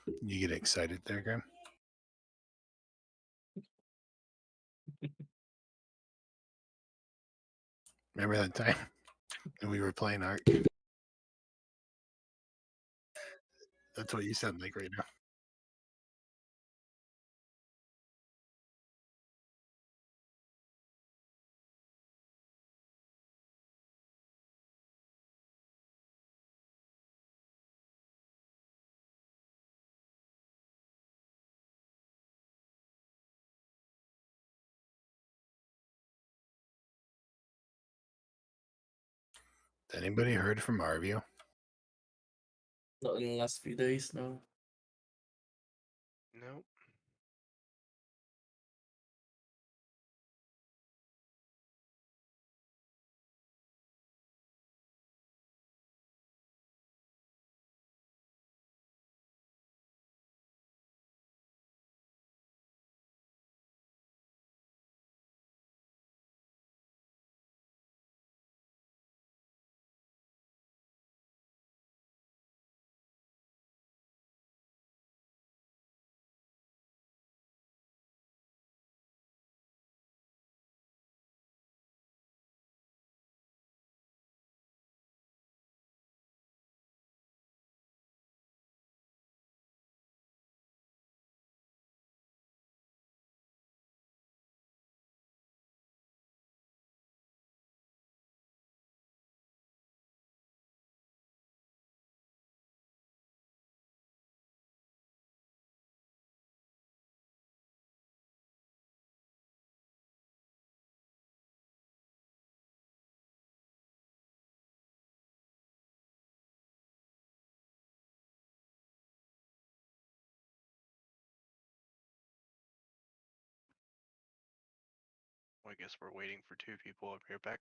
You get excited there, Graham? Remember that time when we were playing Ark? That's what you sound like right now. Anybody heard from Arvio? Not in the last few days, no. Nope. Well, I guess we're waiting for two people. I'll be right back.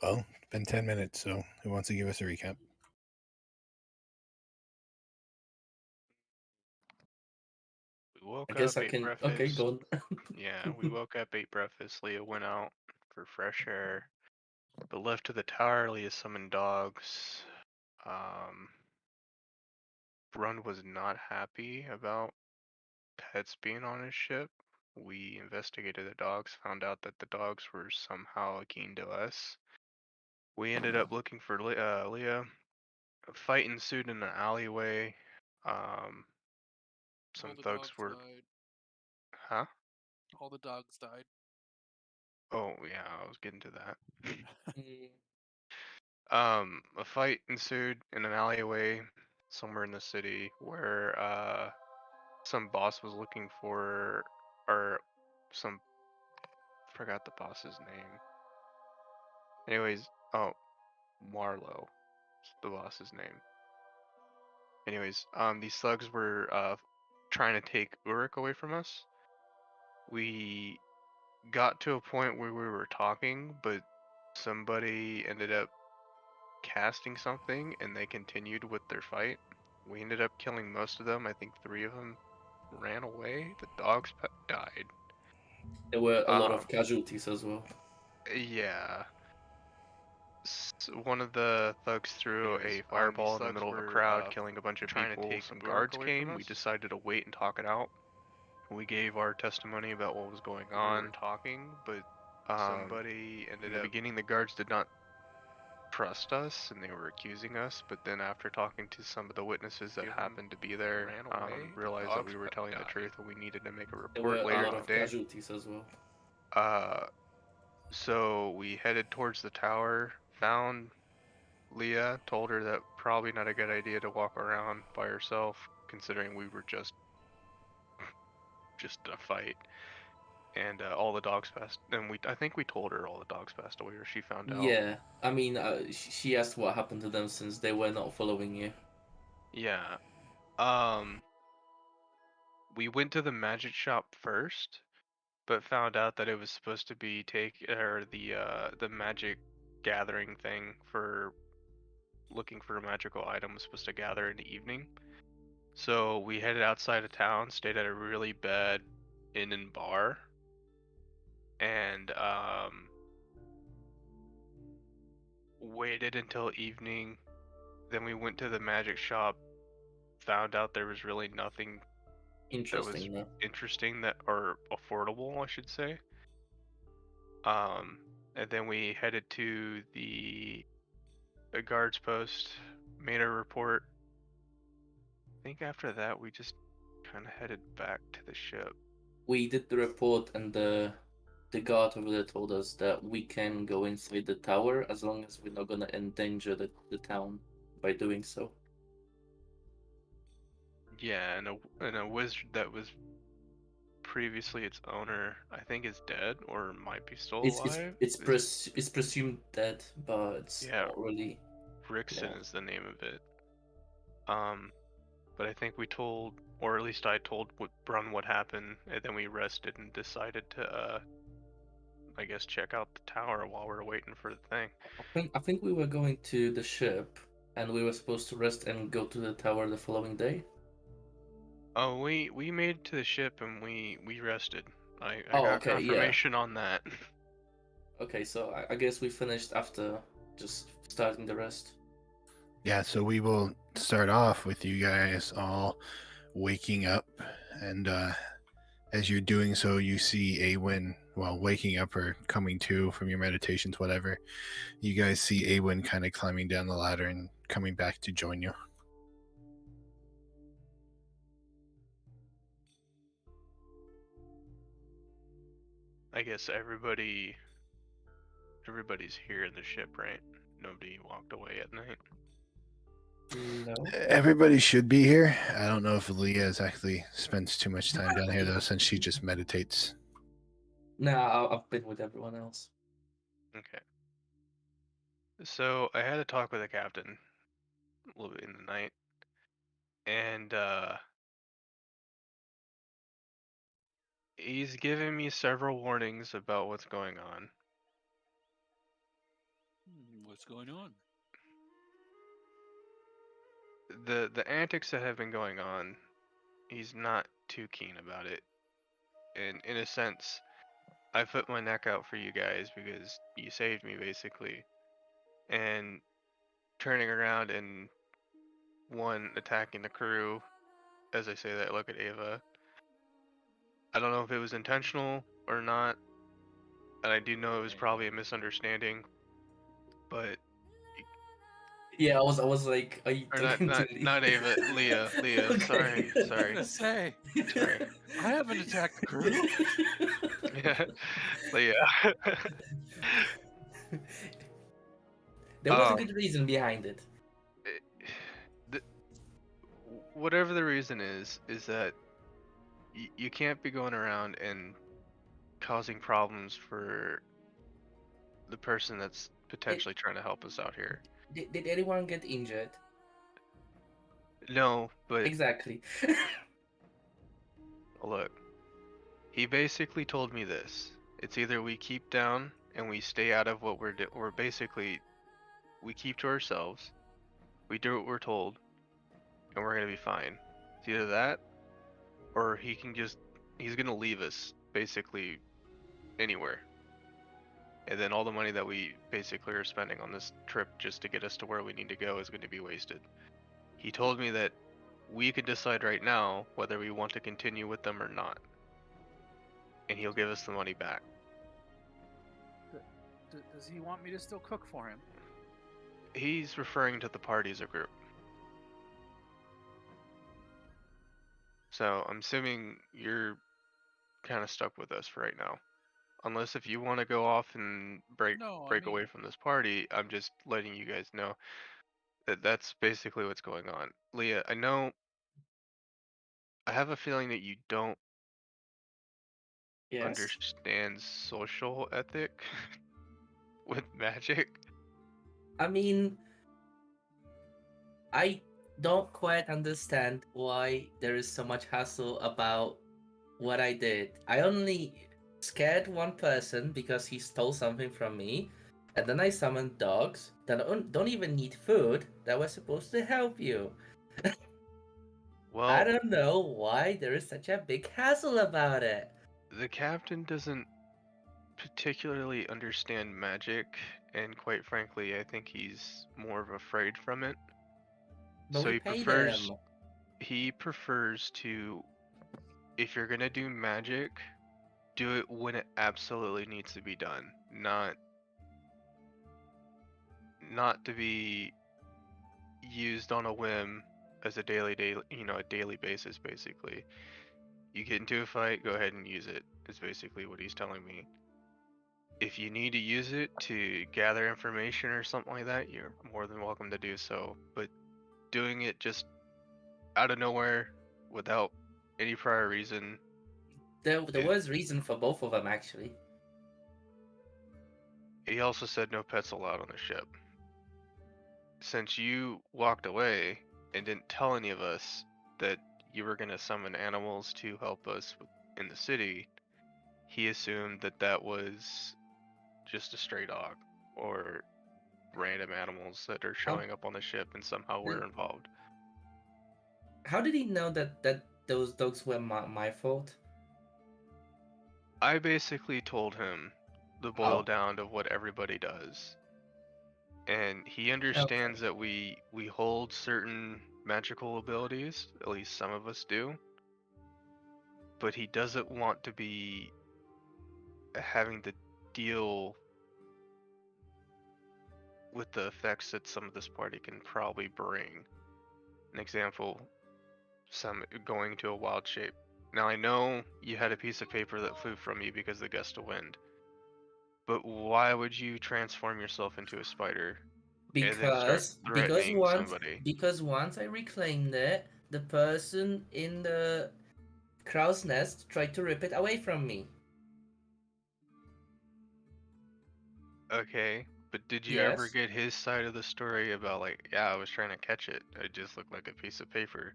Well, it's been 10 minutes, so who wants to give us a recap? We woke I guess up, I ate can. breakfast. Okay, go on. Yeah, we woke up, ate breakfast. Leah went out for fresh air. But left to the tower, Leah summoned dogs. Brund was not happy about pets being on his ship. We investigated the dogs, found out that the dogs were somehow keen to us. We ended up looking for Leah. A fight ensued in an alleyway. All Some the thugs dogs were. died. Huh? All the dogs died. Oh, yeah, I was getting to that. Mm, A fight ensued in an alleyway somewhere in the city where some boss was looking for, or some, forgot the boss's name. Anyways, oh, Marlowe, the boss's name. Anyways, these thugs were trying to take Uruk away from us. We got to a point where we were talking, but somebody ended up casting something and they continued with their fight. We ended up killing most of them. I think 3 of them ran away. The dogs died. there were a lot Um, of casualties as well. yeah. One of the thugs threw Anyways, a fireball in these the thugs middle of a were crowd, killing a bunch of trying to people. take Some Uruk guards away came. from We us. decided to wait and talk it out. We gave our testimony about what was going We on. were talking, but Somebody ended in up. the beginning, the guards did not trust us and they were accusing us, but then after talking to some of the witnesses that happened to be there, ran away. realized that Dogs we were telling the died. truth and we needed to make a There report were a later lot in of the day. casualties as well. So we headed towards the tower, found Leah, told her that probably not a good idea to walk around by herself, considering we were just a fight. And all the dogs passed. And I think we told her all the dogs passed away, or she found out. Yeah, I mean, she asked what happened to them since they were not following you. Yeah. We went to the magic shop first, but found out that it was supposed to be the magic gathering thing for looking for a magical item was supposed to gather in the evening. So we headed outside of town, stayed at a really bad inn and bar, and waited until evening. Then we went to the magic shop, found out there was really nothing that was Interesting, no? interesting or affordable, I should say. And then we headed to the guards post, made a report. I think after that we just kind of headed back to the ship. We did the report, and the guard over there told us that we can go inside the tower as long as we're not gonna endanger the town by doing so. Yeah, and a wizard that was previously its owner, I think, is dead or might be still alive. It's presumed dead, but it's Yeah, not really. Rickson Yeah. is the name of it. But I think we told, or at least I told Brun what happened, and then we rested and decided to, I guess, check out the tower while we are waiting for the thing. I think we were going to the ship, and we were supposed to rest and go to the tower the following day. Oh, we made it to the ship and we rested. I Oh, got okay, yeah. confirmation on that. Okay, so I guess we finished after just starting the rest. Yeah, so we will start off with you guys all waking up, and as you're doing so, you see Awen, well, waking up or coming to from your meditations, whatever. You guys see Awen kind of climbing down the ladder and coming back to join you. I guess everybody's here in the ship, right? Nobody walked away at night. No. Everybody should be here. I don't know if Leah actually spends too much time down here, though, since she just meditates. Nah, I've been with everyone else. Okay. So I had a talk with the captain a little bit in the night, and he's given me several warnings about what's going on. What's going on? The antics that have been going on, he's not too keen about it. And in a sense, I put my neck out for you guys because you saved me basically. And turning around and one attacking the crew, as I say that, I look at Ava. I don't know if it was intentional or not, and I do know it was probably a misunderstanding. But Yeah, I was like, are you or talking to not Ava, Leah, Okay. sorry, I was sorry, gonna say, sorry. I haven't attacked the crew. Yeah, Leah. There was a good reason behind it. the, whatever the reason is that you can't be going around and causing problems for the person that's potentially trying to help us out here. Did anyone get injured? No, but Exactly. look, he basically told me this. It's either we keep down and we stay out of what we're basically, we keep to ourselves, we do what we're told, and we're gonna be fine. It's either that, or he's gonna leave us basically anywhere. And then all the money that we basically are spending on this trip just to get us to where we need to go is going to be wasted. He told me that we could decide right now whether we want to continue with them or not. And he'll give us the money back. Does he want me to still cook for him? He's referring to the party as a group. So I'm assuming you're kind of stuck with us for right now. Unless if you want to go off and break away from this party, I'm just letting you guys know that that's basically what's going on. Leah, I have a feeling that you don't Yes. understand social ethic with magic. I mean, I don't quite understand why there is so much hassle about what I did. I only scared one person because he stole something from me, and then I summoned dogs that don't even need food that were supposed to help you. I Well, don't know why there is such a big hassle about it. the captain doesn't particularly understand magic, and quite frankly, I think he's more of afraid from it. But So we paid him. he prefers to, if you're gonna do magic, do it when it absolutely needs to be done, not to be used on a whim as a daily a daily basis basically. You get into a fight, go ahead and use it, is basically what he's telling me. If you need to use it to gather information or something like that, you're more than welcome to do so. But doing it just out of nowhere without any prior reason. There was reason for both of them, actually. He also said no pets allowed on the ship. Since you walked away and didn't tell any of us that you were going to summon animals to help us in the city, he assumed that that was just a stray dog or random animals that are showing up on the ship and somehow we're involved. How did he know that those dogs were my fault? I basically told him the boil down of what everybody does. And he understands that we hold certain magical abilities, at least some of us do. But he doesn't want to be having to deal with the effects that some of this party can probably bring. An example, some going to a wild shape. Now I know you had a piece of paper that flew from you because of the gust of wind. But why would you transform yourself into a spider and then start threatening somebody? Because once I reclaimed it, the person in the crow's nest tried to rip it away from me. Okay, but did you ever get his side of the story about like, yeah, I was trying to catch it. It just looked like a piece of paper.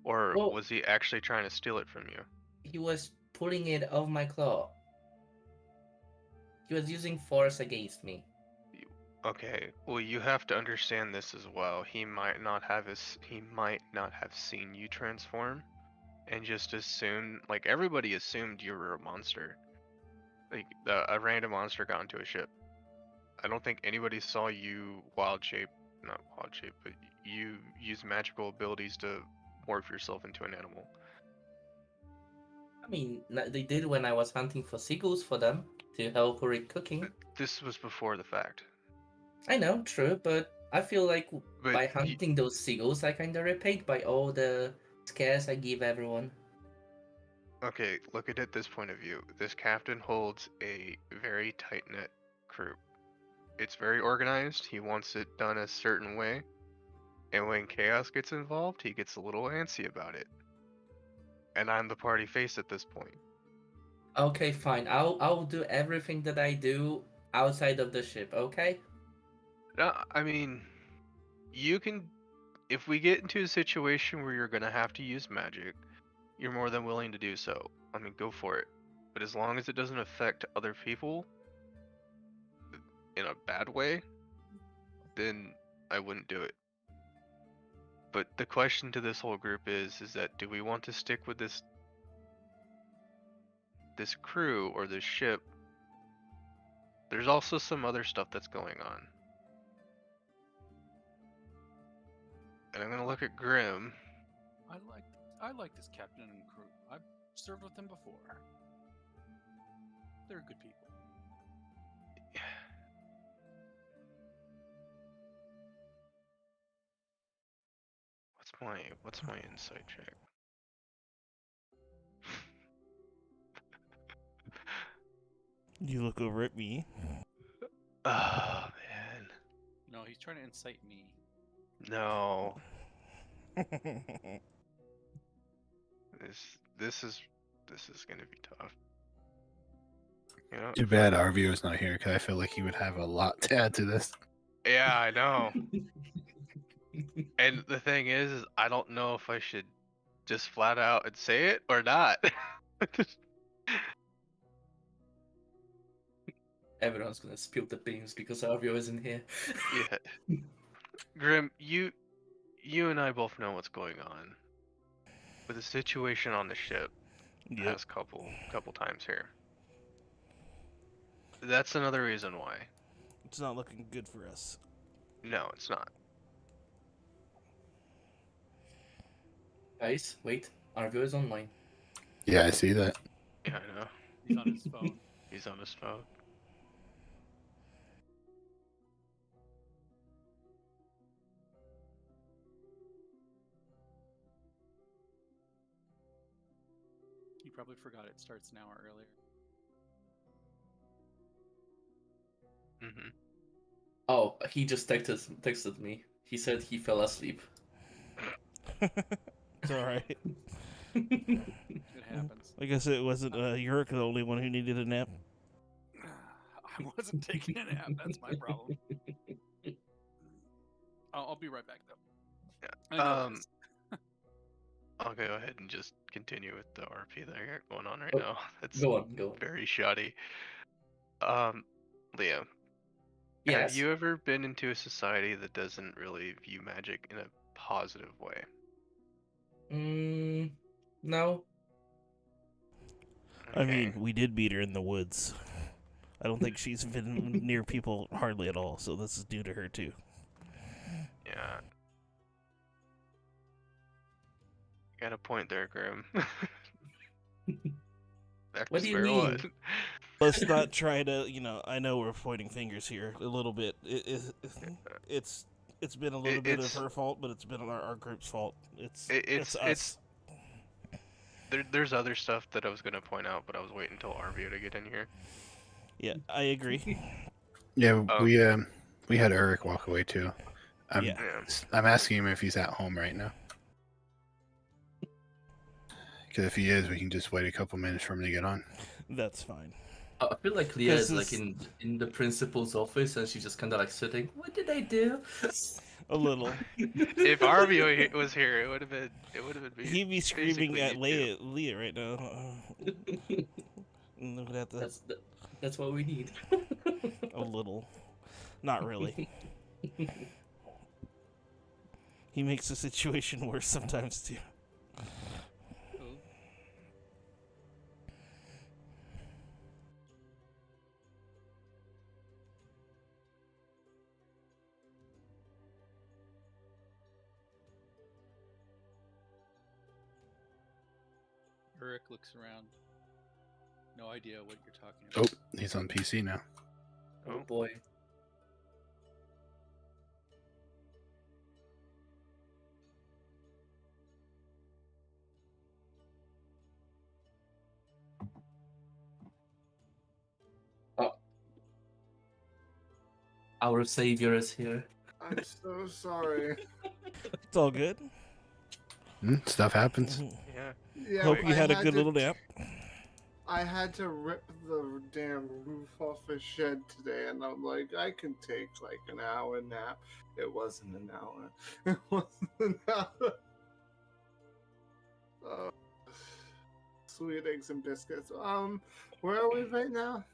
Or was he actually trying to steal it from you? He was pulling it off my claw. He was using force against me. Okay, well you have to understand this as well. He might not have seen you transform and just assumed, like everybody assumed you were a monster. Like a random monster got into a ship. I don't think anybody saw you not wild shape, but you use magical abilities to morph yourself into an animal. I mean, they did when I was hunting for seagulls for them to help with cooking. This was before the fact. I know, true, but I feel like But by hunting those seagulls, I kind of repaid by all the scares I give everyone. okay, look at it this point of view. This captain holds a very tight-knit crew. It's very organized. He wants it done a certain way. And when chaos gets involved, he gets a little antsy about it. And I'm the party face at this point. Okay, fine. I'll do everything that I do outside of the ship. Okay. No, I mean, you can. If we get into a situation where you're gonna have to use magic, you're more than willing to do so. I mean, go for it. But as long as it doesn't affect other people in a bad way, then I wouldn't do it. But the question to this whole group is that do we want to stick with this crew or this ship? There's also some other stuff that's going on. And I'm gonna look at Grim. I like this captain and crew. I've served with them before. They're good people. What's my insight check? You look over at me. Oh man. No, he's trying to incite me. No. This is gonna be tough. You know? Too bad Arvio is not here because I feel like he would have a lot to add to this. Yeah, I know. And the thing is I don't know if I should just flat out and say it or not. Everyone's gonna spill the beans because Arvio isn't here. Yeah. Grim, you and I both know what's going on. With the situation on the ship the Yep. past couple times here. That's another reason why. It's not looking good for us. No, it's not. Guys, wait. Arvio is online. Yeah, I see that. Yeah, I know. He's on his phone. He's on his phone. He probably forgot it starts an hour earlier. Mm-hmm. Oh, he just texted me. He said he fell asleep. It's alright. It happens. I guess it wasn't Yurik the only one who needed a nap. I wasn't taking a nap. That's my problem. I'll be right back though. I know this. I'll go ahead and just continue with the RP that I got going on right Oh, now. It's Go on. very shoddy. Leo, Yes. have you ever been into a society that doesn't really view magic in a positive way? No. I mean, we did beat her in the woods. I don't think she's been near people hardly at all, so this is new to her too. Yeah. Got a point there, Grim. Back What to do you square mean? one. Let's not try to, I know we're pointing fingers here a little bit. It's been a little bit of her fault, but it's been our group's fault. It's us. There's other stuff that I was gonna point out, but I was waiting until Arvio to get in here. Yeah, I agree. Yeah, we had Eric walk away too. I'm asking him if he's at home right now. Because if he is, we can just wait a couple minutes for him to get on. That's fine. I feel like Leah is like in the principal's office and she's just kind of like sitting. What did I do? A little. If Arvio was here, it would have been me. He'd be screaming at Leah right now. That's what we need. A little. Not really. He makes the situation worse sometimes too. Oh, Eric looks around. No idea what you're talking Oh, about. he's on PC now. Oh Oh. boy. Oh. Our savior is here. I'm so sorry. It's all good. Stuff happens. Yeah. Yeah, Hope you I had a good little nap. I had to rip the damn roof off a shed today, and I'm like, I can take like an hour nap. It wasn't an hour. It wasn't an hour. Oh, sweet eggs and biscuits. Where are we right now?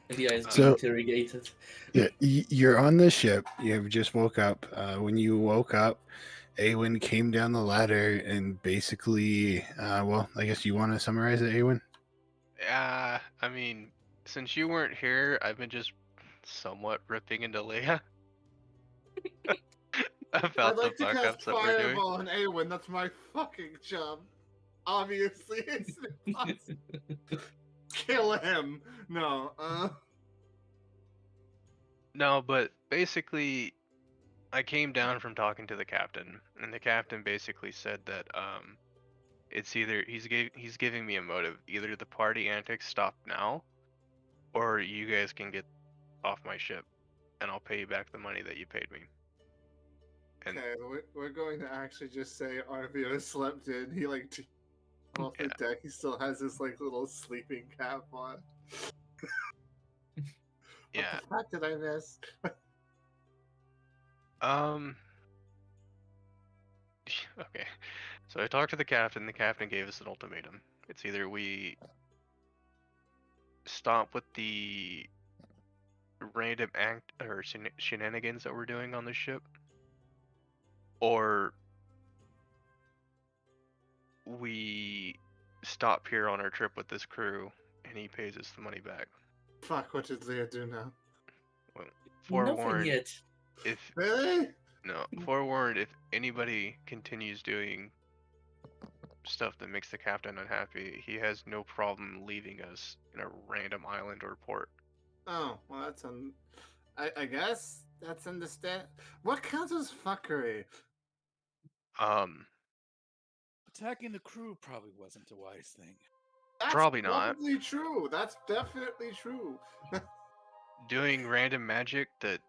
Lydia is being So- interrogated. Yeah, you're on the ship. You have just woke up. When you woke up, Awen came down the ladder and basically, well, I guess you want to summarize it, Awen? I mean, since you weren't here, I've been just somewhat ripping into Leia about I'd the like to fuck cast ups that we're doing. Fireball on Awen. That's my fucking job. Obviously, it's impossible. Kill him. No. No, but basically, I came down from talking to the captain, and the captain basically said that it's either he's giving me a motive. Either the party antics stop now, or you guys can get off my ship, and I'll pay you back the money that you paid me. And Okay, we're going to actually just say Arvio slept in. He like off the deck. He still has his like little sleeping cap on. yeah, What the fuck did I miss? okay. So I talked to the captain. The captain gave us an ultimatum. It's either we stop with the random act or shenanigans that we're doing on the ship, or we stop here on our trip with this crew and he pays us the money back. Fuck, what did Leah do now? Well, Nothing forewarned, yet. if Really? no, forewarned, if anybody continues doing stuff that makes the captain unhappy, he has no problem leaving us in a random island or port. Oh, well, that's I guess that's understand. What counts as fuckery? Attacking the crew probably wasn't a wise thing. That's Probably not. Probably true. That's definitely true. Doing random magic that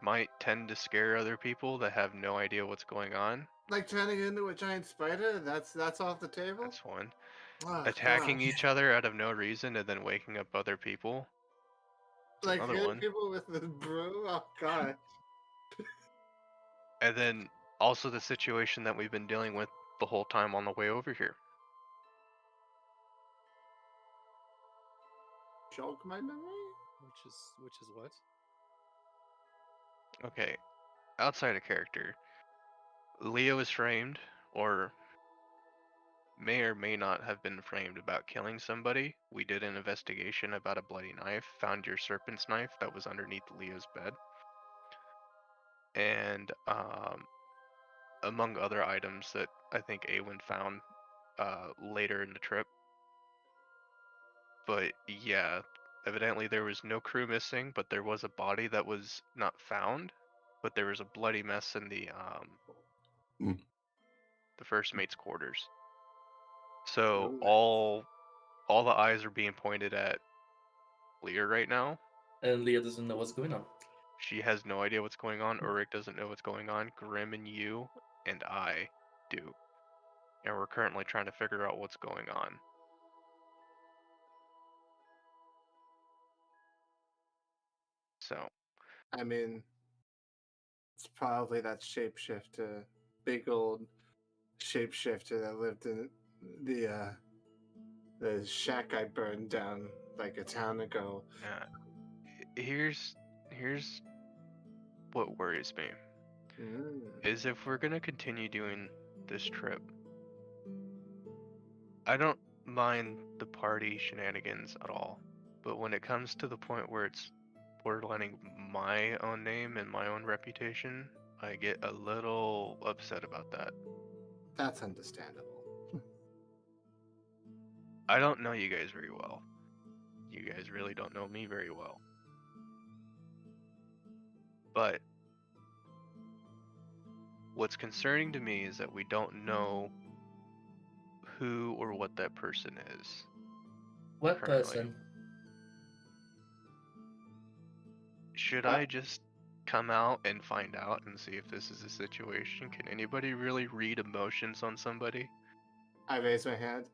might tend to scare other people that have no idea what's going on. Like turning into a giant spider. That's off the table. That's one. Oh, Attacking God. each other out of no reason and then waking up other people. That's Like another hitting one. people with the brew. Oh God. And then also the situation that we've been dealing with the whole time on the way over here. Jog my memory. Which is what? Okay, outside of character, Leo is framed, or may or may not have been framed about killing somebody. We did an investigation about a bloody knife, found your serpent's knife that was underneath Leo's bed. And among other items that I think Awen found later in the trip. But yeah, evidently there was no crew missing, but there was a body that was not found. But there was a bloody mess in the first mate's quarters. So Ooh. all the eyes are being pointed at Leah right now. And Leah doesn't know what's going on. She has no idea what's going on. Ulrich doesn't know what's going on. Grim and you and I do. And we're currently trying to figure out what's going on. So, I mean, it's probably that shapeshifter, big old shapeshifter that lived in the shack I burned down like a town ago. here's what worries me is if we're gonna continue doing this trip, I don't mind the party shenanigans at all, but when it comes to the point where it's borderlining my own name and my own reputation, I get a little upset about that. That's understandable. I don't know you guys very well. You guys really don't know me very well. But what's concerning to me is that we don't know who or what that person is. What currently. person? Should I just come out and find out and see if this is a situation? Can anybody really read emotions on somebody? I raise my hand.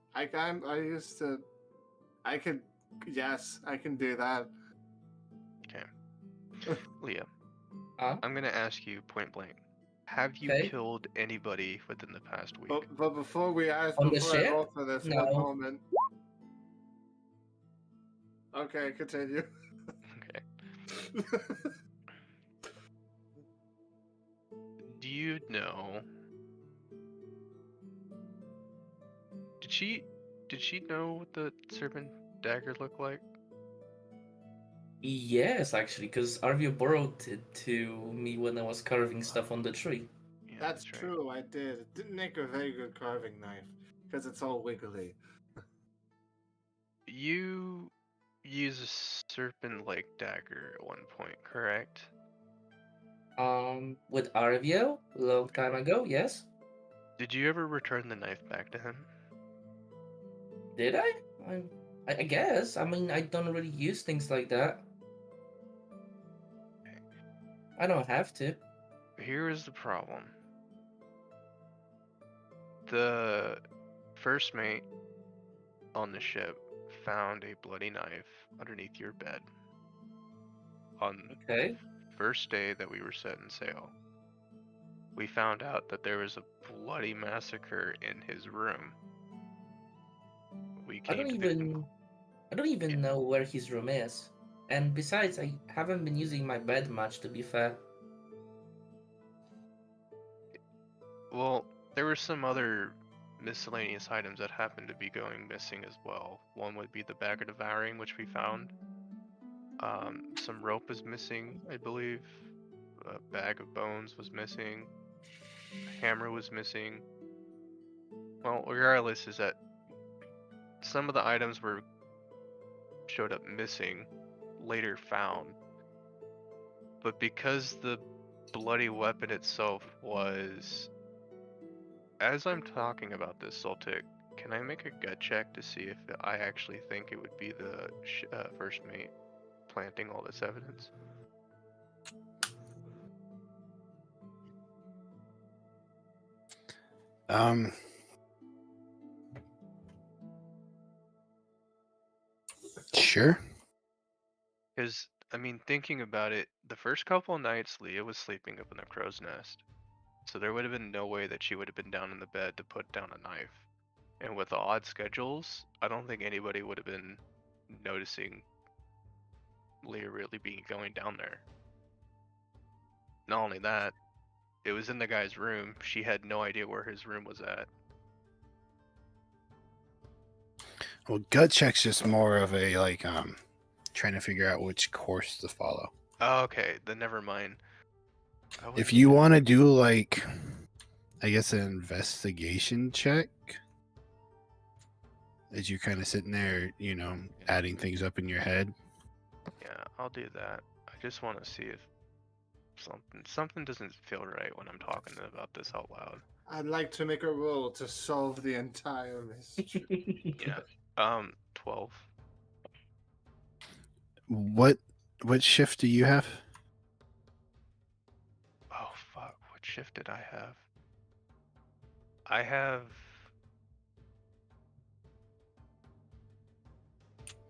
Yes, I can do that. Okay. Leah, Huh? I'm gonna ask you point blank. Have you Okay. killed anybody within the past week? But before I On the roll ship? for this, No. one moment. Okay, continue. Okay. Do you know? Did she know what the serpent dagger looked like? Yes, actually, because Arvio borrowed it to me when I was carving stuff on the tree. Yeah, That's right. true, I did. It didn't make a very good carving knife, because it's all wiggly. You use a serpent-like dagger at one point, correct? With Arvio, a long time ago, yes. Did you ever return the knife back to him? Did I? I guess. I mean, I don't really use things like that. I don't have to. Here is the problem. The first mate on the ship found a bloody knife underneath your bed on Okay. the first day that we were setting sail. We found out that there was a bloody massacre in his room. We I don't came to the even know where his room is. And besides, I haven't been using my bed much, to be fair. Well, there were some other miscellaneous items that happened to be going missing as well. One would be the bag of devouring, which we found. Some rope was missing, I believe. A bag of bones was missing. A hammer was missing. Well, regardless, is that some of the items were showed up missing, later found. But because the bloody weapon itself was... As I'm talking about this, Sultic, can I make a gut check to see if I actually think it would be the first mate planting all this evidence? Sure. Because, I mean, thinking about it, the first couple of nights Leah was sleeping up in the crow's nest. So there would have been no way that she would have been down in the bed to put down a knife. And with the odd schedules, I don't think anybody would have been noticing Leah really being going down there. Not only that, it was in the guy's room. She had no idea where his room was at. Well, gut check's just more of a trying to figure out which course to follow. Oh, okay, then never mind. If you want to do I guess an investigation check, as you're kind of sitting there, adding things up in your head. Yeah, I'll do that. I just want to see if something doesn't feel right when I'm talking about this out loud. I'd like to make a roll to solve the entire mystery. Yeah. 12. What shift do you have? Oh fuck, what shift did I have? I have...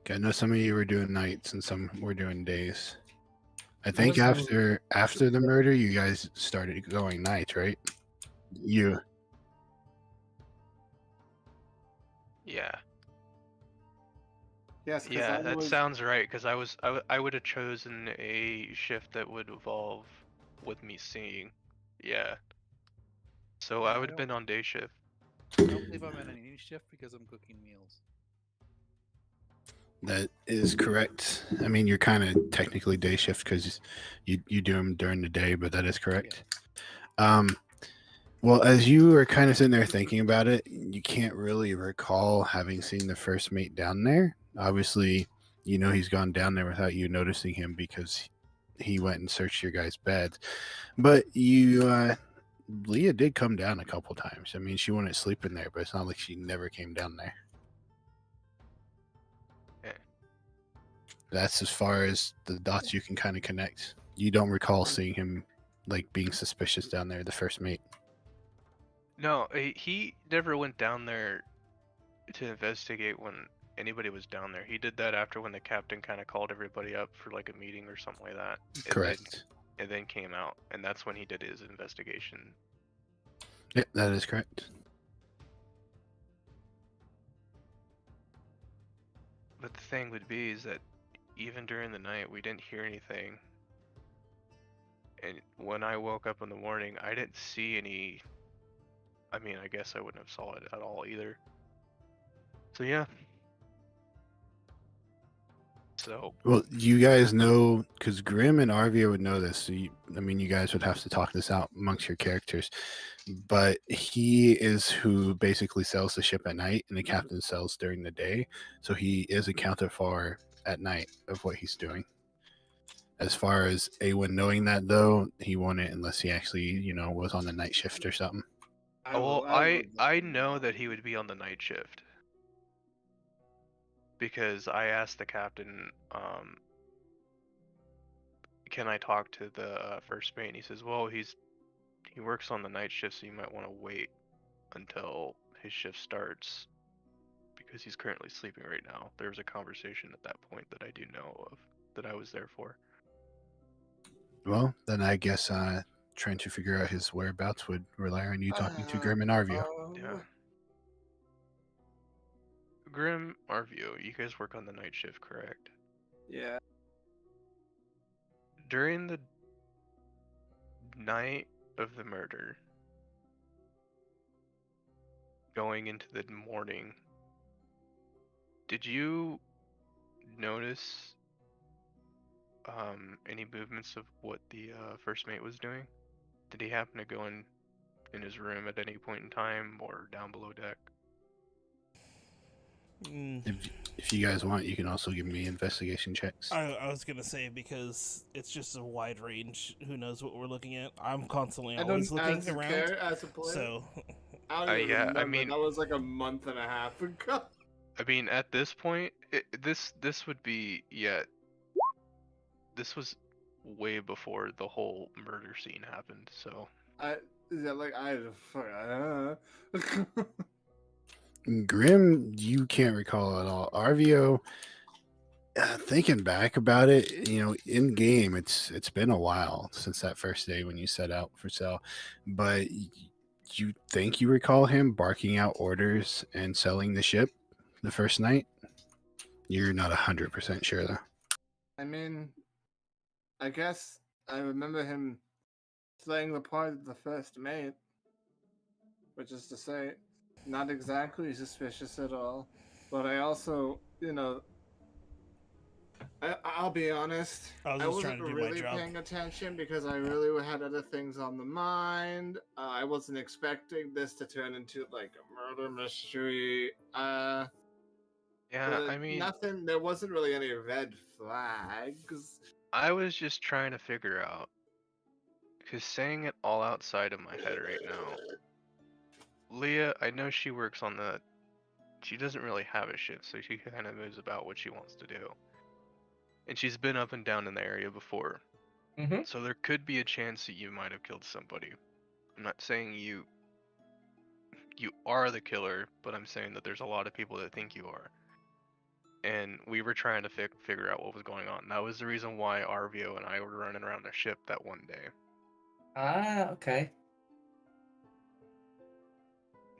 Okay, I know some of you were doing nights and some were doing days. I think was after the murder, you guys started going nights, right? You. Yeah. Yes, because Yeah, I that was. sounds right. Because I would have chosen a shift that would evolve with me seeing. Yeah. So Yeah, I would have been on day shift. I don't believe I'm in any shift because I'm cooking meals. That is correct. I mean, you're kind of technically day shift because you do them during the day, but that is correct. Well, as you were kind of sitting there thinking about it, you can't really recall having seen the first mate down there. Obviously, you know he's gone down there without you noticing him because he went and searched your guys' beds. But Leah did come down a couple times. I mean, she wouldn't sleep in there, but it's not like she never came down there. Okay. That's as far as the dots you can kind of connect. You don't recall seeing him like being suspicious down there, the first mate. No, he never went down there to investigate when anybody was down there. He did that after when the captain kind of called everybody up for like a meeting or something like that. Correct. And then came out, and that's when he did his investigation. Yeah, that is correct. But the thing would be is that even during the night, we didn't hear anything. And when I woke up in the morning, I didn't see any. I mean, I guess I wouldn't have saw it at all either. So yeah. So Well, you guys know because Grim and Arvia would know this. So I mean, you guys would have to talk this out amongst your characters. But he is who basically sells the ship at night, and the captain sells during the day. So he is accounted for at night of what he's doing. As far as Awen knowing that, though, he won't unless he actually, was on the night shift or something. I know that he would be on the night shift because I asked the captain, can I talk to the first mate? And he says, well, he works on the night shift, so you might want to wait until his shift starts because he's currently sleeping right now. There was a conversation at that point that I do know of that I was there for. Well, then I guess trying to figure out his whereabouts would rely on you talking to Grim and Arvia. Yeah. Grim, Arvio, you guys work on the night shift, correct? Yeah. During the night of the murder, going into the morning, did you notice any movements of what the first mate was doing? Did he happen to go in his room at any point in time or down below deck? If you guys want, you can also give me investigation checks. I was gonna say because it's just a wide range. Who knows what we're looking at? I'm constantly I always don't looking as a around. player, as a player. So I don't even Yeah, remember. I mean, that was like a month and a half ago. I mean, at this point, this would be this was way before the whole murder scene happened. So Grim, you can't recall at all. Arvio, thinking back about it, in game, it's been a while since that first day when you set out for sale, but you think you recall him barking out orders and selling the ship the first night? You're not 100% sure though. I mean, I guess I remember him playing the part of the first mate, which is to say, not exactly suspicious at all. But I also, I'll be honest, I was I just wasn't trying to do my really job. paying attention because I really had other things on the mind. I wasn't expecting this to turn into like a murder mystery. yeah, I mean, nothing. There wasn't really any red flags. I was just trying to figure out, because saying it all outside of my head right now, Leah, I know she works on she doesn't really have a shift, so she kind of moves about what she wants to do. And she's been up and down in the area before. Mm-hmm. So there could be a chance that you might have killed somebody. I'm not saying you are the killer, but I'm saying that there's a lot of people that think you are. And we were trying to figure out what was going on. That was the reason why Arvio and I were running around the ship that one day. Ah, okay.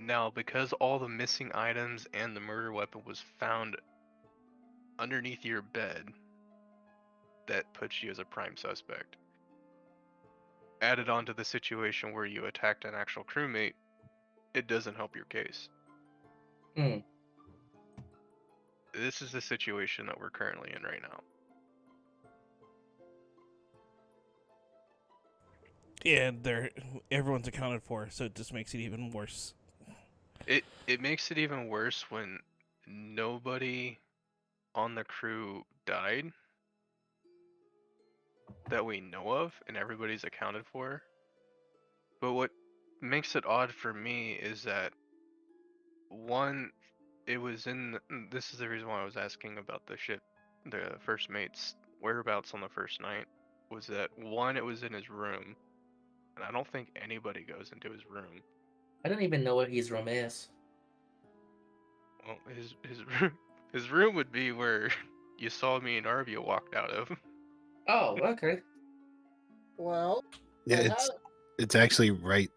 Now, because all the missing items and the murder weapon was found underneath your bed that puts you as a prime suspect. Added onto the situation where you attacked an actual crewmate, it doesn't help your case. Hmm. This is the situation that we're currently in right now. Yeah, everyone's accounted for, so it just makes it even worse. It makes it even worse when nobody on the crew died that we know of, and everybody's accounted for. But what makes it odd for me is that one, it was in. This is the reason why I was asking about the ship, the first mate's whereabouts on the first night. Was that one? It was in his room, and I don't think anybody goes into his room. I don't even know where his room is. Well, his room would be where you saw me and Arvia walked out of. Oh, okay. Well, Yeah, I it's actually right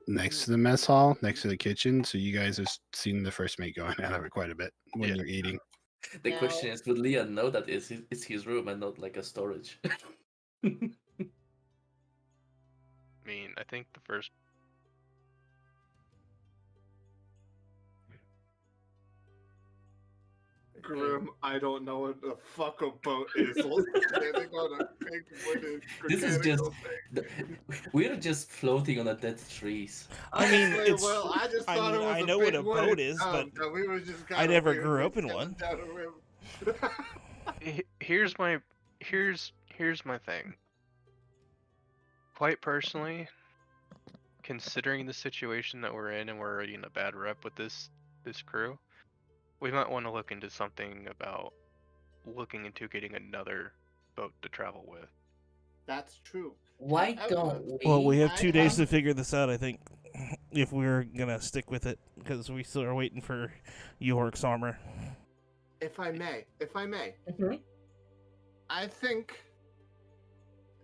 next to the mess hall, next to the kitchen. So you guys have seen the first mate going out of it quite a bit when Yeah. you're eating. The Now- question is, would Leon know that it's his room and not like a storage? I mean, I think the first. Grim, I don't know what the fuck a boat is. Standing on a big wooden This is just mechanical thing. we're just floating on a dead trees. I mean, Honestly, it's. well, I just I thought mean, it was I a know big what a wooden boat is, tub but that we were just I kinda never weird grew and up in sailing one. down a river. Here's my thing. Quite personally, considering the situation that we're in and we're already in a bad rep with this crew, we might want to look into something about looking into getting another boat to travel with. That's true. Why However, don't we? Well, we have I 2 days to have- figure this out, I think, if we're gonna stick with it, because we still are waiting for York's armor. If I may, Mhm. I think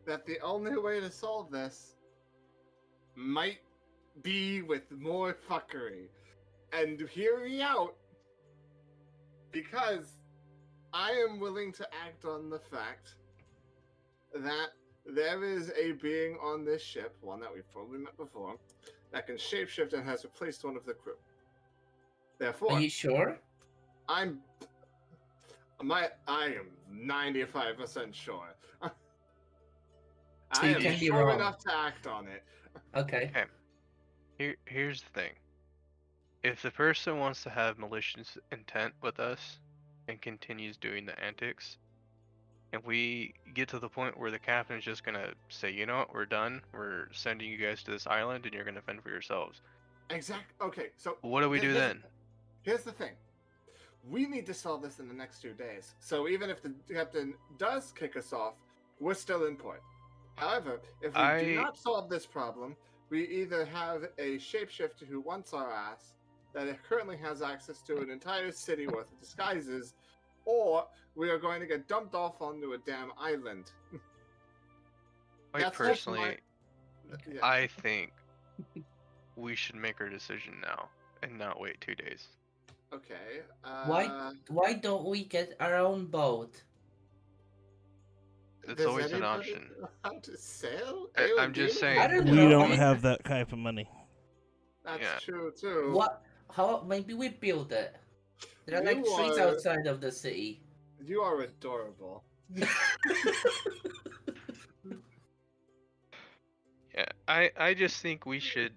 that the only way to solve this might be with more fuckery. And hear me out, because I am willing to act on the fact that there is a being on this ship, one that we've probably met before, that can shapeshift and has replaced one of the crew. Therefore, Are you sure? I am 95% sure. So I you am can be sure wrong. enough to act on it. Okay. Here's the thing. If the person wants to have malicious intent with us and continues doing the antics, and we get to the point where the captain is just gonna say, you know what, we're done. We're sending you guys to this island, and you're gonna fend for yourselves. Okay, so What do we do then? Here's the thing. We need to solve this in the next 2 days. So even if the captain does kick us off, we're still in port. However, if we do not solve this problem, we either have a shapeshifter who wants our ass, that currently has access to an entire city worth of disguises, or we are going to get dumped off onto a damn island. Quite That's just personally, Yeah. I think we should make our decision now and not wait 2 days. Okay. Why don't we get our own boat? It's does always an anybody option. know how to sail? I'm just saying. I don't We know. don't have that type of money. That's Yeah. true too. What? How? Maybe we build it. There are like You trees are- outside of the city. You are adorable. Yeah, I just think we should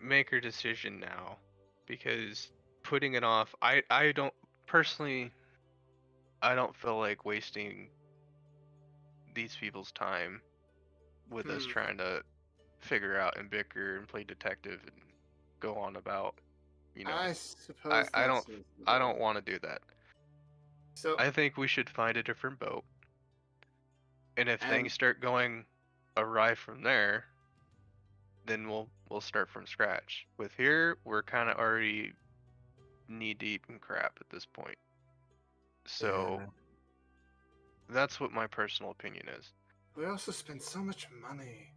make our decision now, because putting it off, I don't personally, I don't feel like wasting these people's time with us Hmm. trying to figure out and bicker and play detective and go on about, you know. I suppose I that's don't reasonable. I don't want to do that. So I think we should find a different boat. And if And- things start going awry from there, then we'll start from scratch. With here, we're kind of already knee deep in crap at this point. So that's what my personal opinion is. we also spend so much money.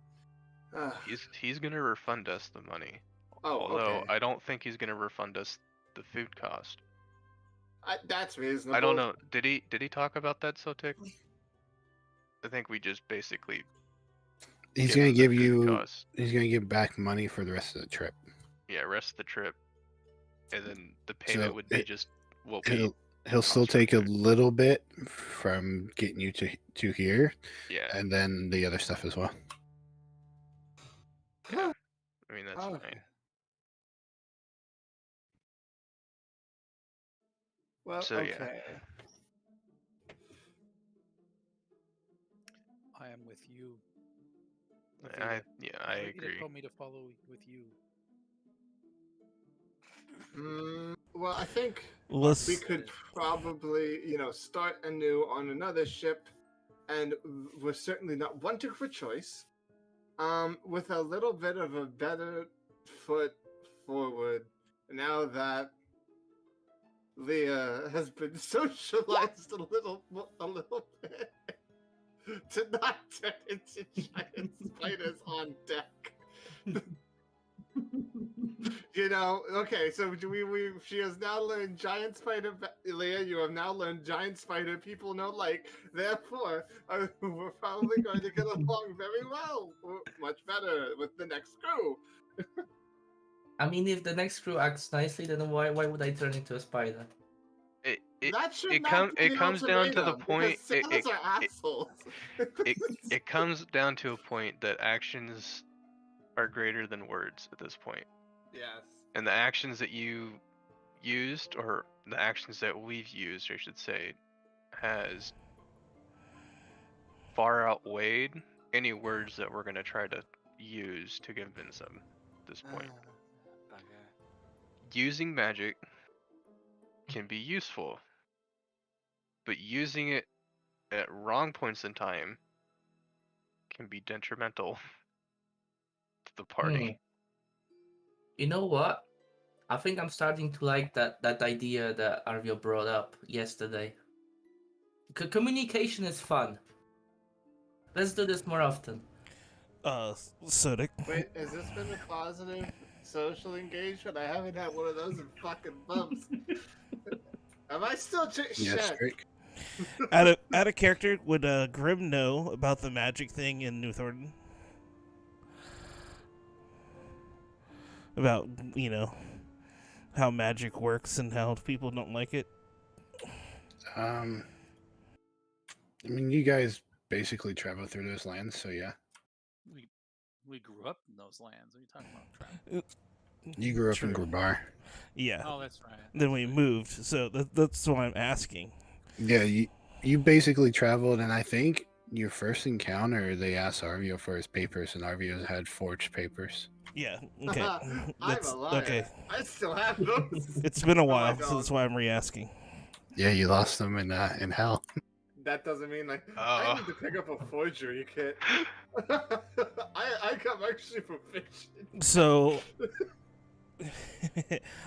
Ugh. He's gonna refund us the money. Oh, Although okay. I don't think he's gonna refund us the food cost. That's reasonable. I don't know. Did he talk about that, Sotik? I think we just basically. He's Give gonna him the give food you. costs. He's gonna give back money for the rest of the trip. Yeah, rest of the trip, and then the payment So would be just what we. he'll still take a constructed. little bit from getting you to here, Yeah, and then the other stuff as well. I mean that's Okay. fine. Well, So, yeah. okay. I am with you. I Avila agree. told me to follow with you. Well, I think Let's. we could probably, start anew on another ship, and we're certainly not wanting for choice. With a little bit of a better foot forward, now that Leah has been socialized a little bit to not turn into giant spiders on deck. Okay, so she has now learned giant spider. Leah, you have now learned giant spider people no like. Therefore, we're probably going to get along very well, much better with the next crew. I mean, if the next crew acts nicely, then why would I turn into a spider? That should It not be the comes down to the ultimatum, point. because sailors are assholes. It comes down to a point that actions are greater than words at this point. Yes. And the actions that you used, or the actions that we've used, I should say, has far outweighed any words that we're going to try to use to convince them at this point. Okay. Using magic can be useful, but using it at wrong points in time can be detrimental to the party. You know what? I think I'm starting to like that idea that Arvio brought up yesterday. Communication is fun. Let's do this more often. Sodic. Wait, has this been a positive social engagement? I haven't had one of those in fucking months. Am I still Yes, shit? Drake. Out of character, would Grim know about the magic thing in New Thornton? About, how magic works and how people don't like it? I mean, you guys basically travel through those lands, so yeah. We grew up in those lands. What are you talking about, Trav? You grew up True. in Grabar. Yeah. Oh, that's right. Then we moved, so that's why I'm asking. Yeah, you basically traveled, and I think your first encounter, they asked Arvio for his papers, and Arvio had forged papers. Yeah. Okay. I'm a liar. Okay. I still have those. It's been a No, I while, so don't. that's why I'm re-asking. Yeah, you lost them in hell. That doesn't mean I need to pick up a forgery kit. I come actually proficient. So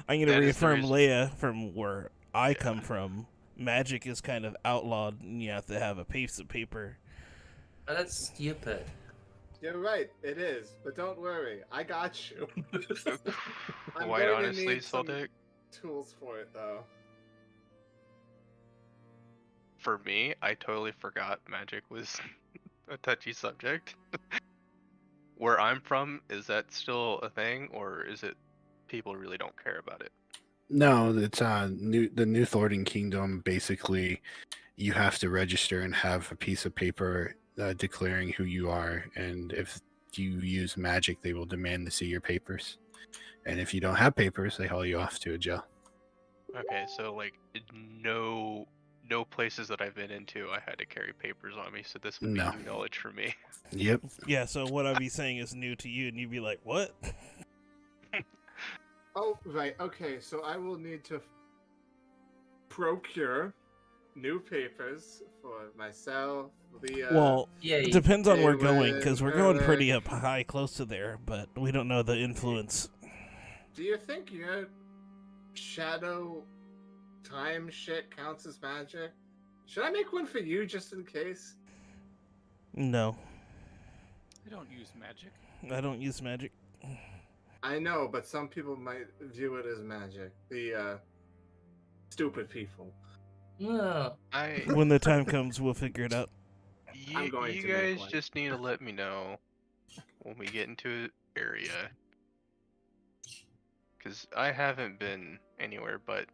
I'm gonna That is the reaffirm reason. Leia from where I come from. Magic is kind of outlawed, and you have to have a piece of paper. Oh, that's stupid. You're right, it is. But don't worry, I got you. I'm Quite going to honestly, need some Soldic, tools for it, though. for me, I totally forgot magic was a touchy subject. Where I'm from, is that still a thing, or is it people really don't care about it? No, it's the New Thornton Kingdom. Basically, you have to register and have a piece of paper declaring who you are, and if you use magic, they will demand to see your papers. And if you don't have papers, they haul you off to a jail. Okay, so like no places that I've been into, I had to carry papers on me, so this would be No. new knowledge for me. Yep. Yeah. So what I'd be saying is new to you, and you'd be like, "What?" Oh, right. Okay, so I will need to procure new papers for myself, Leah. Well, Yeah. it depends on where we're going, Awen, because we're going pretty Eric. up high, close to there, but we don't know the influence. Do you think your shadow time shit counts as magic? Should I make one for you just in case? No, I don't use magic. I don't use magic. I know, but some people might view it as magic. The stupid people. No. When the time comes, we'll figure it out. I'm going You to make guys one. just need to let me know when we get into an area. Because I haven't been anywhere but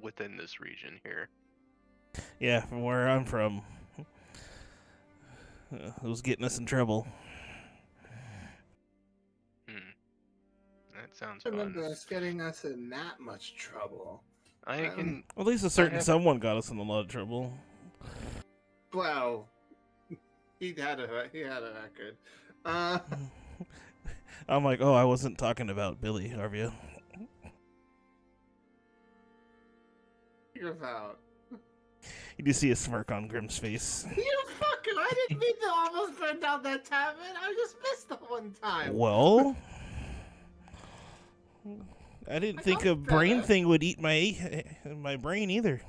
within this region here. Yeah, from where I'm from, it was getting us in trouble. That sounds I remember fun. us getting us in that much trouble. I can. Well, at least a certain haven't- someone got us in a lot of trouble. Well, he had a record. I'm like, oh, I wasn't talking about Billy, are you? You're about. You see a smirk on Grimm's face. You fucker! I didn't mean to almost burn down that tavern. I just missed the one time. Well, I didn't I think got a brain better. thing would eat my brain either.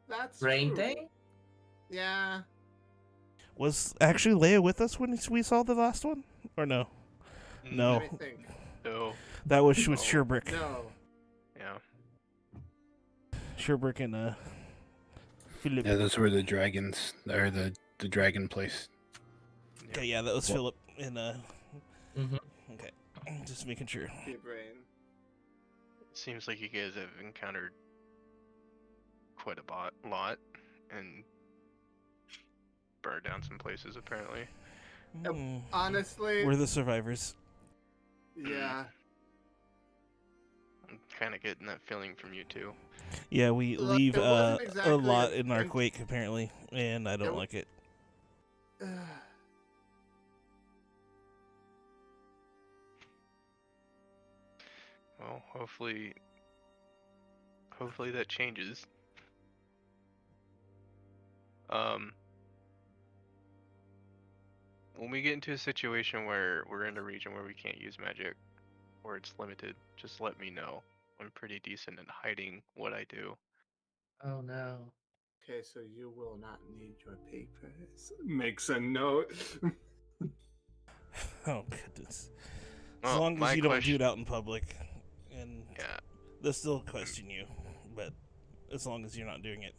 That's Brain true. thing? Yeah. Was actually Leia with us when we saw the last one, or no? No, Let me think. No. that was with Oh. Sherbrick. No. Yeah. Sherbrick and Philip. Yeah, those were the dragons, or the dragon place. Okay, yeah, that was Well- Philip and Mm-hmm. Okay, just making sure. Your brain. It seems like you guys have encountered quite a lot and burned down some places apparently. Hmm. Honestly, We're the survivors. yeah. I'm kind of getting that feeling from you two. Yeah, we Look, leave it wasn't a exactly lot a in our thing- quake apparently, and I don't like it. Well, hopefully that changes. When we get into a situation where we're in a region where we can't use magic, or it's limited, just let me know. I'm pretty decent at hiding what I do. Oh no. Okay, so you will not need your papers. Makes a note. Oh goodness! As Well, long as my you don't do question- it out in public, and Yeah. they'll still question you, but as long as you're not doing it,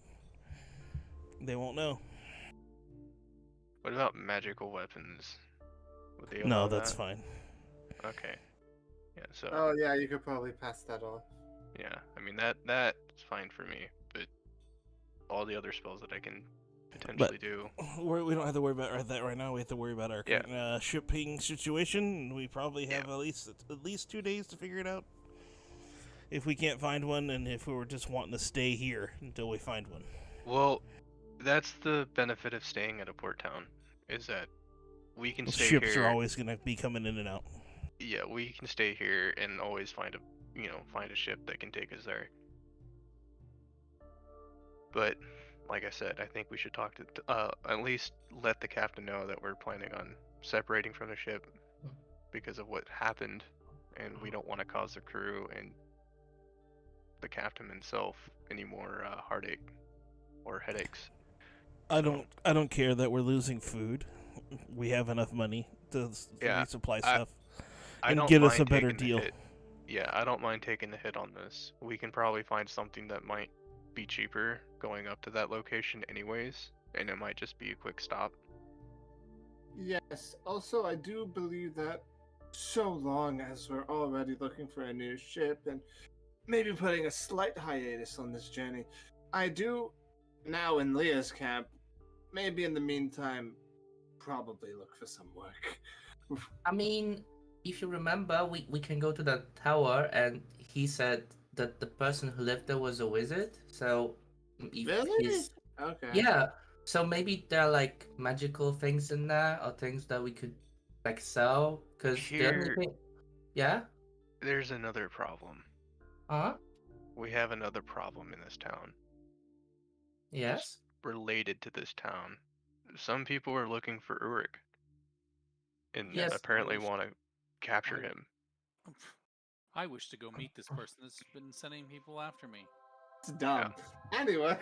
they won't know. What about magical weapons? Would they No, allow that's that? fine. Okay. Yeah. So. Oh yeah, you could probably pass that off. Yeah. I mean that's fine for me, but all the other spells that I can potentially do. We don't have to worry about that right now. We have to worry about our Yeah. current, shipping situation. We probably have Yeah. at least 2 days to figure it out. If we can't find one, and if we were just wanting to stay here until we find one. Well, that's the benefit of staying at a port town, is that we can stay Ships here. are always going to be coming in and out. Yeah, we can stay here and always find a ship that can take us there. But like I said, I think we should talk to at least let the captain know that we're planning on separating from the ship because of what happened, and we don't want to cause the crew and the captain himself any more heartache or headaches. I don't care that we're losing food. We have enough money to Yeah, resupply stuff I and don't get us a mind better taking the deal. hit. Yeah, I don't mind taking the hit on this. We can probably find something that might be cheaper going up to that location anyways, and it might just be a quick stop. Yes. Also, I do believe that so long as we're already looking for a new ship and maybe putting a slight hiatus on this journey, I do now in Leah's camp. Maybe in the meantime, probably look for some work. I mean, if you remember, we can go to the tower, and he said that the person who lived there was a wizard. So, if Really? he's Okay. yeah, so maybe there are like magical things in there, or things that we could like sell. Because the only Here- thing, yeah, There's another problem. huh, We have another problem in this town. yes, Related to this town. Some people are looking for Uruk. And Yes. apparently want to capture him. I wish to go meet this person that's been sending people after me. It's dumb. Anyway.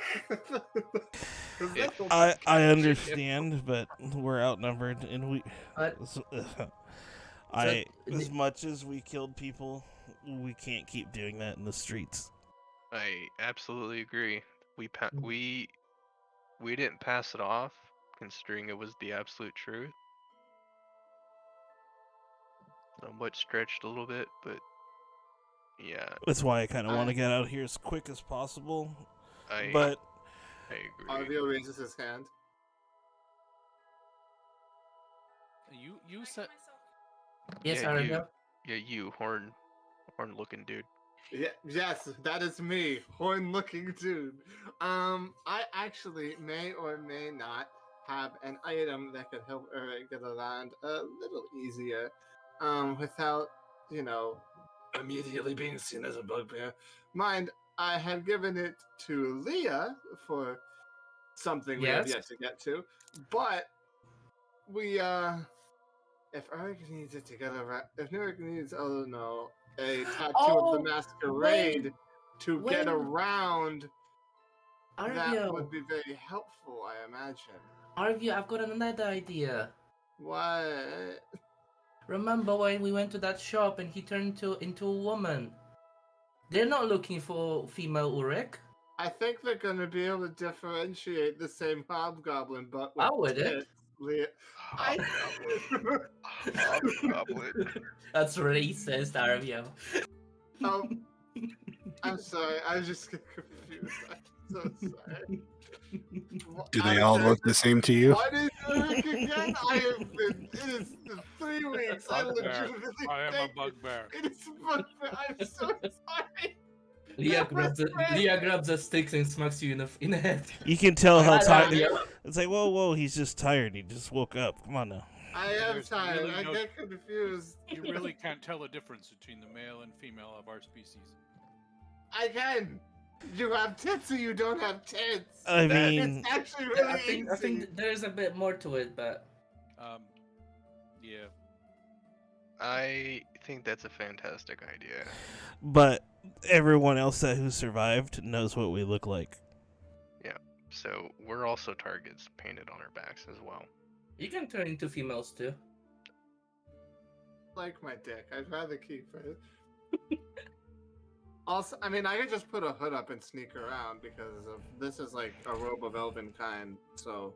I understand, but we're outnumbered, and we. but As much as we killed people, we can't keep doing that in the streets. I absolutely agree. We didn't pass it off, considering it was the absolute truth. Somewhat stretched a little bit, but yeah, That's why I kind of want to I- get out here as quick as possible. I But I agree. Arvio raises his hand. You said Yes, Yeah, Arabia. you horn looking dude. Yeah, yes, that is me, horn-looking dude. I actually may or may not have an item that could help Eric get around a little easier, without, you know, immediately being seen as a bugbear. Mind, I had given it to Leah for something we have Yes. yet to get to, but we, if Eric needs it to get around, if Eric needs, oh no, a tattoo of the Oh, masquerade to get wait. around, that Arvio. would be very helpful, I imagine. Arvio, I've got another idea. What? Remember when we went to that shop and he turned into a woman? They're not looking for female Uruk. I think they're gonna be able to differentiate the same hobgoblin, but with I wouldn't. tits. Leah. Hobgoblin. That's racist, Arvio. I'm sorry, I was just confused. I'm so sorry. Do they all look the same to you? What is Eric again? I have been. It is 3 weeks. I Bugbear. legitimately. I am a think bugbear. It is bugbear. I'm so sorry. Leah grabs the sticks and smacks you in the head. you can tell how tired. Arvio. It's like, whoa, he's just tired. He just woke up. Come on now. I am There's tired. really I no- get confused. You really can't tell the difference between the male and female of our species. I can. You have tits or you don't have tits. I mean, It's actually really I think easy. there's a bit more to it, but Yeah. I think that's a fantastic idea. but everyone else who survived knows what we look like. So we're also targets painted on our backs as well. you can turn into females too. Like my dick. I'd rather keep it. Also, I mean, I could just put a hood up and sneak around because of this is like a robe of elven kind. So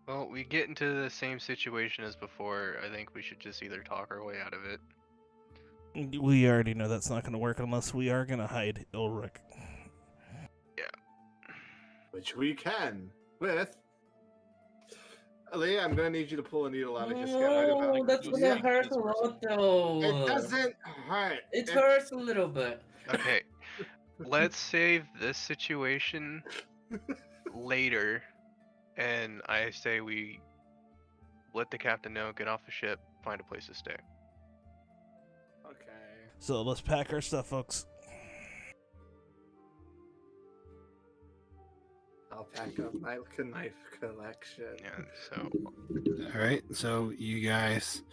Well, we get into the same situation as before. I think we should just either talk our way out of it. We already know that's not going to work unless we are going to hide Ulrich. which we can with. Leah, I'm gonna need you to pull a needle out of your skin. No, that's do gonna something hurt a this person. lot though. It doesn't hurt. It hurts a little bit. Okay, let's save this situation later, and I say we let the captain know, get off the ship, find a place to stay. Okay. So let's pack our stuff, folks. I'll pack up my knife collection. Yeah, so All right, so you guys,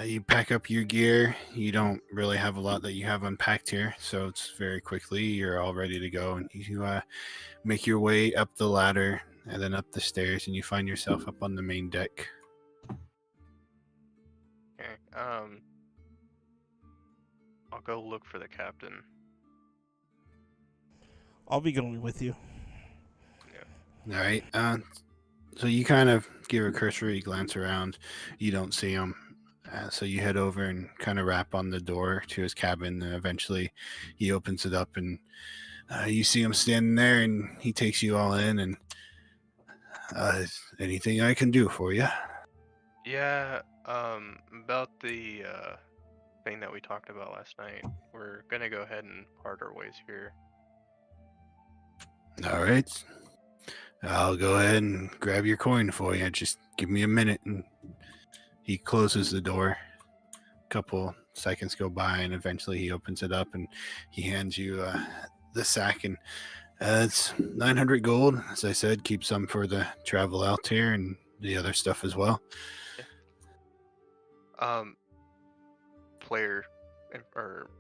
you pack up your gear. You don't really have a lot that you have unpacked here, so it's very quickly you're all ready to go, and you make your way up the ladder and then up the stairs, and you find yourself up on the main deck. okay. I'll go look for the captain. I'll be going with you. All right. So you kind of give a cursory glance around. You don't see him. So you head over and kind of rap on the door to his cabin. And eventually he opens it up and you see him standing there and he takes you all in. And anything I can do for you? Yeah, about the thing that we talked about last night. We're gonna go ahead and part our ways here. All right. I'll go ahead and grab your coin for you. Just give me a minute. And he closes the door. A couple seconds go by, and eventually he opens it up and he hands you the sack. And it's 900 gold. As I said, keep some for the travel out here and the other stuff as well. Player or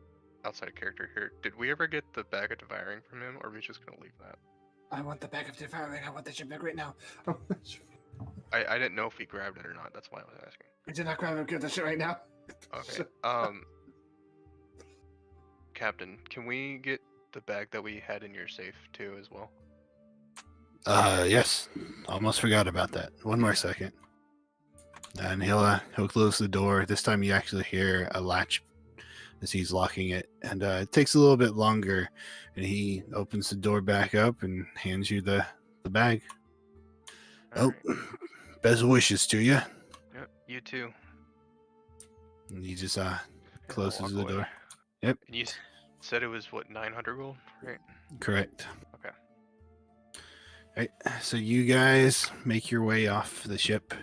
outside character here. Did we ever get the bag of devouring from him, or are we just gonna leave that? I want the bag of devouring. I want the ship right now. I didn't know if he grabbed it or not. That's why I was asking. I did not grab it. Get the shit right now. Okay. Captain, can we get the bag that we had in your safe too as well? Yes. Almost forgot about that. One more second. And he'll close the door. This time you actually hear a latch as he's locking it, and it takes a little bit longer. And he opens the door back up and hands you the bag. All right. Best wishes to you. Yep, you too. And he just And I'll closes walk the away. door. Yep, And you said it was what, 900 gold, right? correct. Okay. Right, so you guys make your way off the ship.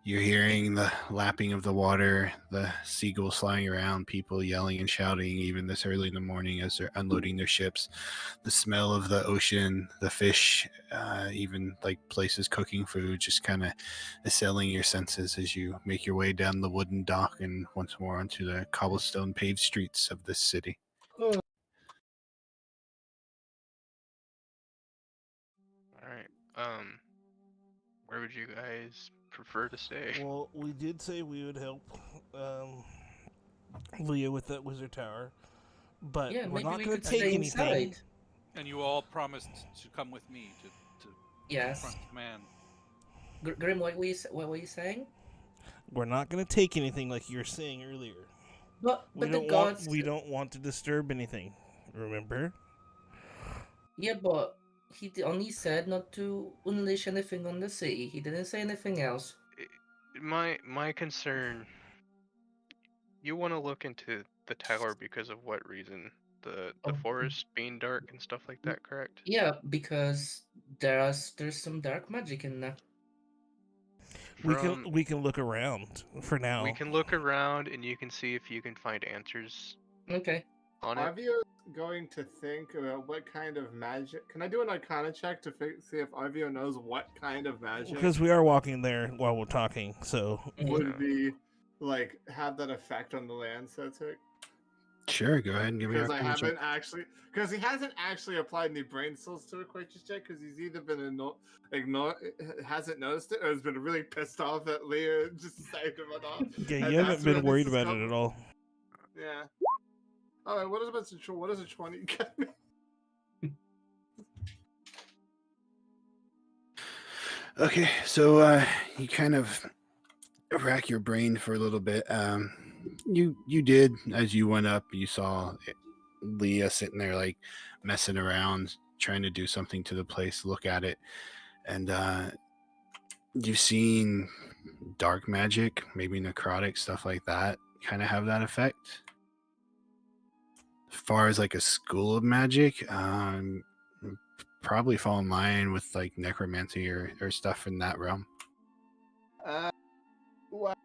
You're hearing the lapping of the water, the seagulls flying around, people yelling and shouting, even this early in the morning as they're unloading their ships. The smell of the ocean, the fish, even like places cooking food, just kind of assailing your senses as you make your way down the wooden dock and once more onto the cobblestone paved streets of this city. All right. Where would you guys prefer to stay? Well, we did say we would help Leah with that wizard tower, but Yeah, we're maybe not we going could to take stay anything. inside. And you all promised to come with me to Yes. confront command. Grim, what were you saying? We're not going to take anything like you were saying earlier. But We the don't gods. want. We don't want to disturb anything. Remember? Yeah, but he only said not to unleash anything on the sea. He didn't say anything else. My concern. You want to look into the tower because of what reason? The Oh. forest being dark and stuff like that, correct? Yeah, because there's some dark magic in there. We can look around for now. We can look around and you can see if you can find answers Okay. on it. Arvio going to think about what kind of magic. Can I do an Arcana check to see if Arvio knows what kind of magic Because we are walking there while we're talking, so would be like have that effect on the land, so to Sure, go ahead and give me because a I Arcana check. haven't actually because he hasn't actually applied any brain cells to it quite just yet because he's either been hasn't noticed it or has been really pissed off that Leah just saved him off. yeah, And you haven't that's where been this worried is about it coming. at all. Yeah. All right. What is a 20 get me? Okay, so you kind of rack your brain for a little bit. You did as you went up. You saw Leah sitting there like messing around, trying to do something to the place. Look at it, and you've seen dark magic, maybe necrotic stuff like that, kind of have that effect. As far as like a school of magic, probably fall in line with like necromancy or stuff in that realm. Well,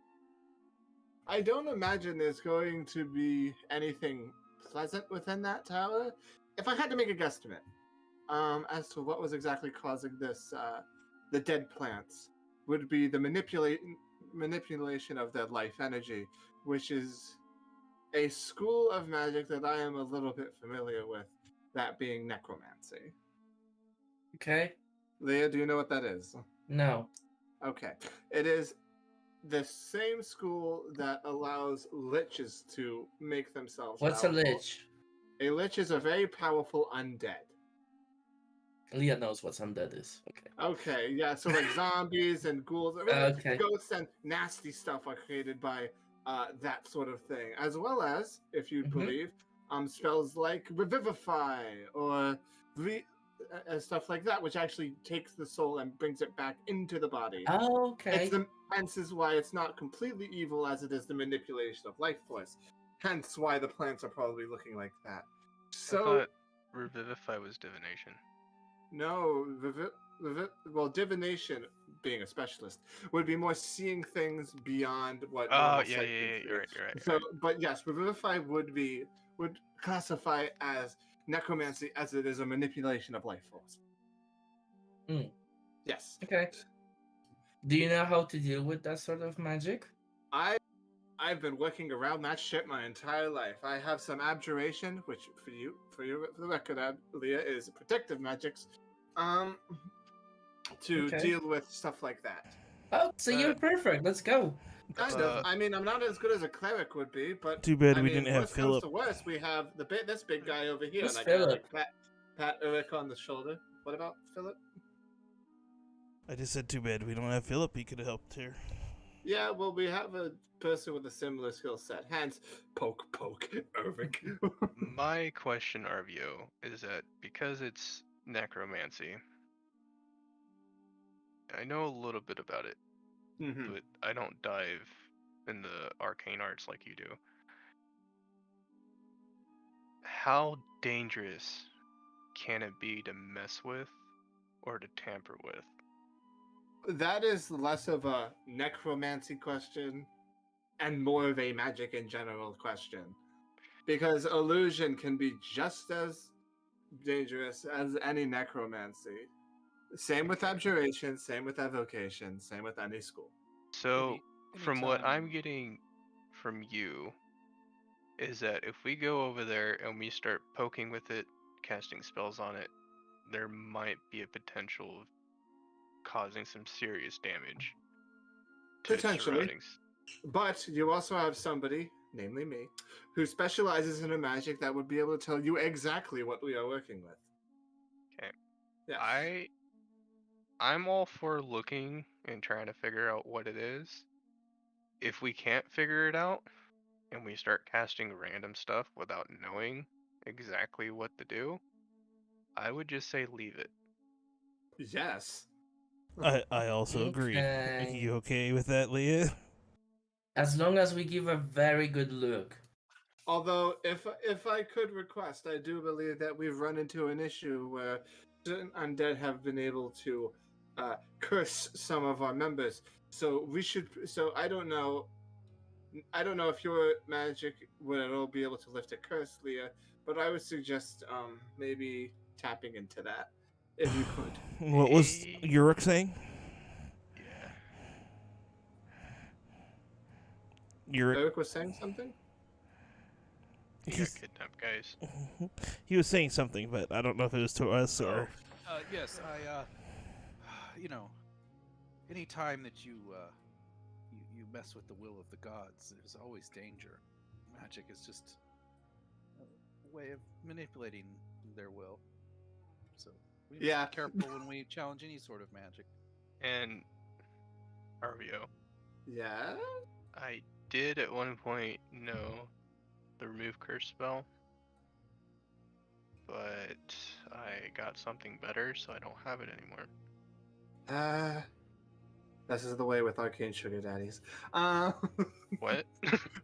I don't imagine there's going to be anything pleasant within that tower. If I had to make a guesstimate, as to what was exactly causing this, the dead plants would be the manipulation of their life energy, which is a school of magic that I am a little bit familiar with, that being necromancy. Okay. Leah, do you know what that is? No. Okay. It is the same school that allows liches to make themselves What's powerful. a lich? A lich is a very powerful undead. Leah knows what undead is. Okay. Okay, yeah, so like zombies and ghouls, Okay. ghosts and nasty stuff are created by that sort of thing, as well as, if you'd believe, spells like revivify or stuff like that, which actually takes the soul and brings it back into the body. Oh, okay. Hence is why it's not completely evil as it is the manipulation of life force. Hence why the plants are probably looking like that. So, I thought revivify was divination. no, well, divination, being a specialist, would be more seeing things beyond what. Oh, normal yeah, sight yeah, can yeah, see. you're right. So, but yes, revivify would classify as necromancy as it is a manipulation of life force. Mm. Yes. Okay. Do you know how to deal with that sort of magic? I've been working around that shit my entire life. I have some abjuration, which for the record, Leah, is protective magics, to deal with stuff like that. Oh, so you're perfect. Let's go. Kind of. I mean, I'm not as good as a cleric would be, but Too bad I we mean, didn't have worst comes Philip. to worst, we have this big guy over here, Who's and I gotta Philip? like pat Eric on the shoulder. What about Philip? I just said too bad we don't have Philip. He could have helped here. Yeah, well, we have a person with a similar skill set. Hands, poke, Eric. My question, Arvio, is that because it's necromancy, I know a little bit about it, Mhm. but I don't dive in the arcane arts like you do. How dangerous can it be to mess with or to tamper with? That is less of a necromancy question and more of a magic in general question. Because illusion can be just as dangerous as any necromancy. Same with abjuration, same with evocation, same with any school. So, from what I'm anytime- getting from you, is that if we go over there and we start poking with it, casting spells on it, there might be a potential of causing some serious damage to its Potentially. surroundings. But you also have somebody, namely me, who specializes in a magic that would be able to tell you exactly what we are working with. Okay. Yeah. I'm all for looking and trying to figure out what it is. If we can't figure it out and we start casting random stuff without knowing exactly what to do, I would just say leave it. Yes. I also agree. Okay. You okay with that, Leah? As long as we give a very good look. Although, if I could request, I do believe that we've run into an issue where certain undead have been able to curse some of our members. So we should. So I don't know. I don't know if your magic would at all be able to lift a curse, Leah. But I would suggest maybe tapping into that if you could. What was Yurik saying? Yeah. Yurik, Eric was saying something. He got kidnapped, guys. he was saying something, but I don't know if it was to us or. Yes, you know, any time that you mess with the will of the gods, there's always danger. Magic is just a way of manipulating their will. So we must be careful when we challenge any sort of magic. And Arvio, Yeah. I did at one point know the remove curse spell, but I got something better, so I don't have it anymore. This is the way with arcane sugar daddies. What?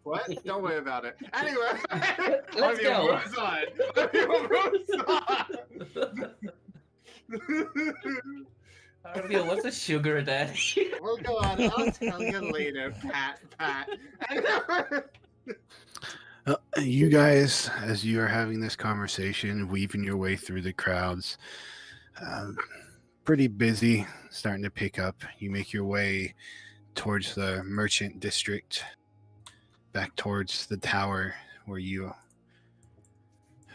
What? Don't worry about it. Anyway, Let's go. Moves on. Arvio, what's a sugar daddy? We'll go on. I'll tell you later, Pat. You guys, as you are having this conversation, weaving your way through the crowds, pretty busy, starting to pick up. You make your way towards the merchant district, back towards the tower where you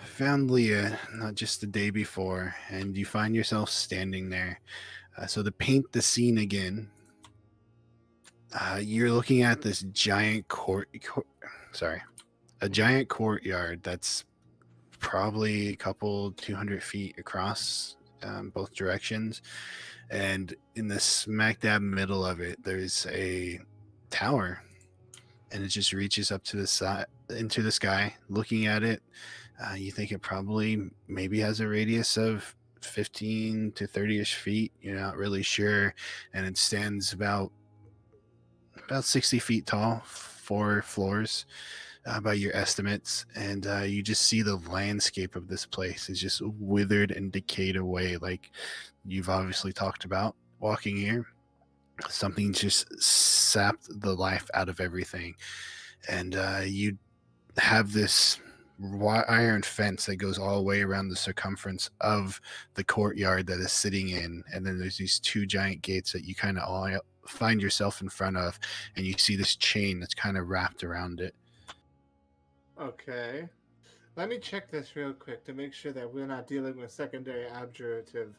found Leah not just the day before, and you find yourself standing there. So to paint the scene again, you're looking at this giant a giant courtyard that's probably a couple 200 feet across both directions, and in the smack dab middle of it there's a tower, and it just reaches up to the side into the sky. Looking at it, you think it probably maybe has a radius of 15 to 30ish feet. You're not really sure, and it stands about 60 feet tall, 4 floors by your estimates, and you just see the landscape of this place is just withered and decayed away, like you've obviously talked about walking here. Something just sapped the life out of everything, and you have this iron fence that goes all the way around the circumference of the courtyard that is sitting in, and then there's these 2 giant gates that you kind of all find yourself in front of, and you see this chain that's kind of wrapped around it. Okay. Let me check this real quick to make sure that we're not dealing with secondary abjurative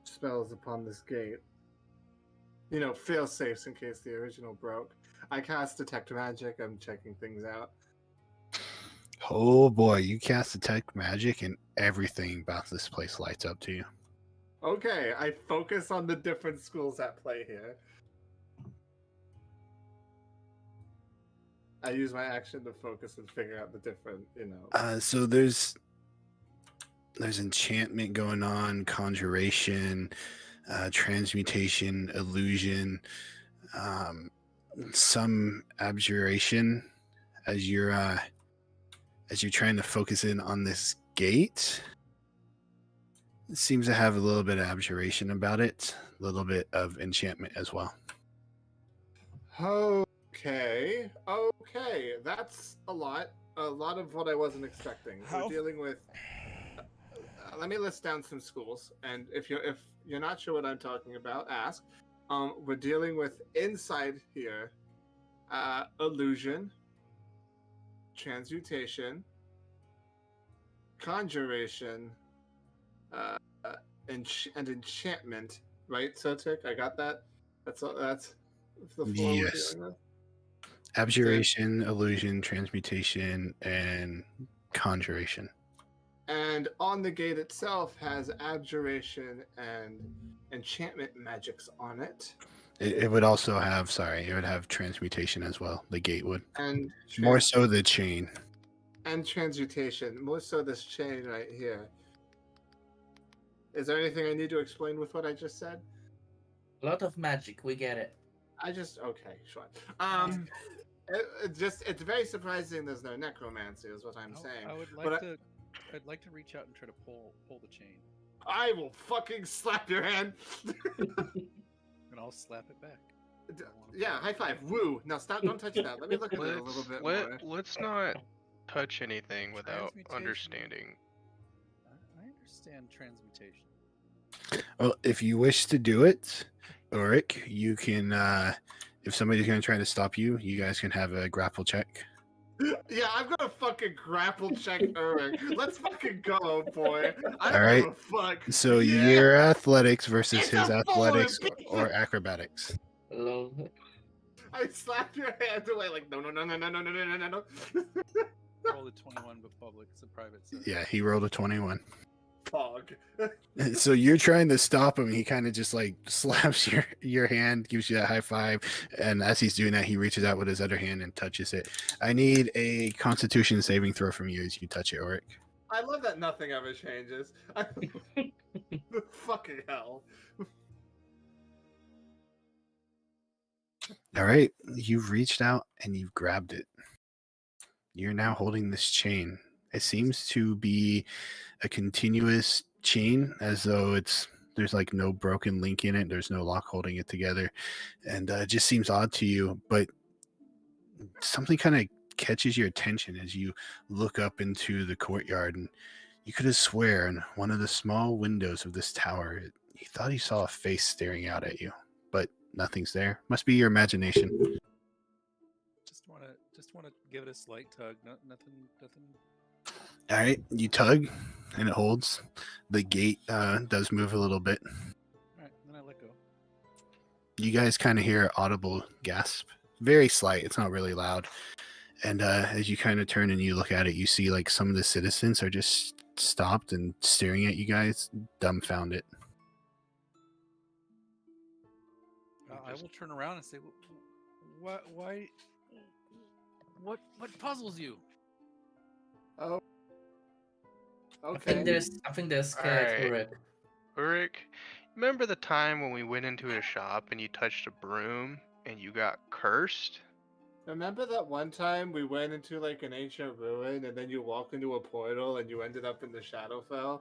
spells upon this gate. fail safes in case the original broke. I cast Detect Magic. I'm checking things out. Oh boy, you cast Detect Magic and everything about this place lights up to you. Okay, I focus on the different schools at play here. I use my action to focus and figure out the different, So there's enchantment going on, conjuration, transmutation, illusion, some abjuration as you're trying to focus in on this gate. It seems to have a little bit of abjuration about it, a little bit of enchantment as well. Okay, that's a lot of what I wasn't expecting. We're dealing with. Let me list down some schools, and if you're not sure what I'm talking about, ask. We're dealing with inside here, illusion, transmutation, conjuration, and enchantment. Right, Sotik? I got that. That's the floor we're Yes. dealing with. Abjuration, illusion, transmutation, and conjuration. And on the gate itself has abjuration and enchantment magics on it. It would also have, it would have transmutation as well. The gate would. And More so the chain. And transmutation. More so this chain right here. Is there anything I need to explain with what I just said? A lot of magic, we get it. Okay, sure. It's very surprising there's no necromancy, is what I'm saying. I'd like to reach out and try to pull the chain. I will fucking slap your hand. And I'll slap it back. Yeah, high five. Woo. Now stop, don't touch that. Let me look at it a little bit more. Let's not touch anything without understanding. I understand transmutation. Well, if you wish to do it, Ulrich, you can, if somebody's going to try to stop you, you guys can have a grapple check. Yeah, I'm gonna fucking grapple check Ulrich. Let's fucking go, boy. I All right. don't give a fuck. So your athletics versus his athletics or acrobatics. Hello. I slap your hand away like no. Roll a 21, but public. It's a private set. Yeah, he rolled a 21. Fog. So you're trying to stop him. He kind of just like slaps your hand, gives you a high five, and as he's doing that, he reaches out with his other hand and touches it. I need a Constitution saving throw from you as you touch it, Ulrich. I love that nothing ever changes. Fucking hell. All right, you've reached out and you've grabbed it. You're now holding this chain. It seems to be a continuous chain, as though there's like no broken link in it. There's no lock holding it together, and it just seems odd to you. But something kind of catches your attention as you look up into the courtyard, and you could have swear in one of the small windows of this tower, you thought you saw a face staring out at you, but nothing's there. Must be your imagination. Just want to give it a slight tug. Nothing. All right, you tug, and it holds. The gate does move a little bit. All right, then I let go. You guys kind of hear an audible gasp. Very slight. It's not really loud. And as you kind of turn and you look at it, you see like some of the citizens are just stopped and staring at you guys, dumbfounded. I will turn around and say, "Why? What puzzles you?" Oh. I Okay. think they're scared. Alright. Ulrich, remember the time when we went into a shop and you touched a broom and you got cursed? Remember that one time we went into like an ancient ruin and then you walked into a portal and you ended up in the Shadowfell?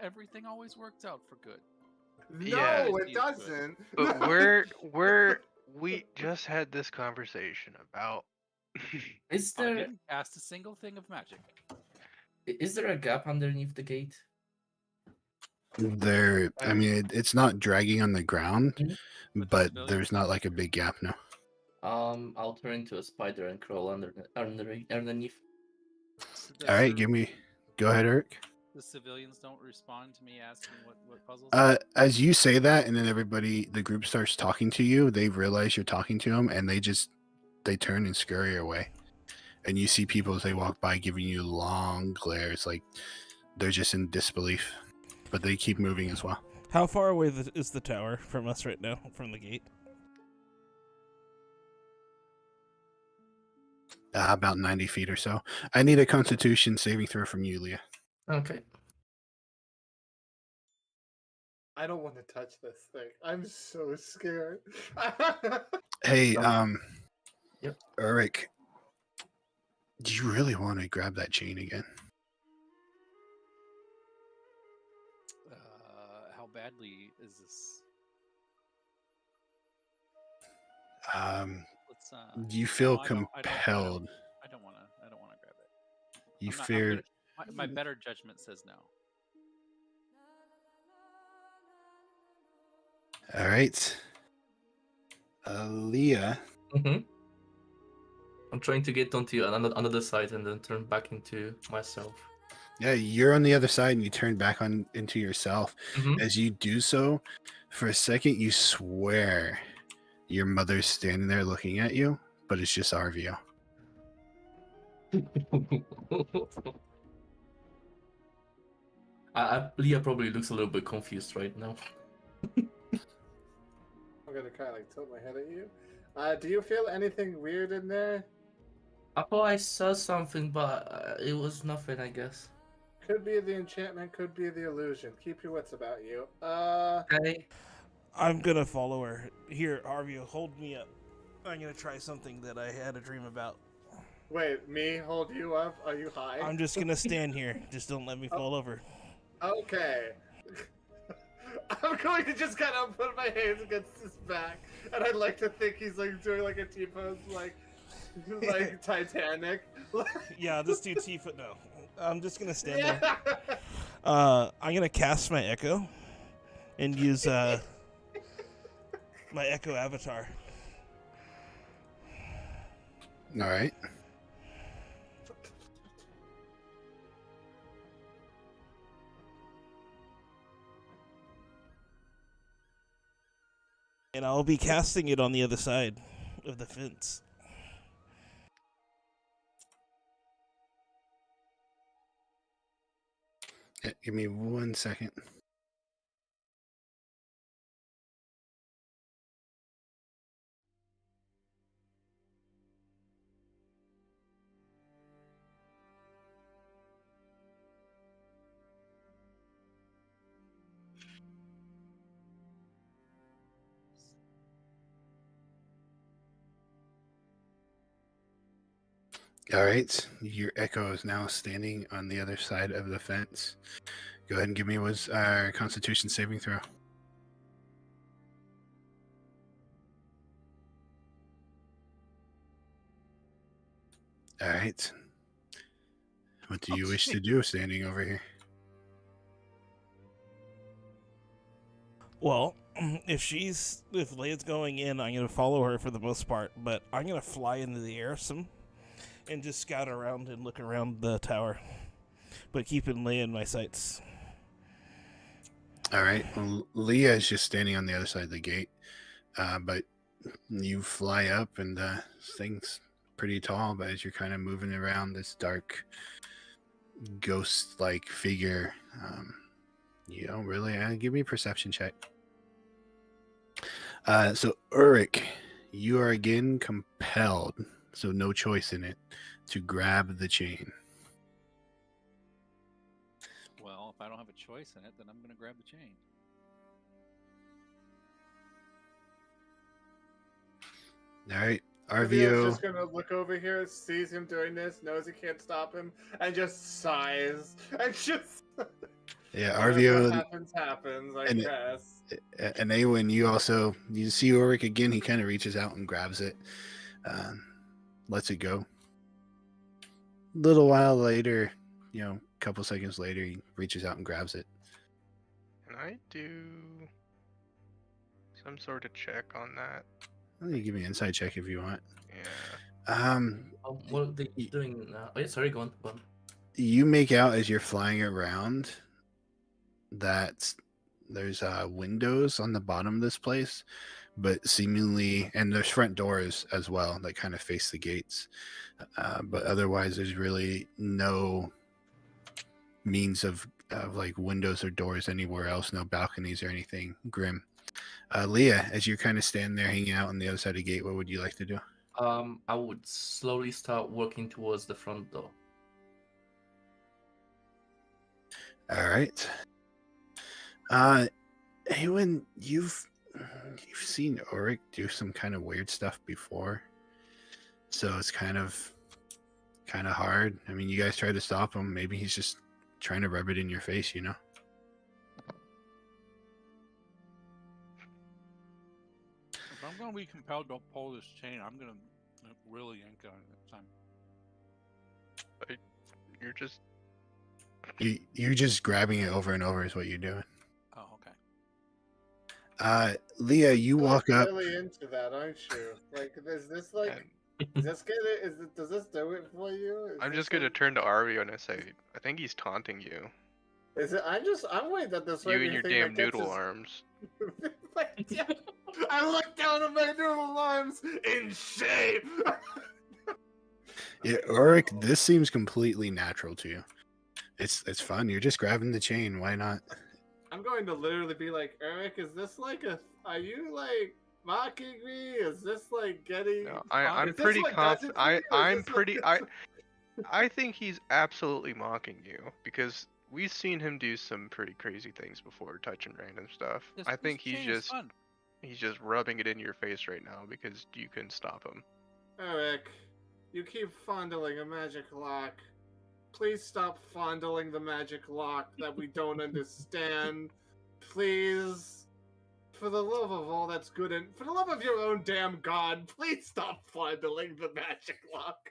Everything always works out for good. No, Yeah, it doesn't. But we just had this conversation about Is I there didn't cast a single thing of magic. is there a gap underneath the gate? I mean, it's not dragging on the ground, But but there's there's not like a big gap now. I'll turn into a spider and crawl underneath. So All right, there- go ahead, Eric. The civilians don't respond to me asking what puzzles. As you say that, and then the group starts talking to you, they realize you're talking to them, and they turn and scurry away. And you see people as they walk by giving you long glares, like they're just in disbelief, but they keep moving as well. How far away is the tower from us right now, from the gate? About 90 feet or so. I need a Constitution saving throw from you, Leah. Okay. I don't want to touch this thing. I'm so scared. Hey, Yep. Ulrich, do you really want to grab that chain again? How badly is this? Let's. You feel no, I don't- compelled. I don't want to grab it. You I'm not- I'm fear. gonna- my better judgment says no. All right. Leah. Mm-hmm. I'm trying to get onto another side and then turn back into myself. Yeah, you're on the other side and you turn back on into yourself. Mhm. As you do so, for a second, you swear your mother's standing there looking at you, but it's just Arvio. Leah probably looks a little bit confused right now. I'm gonna kind of like tilt my head at you. Do you feel anything weird in there? I thought I saw something, but it was nothing, I guess. Could be the enchantment, could be the illusion. Keep your wits about you. Okay. I'm gonna follow her. Here, Arvio, hold me up. I'm gonna try something that I had a dream about. Wait, me hold you up? Are you high? I'm just gonna stand here. Just don't let me fall over. Okay. I'm going to just kind of put my hands against his back, and I'd like to think he's like doing like a T-pose, like Titanic. Yeah, I'll just do T-foot. No, I'm just gonna stand Yeah. there. I'm gonna cast my echo and use my echo avatar. All right. And I'll be casting it on the other side of the fence. Yeah, give me 1 second. All right, your echo is now standing on the other side of the fence. Go ahead and give me our Constitution saving throw. All right. What do you wish to do standing over here? Well, if Leia's going in, I'm gonna follow her for the most part, but I'm gonna fly into the air some and just scout around and look around the tower, but keeping Leia in my sights. All right. Well, Leah is just standing on the other side of the gate, but you fly up, and this thing's pretty tall. But as you're kind of moving around this dark, ghost-like figure, you don't really give me a perception check. So Ulrich, you are again compelled, so no choice in it, to grab the chain. Well, if I don't have a choice in it, then I'm going to grab the chain. All right, Arvio's Arvio. just gonna look over here, sees him doing this, knows he can't stop him, and just sighs. And just Yeah, what Arvio. happens, I and- guess. And Awen, you see Ulrich again. He kind of reaches out and grabs it, lets it go. A little while later, a couple seconds later, he reaches out and grabs it. Can I do some sort of check on that? Well, you give me an insight check if you want. Yeah. What are they doing now? Oh, yeah, sorry, go on. you make out as you're flying around that there's windows on the bottom of this place, but seemingly, and there's front doors as well that kind of face the gates. But otherwise, there's really no means of like windows or doors anywhere else, no balconies or anything grim. Leah, as you're kind of standing there hanging out on the other side of the gate, what would you like to do? I would slowly start working towards the front door. All right. Eowyn, you've seen Ulrich do some kind of weird stuff before, so it's kind of hard. I mean, you guys tried to stop him. Maybe he's just trying to rub it in your face, you know? If I'm gonna be compelled to pull this chain, I'm gonna really yank on it this time. You're just You're just grabbing it over and over is what you're doing. Oh, okay. Leah, you You're, walk like, up. really into that, aren't you? Like, is this like, and does this do it for you? Is I'm this just gonna like- turn to Arvio and say, I think he's taunting you. Is it? I'm worried that this might You be and a your thing damn that gets noodle us- arms. Yeah. I look down at my noodle arms in shame. Yeah, Ulrich, this seems completely natural to you. It's fun. You're just grabbing the chain. Why not? I'm going to literally be like, Eric, is this like a? Are you like mocking me? Is this like getting? No, I'm is this pretty what does confident. it to you, or is I'm this what pretty. does it- I think he's absolutely mocking you because we've seen him do some pretty crazy things before, touching random stuff. I think he's just rubbing it in your face right now because you couldn't stop him. Eric, you keep fondling a magic lock. Please stop fondling the magic lock that we don't understand. Please. For the love of all that's good and for the love of your own damn god, please stop fondling the magic lock.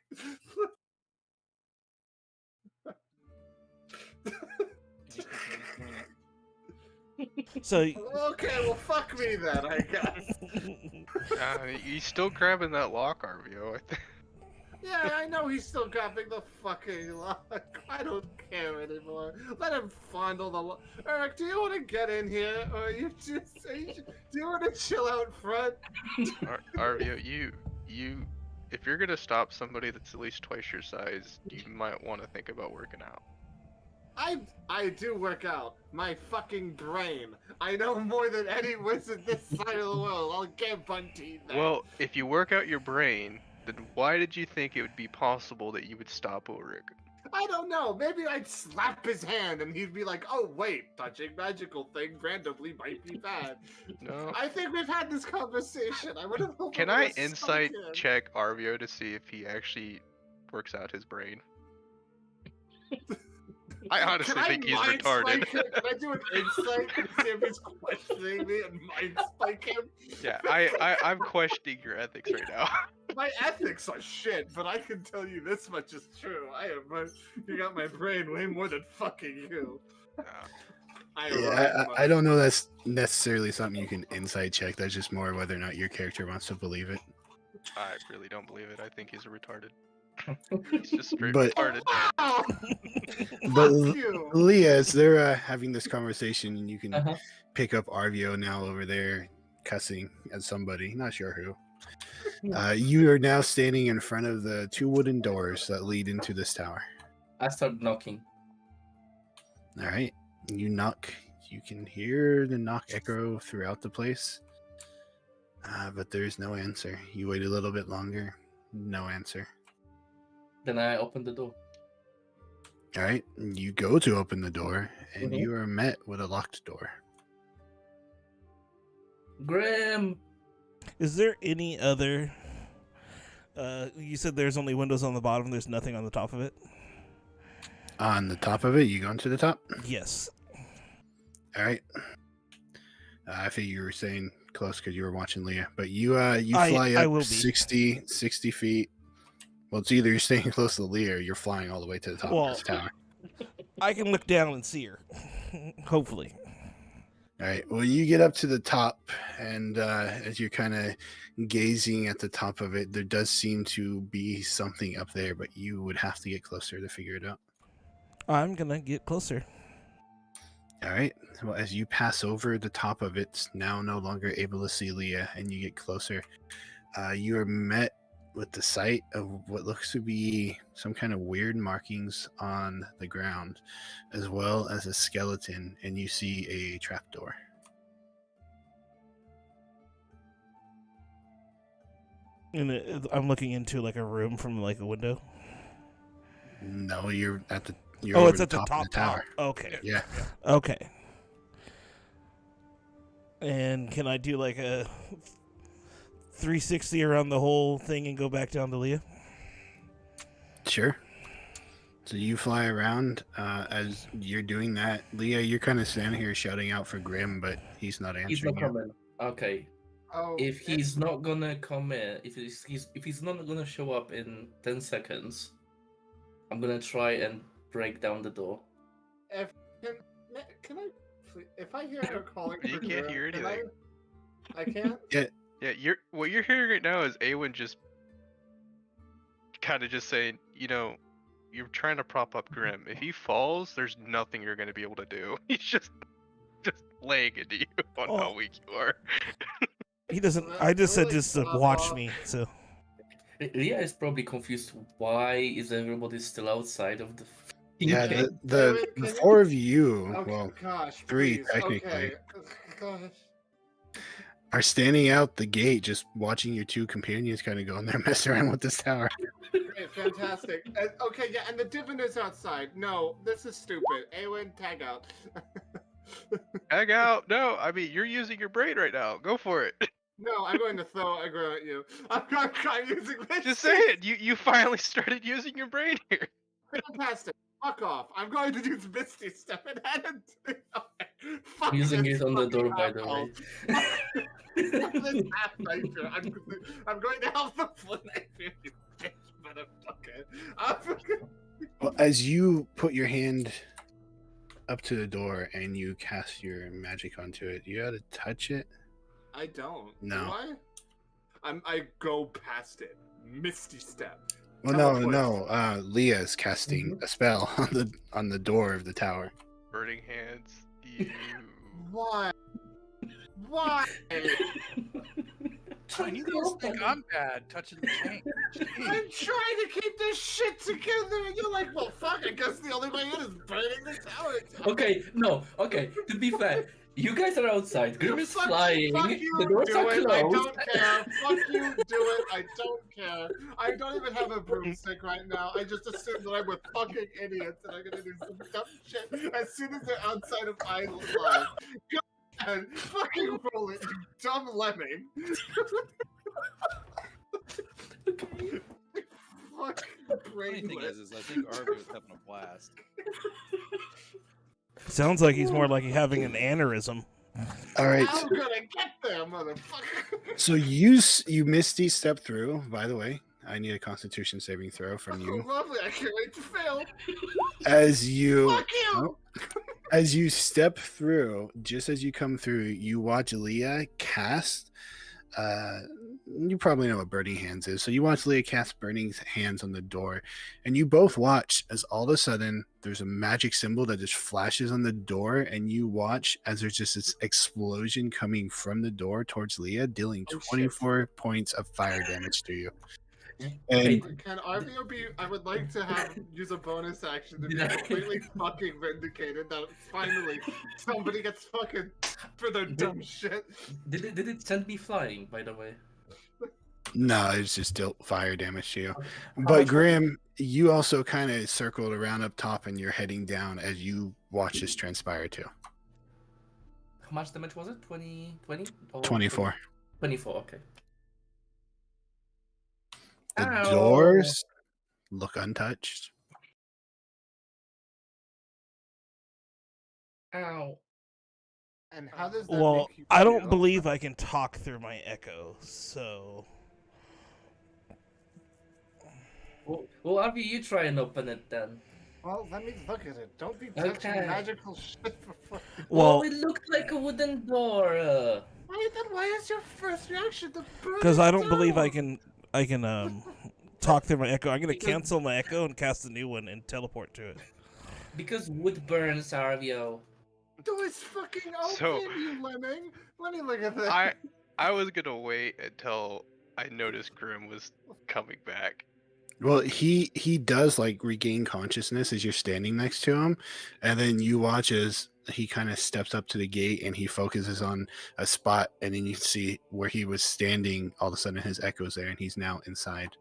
So Okay, well fuck me then, I guess. He's still grabbing that lock, Arvio. Yeah, I know he's still grabbing the fucking lock. I don't care anymore. Let him fondle the lock. Eric, do you want to get in here, or do you want to chill out front? Arvio, you, if you're gonna stop somebody that's at least twice your size, you might want to think about working out. I do work out. My fucking brain. I know more than any wizard this side of the world. I'll guarantee that. Well, if you work out your brain, then why did you think it would be possible that you would stop Ulrich? I don't know. Maybe I'd slap his hand and he'd be like, "Oh wait, touching magical thing randomly might be bad." No. I think we've had this conversation. I would have. Can I insight check Arvio to see if he actually works out his brain? I honestly think he's retarded. Can I do an insight and see if he's questioning me and mind spike him? Yeah, I'm questioning your ethics right now. My ethics are shit, but I can tell you this much is true. You got my brain way more than fucking you. I don't know that's necessarily something you can insight check. That's just more whether or not your character wants to believe it. I really don't believe it. I think he's retarded. He's just straight But- retarded. Wow! But Fuck you! Leah, as they're having this conversation, and you can Uh-huh. pick up Arvio now over there cussing at somebody, not sure who. You are now standing in front of the two wooden doors that lead into this tower. I start knocking. All right, you knock. You can hear the knock echo throughout the place, but there's no answer. You wait a little bit longer, no answer. Then I open the door. All right, you go to open the door, and Mhm. you are met with a locked door. Grim. is there any other? You said there's only windows on the bottom. There's nothing on the top of it. On the top of it, you going to the top? Yes. All right. I think you were saying close because you were watching Leah, but you you I fly will up be. 60 feet. Well, it's either you're staying close to Leah or you're flying all the way to the top Well- of this tower. I can look down and see her. Hopefully. All right. Well, you get up to the top, and as you're kind of gazing at the top of it, there does seem to be something up there, but you would have to get closer to figure it out. I'm gonna get closer. All right. Well, as you pass over the top of it, now no longer able to see Leah, and you get closer, you are met with the sight of what looks to be some kind of weird markings on the ground, as well as a skeleton, and you see a trapdoor. And I'm looking into like a room from like a window. No, you're at the. You're Oh, over it's the at the top top of the tower. Okay. Yeah. Okay. And can I do like a 360 around the whole thing and go back down to Leah? Sure. So you fly around. As you're doing that, Leah, you're kind of standing here shouting out for Grim, but he's not He's answering not you. coming. Okay. Oh, If he's not gonna come in, if he's not gonna show up in 10 seconds, I'm gonna try and break down the door. can I? If I hear her calling, You for can't Grim, hear can anything. I can't. Yeah, what you're hearing right now is Awen just kind of just saying, you're trying to prop up Grim. If he falls, there's nothing you're going to be able to do. He's just laying into you on how weak you are. He doesn't. I just said just to watch me. So Leah is probably confused. Why is everybody still outside of the? Yeah, gate? the Can you- four of you, Okay, well, gosh, three please. technically, Okay. Gosh. are standing out the gate, just watching your two companions kind of go in there, mess around with this tower. Great, fantastic. Okay, yeah, and the divinor's outside. No, this is stupid. Awen, tag out. Tag out. No, I mean, you're using your brain right now. Go for it. No, I'm going to throw aggro at you. I'm using this. Just say it. You finally started using your brain here. Fantastic. Fuck off. I'm going to use Misty Step and head into Fuck Using this it on the door, fucking by the way. asshole. Fuck this half nightmare. I'm going to help the full nightmare, you bitch, motherfucker. Well, as you put your hand up to the door and you cast your magic onto it, you gotta touch it. I don't. No. Do I? I go past it. Misty Step. Well, Teleport. no. Leah's casting a spell on the door of the tower. Burning hands. You. Why? Why? Fine, you guys think I'm bad touching the chain. I'm trying to keep this shit together, and you're like, well, fuck, I guess the only way in is burning the tower. Okay, no. Okay, to be fair, you guys are outside. Grim is Fuck flying. you, The doors do are it. closed. I don't care. Fuck you, do it. I don't care. I don't even have a broomstick right now. I just assume that I'm with fucking idiots and I'm gonna do some dumb shit as soon as they're outside of idle line. Go ahead, fucking roll it, you dumb lemming. Fucking Funny thing brainless. is I think Arby was having a blast. sounds like he's more like having an aneurysm. All right. I'm gonna get there, motherfucker. So you Misty step through. By the way, I need a Constitution saving throw from Oh, you. lovely. I can't wait to fail. As you Fuck you. as you step through, just as you come through, you watch Leah cast. You probably know what burning hands is. So you watch Leah cast burning hands on the door, and you both watch as all of a sudden there's a magic symbol that just flashes on the door, and you watch as there's just this explosion coming from the door towards Leah, dealing Oh, shit. 24 points of fire damage to you. Hey, And Can RVO be? I would like to use a bonus action to be completely fucking vindicated that finally somebody gets fucking for their dumb shit. Did it send me flying, by the way? no, it's just dealt fire damage to you. How But much- Grim, you also kind of circled around up top, and you're heading down as you watch this transpire too. How much damage was it? 20? 24. 24, okay. The Ow. doors look untouched. Ow. And how does that Well, make you I don't feel? believe I can talk through my echo, so Well, Avi, you try and open it then. Well, let me look at it. Don't be touching Okay. magical shit before. well, it looked like a wooden door. Why is your first reaction to burn? because it I don't believe I down? can talk through my echo. I'm gonna cancel my echo and cast a new one and teleport to it. Because wood burns, Arvio. Door's fucking open, So- you lemming. Let me look at that. I was gonna wait until I noticed Grim was coming back. Well, he does like regain consciousness as you're standing next to him, and then you watch as he kind of steps up to the gate and he focuses on a spot, and then you see where he was standing. All of a sudden, his echo's there, and he's now inside,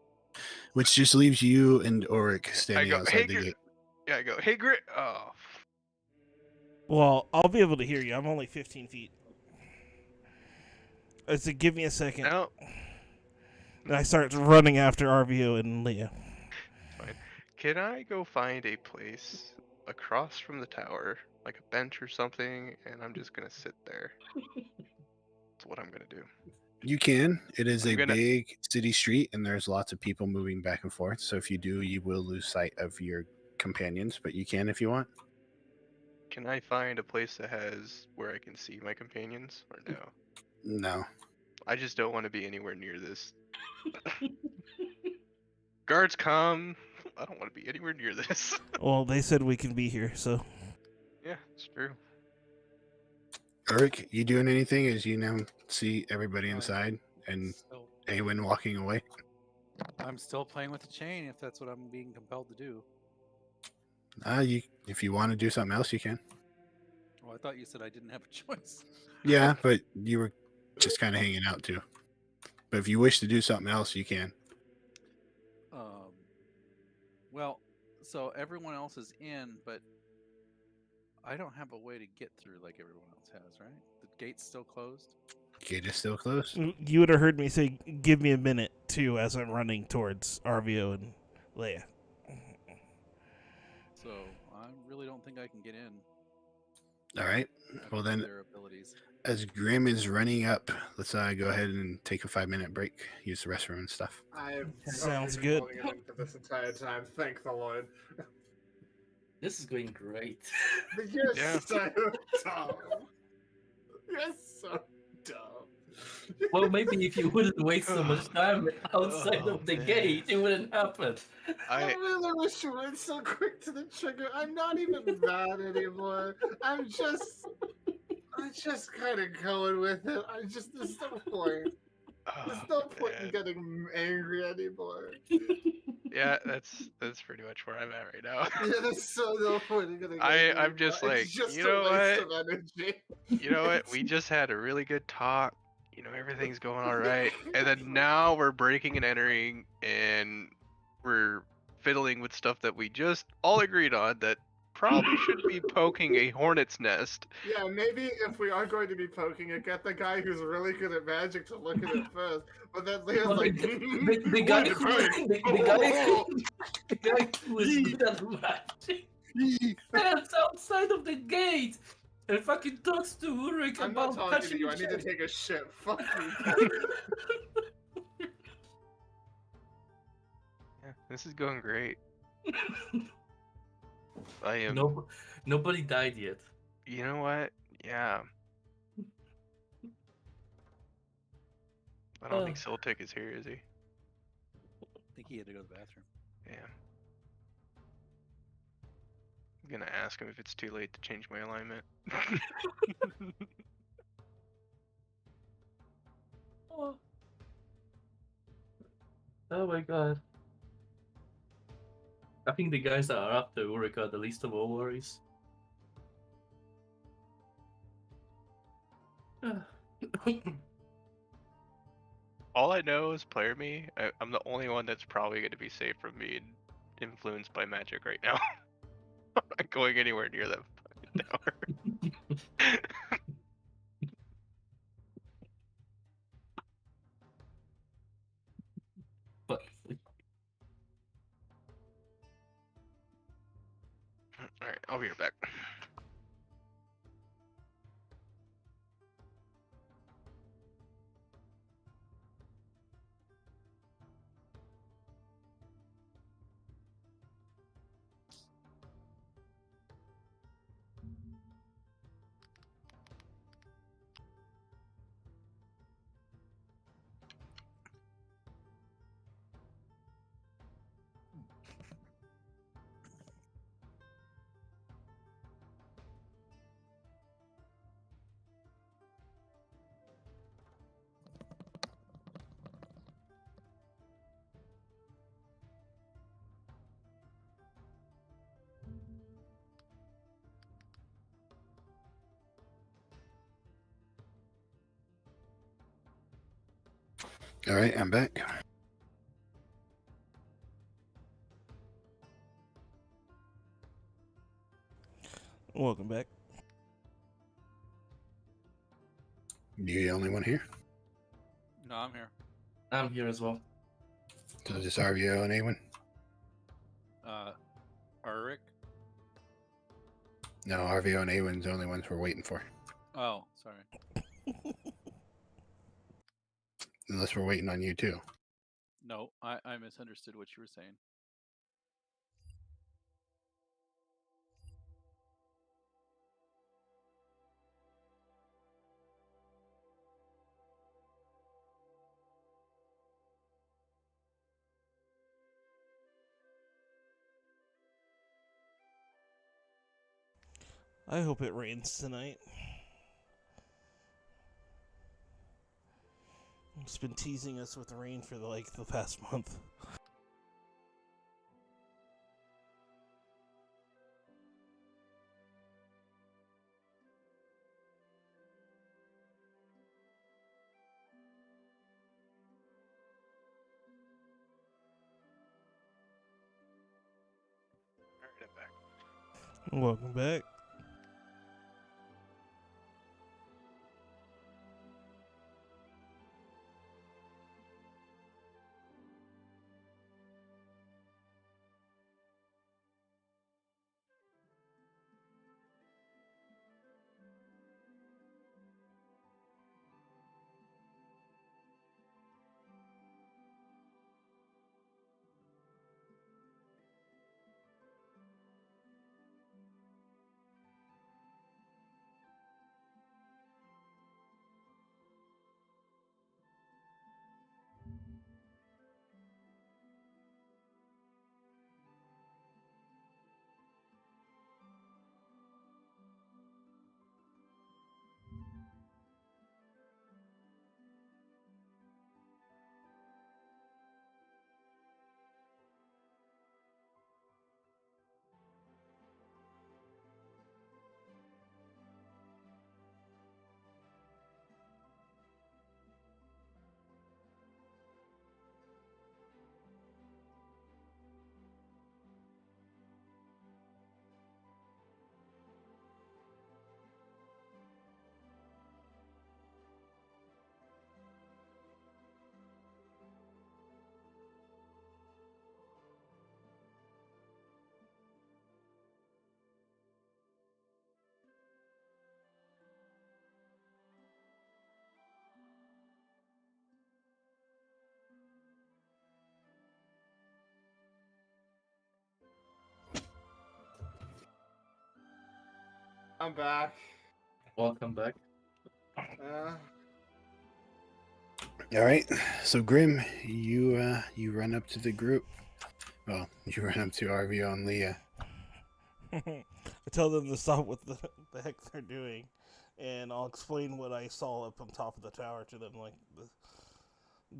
which just leaves you and Oric I standing go, outside hey, the Grim. gate. Yeah, I go, hey, Grim. Oh, Well, I'll be able to hear you. I'm only 15 feet. I said, give me a second. no. And I start running after RVO and Leah. Fine. Can I go find a place across from the tower, like a bench or something, and I'm just gonna sit there? That's what I'm gonna do. You can. It is I'm a gonna- big city street, and there's lots of people moving back and forth. So if you do, you will lose sight of your companions, but you can if you want. Can I find a place that has where I can see my companions, or no? No. I just don't want to be anywhere near this. Guards come. I don't want to be anywhere near this. Well, they said we can be here, so. Yeah, it's true. Eric, you doing anything as you now see everybody Uh, inside and Still, Awen walking away? I'm still playing with the chain if that's what I'm being compelled to do. You, if you want to do something else, you can. Well, I thought you said I didn't have a choice. Yeah, but you were just kind of hanging out too. But if you wish to do something else, you can. Well, so everyone else is in, but I don't have a way to get through like everyone else has, right? The gate's still closed. Gate is still closed. You would have heard me say, give me a minute, too, as I'm running towards RVO and Leia. So I really don't think I can get in. All right. Well, then, their abilities. as Grim is running up, let's go ahead and take a 5-minute break. Use the restroom and stuff. I've Sounds been good. holding it in for this entire time. Thank the Lord. This is going great. But you're Yeah. so dumb. You're so dumb. Well, maybe if you wouldn't waste so much time outside Oh, of the man. gate, it wouldn't happen. I I really wish you weren't so quick to the trigger. I'm not even mad anymore. I'm just kind of going with it. There's no point. There's oh, no point in man. getting angry anymore. Yeah, that's pretty much where I'm at right now. Yeah, there's so no point in getting angry. I'm just anymore. like, It's just you a know waste what? of energy. You know what? We just had a really good talk. You know, everything's going all right. And then now we're breaking and entering and we're fiddling with stuff that we just all agreed on that probably should be poking a hornet's nest. Yeah, maybe if we are going to be poking it, get the guy who's really good at magic to look at it first. But then Leo's Well, like, the guy "What who, a the guy who is good at magic stands outside of the gate and fucking talks to Ulrich I'm not about talking to touching you. I each need to other. take a shit. Fuck you. Yeah, this is going great. I am. No, nobody died yet. You know what? Yeah. I don't think Siltic is here, is he? I think he had to go to the bathroom. Yeah. I'm gonna ask him if it's too late to change my alignment. Oh my god. I think the guys that are after Ulrich are the least of our worries. All I know is player me. I'm the only one that's probably going to be safe from being influenced by magic right now. I'm not going anywhere near that fucking tower. But Alright, I'll be right back. All right, I'm back. Welcome back. You the only one here? No, I'm here. I'm here as well. So just RVO and Awen? Ulrich? No, RVO and Awen's the only ones we're waiting for. Oh, sorry. Unless we're waiting on you too. No, I misunderstood what you were saying. I hope it rains tonight. It's been teasing us with rain for the past month. Alright, I'm back. Welcome back. I'm back. Welcome back. All right. So Grim, you run up to the group. Well, you run up to RVO and Leah. I tell them to stop what the heck they're doing, and I'll explain what I saw up on top of the tower to them, like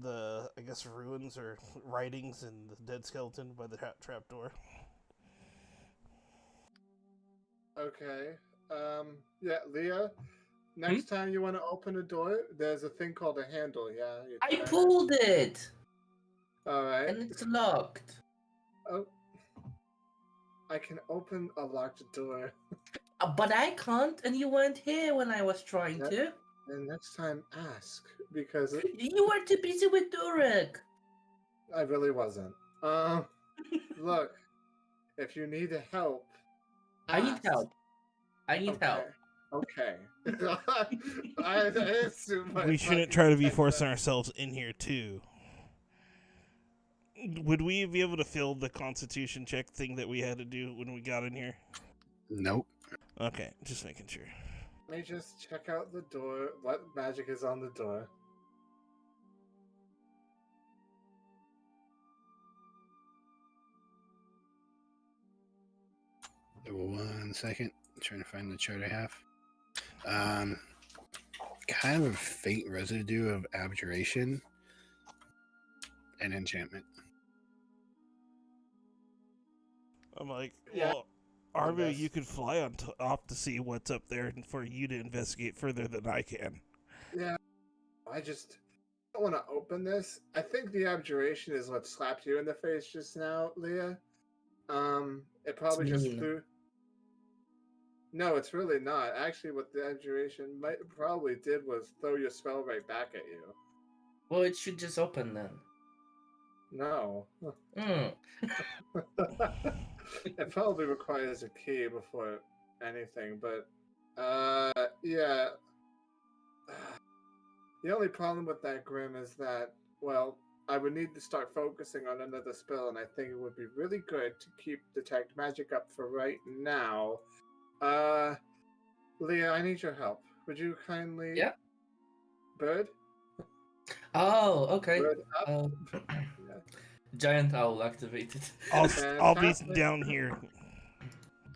the I guess ruins or writings and the dead skeleton by the trap door. Okay. Yeah, Leah. Next time you want to open a door, there's a thing called a handle. Yeah. you I turn it. pulled it, All right. and it's locked. Oh. I can open a locked door. But I can't, and you weren't here when I was trying Yep. to. And next time, ask because You were too busy with Durek. I really wasn't. Look, if you need help, I need ask. help. I need Okay. help. Okay. I assume We shouldn't fucking try to be said forcing that. ourselves in here too. Would we be able to fill the Constitution check thing that we had to do when we got in here? Nope. Okay, just making sure. Let me just check out the door. What magic is on the door? One second. I'm trying to find the chart I have. Kind of a faint residue of abjuration and enchantment. I'm like, Yeah. well, Arvo, Yes. you could fly on top to see what's up there and for you to investigate further than I can. Yeah. don't want to open this. I think the abjuration is what slapped you in the face just now, Leah. It probably It's just mean. threw. No, it's really not. Actually, what the abjuration probably did was throw your spell right back at you. Well, it should just open then. No. Mm. It probably requires a key before anything, but yeah. The only problem with that, Grim, is that, well, I would need to start focusing on another spell, and I think it would be really good to keep Detect Magic up for right now. Leah, I need your help. Would you kindly... Yeah. Bird? Oh, okay. Bird up? Yeah. Giant owl activated. I'll be Fantastic. down here.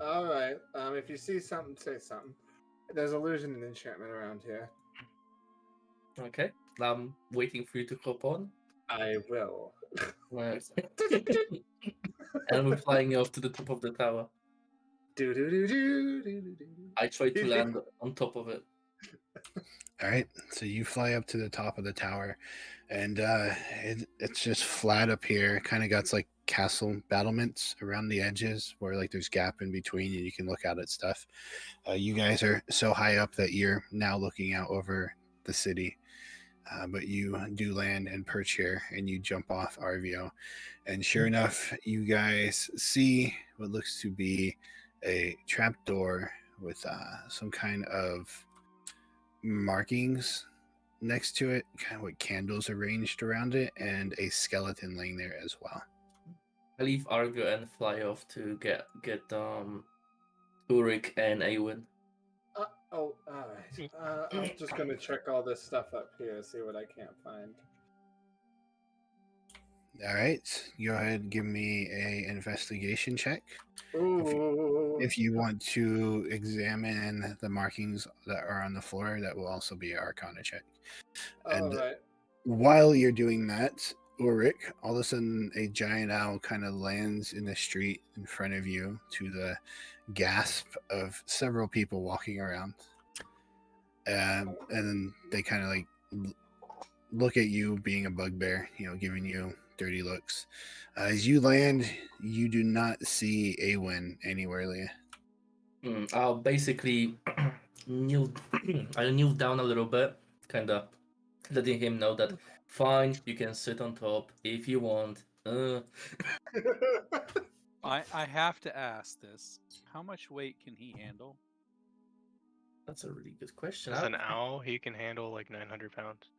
Alright, if you see something, say something. There's illusion and enchantment around here. Okay. I'm waiting for you to hop on. I will. Nice. And we're flying off to the top of the tower. I try to land on top of it. All right, so you fly up to the top of the tower, and it's just flat up here. Kind of got like castle battlements around the edges where like there's gap in between, and you can look out at stuff. You guys are so high up that you're now looking out over the city. But you do land and perch here, and you jump off Arvio, and sure enough, you guys see what looks to be a trapdoor with some kind of markings next to it, kind of with candles arranged around it, and a skeleton laying there as well. I leave Argo and fly off to get Ulrich and Awen. Alright. I'm just gonna check all this stuff up here, see what I can't find. All right, go ahead and give me a investigation check. Ooh. If you want to examine the markings that are on the floor, that will also be an Arcana check. And Alright. while you're doing that, Ulrich, all of a sudden a giant owl kind of lands in the street in front of you to the gasp of several people walking around. And then they kind of like look at you being a bugbear, giving you dirty looks. As you land, you do not see Awen anywhere, Leah. I'll basically kneel. I'll kneel down a little bit, kind of letting him know that fine, you can sit on top if you want. I have to ask this. How much weight can he handle? That's a really good question. As an owl, he can handle like 900 pounds.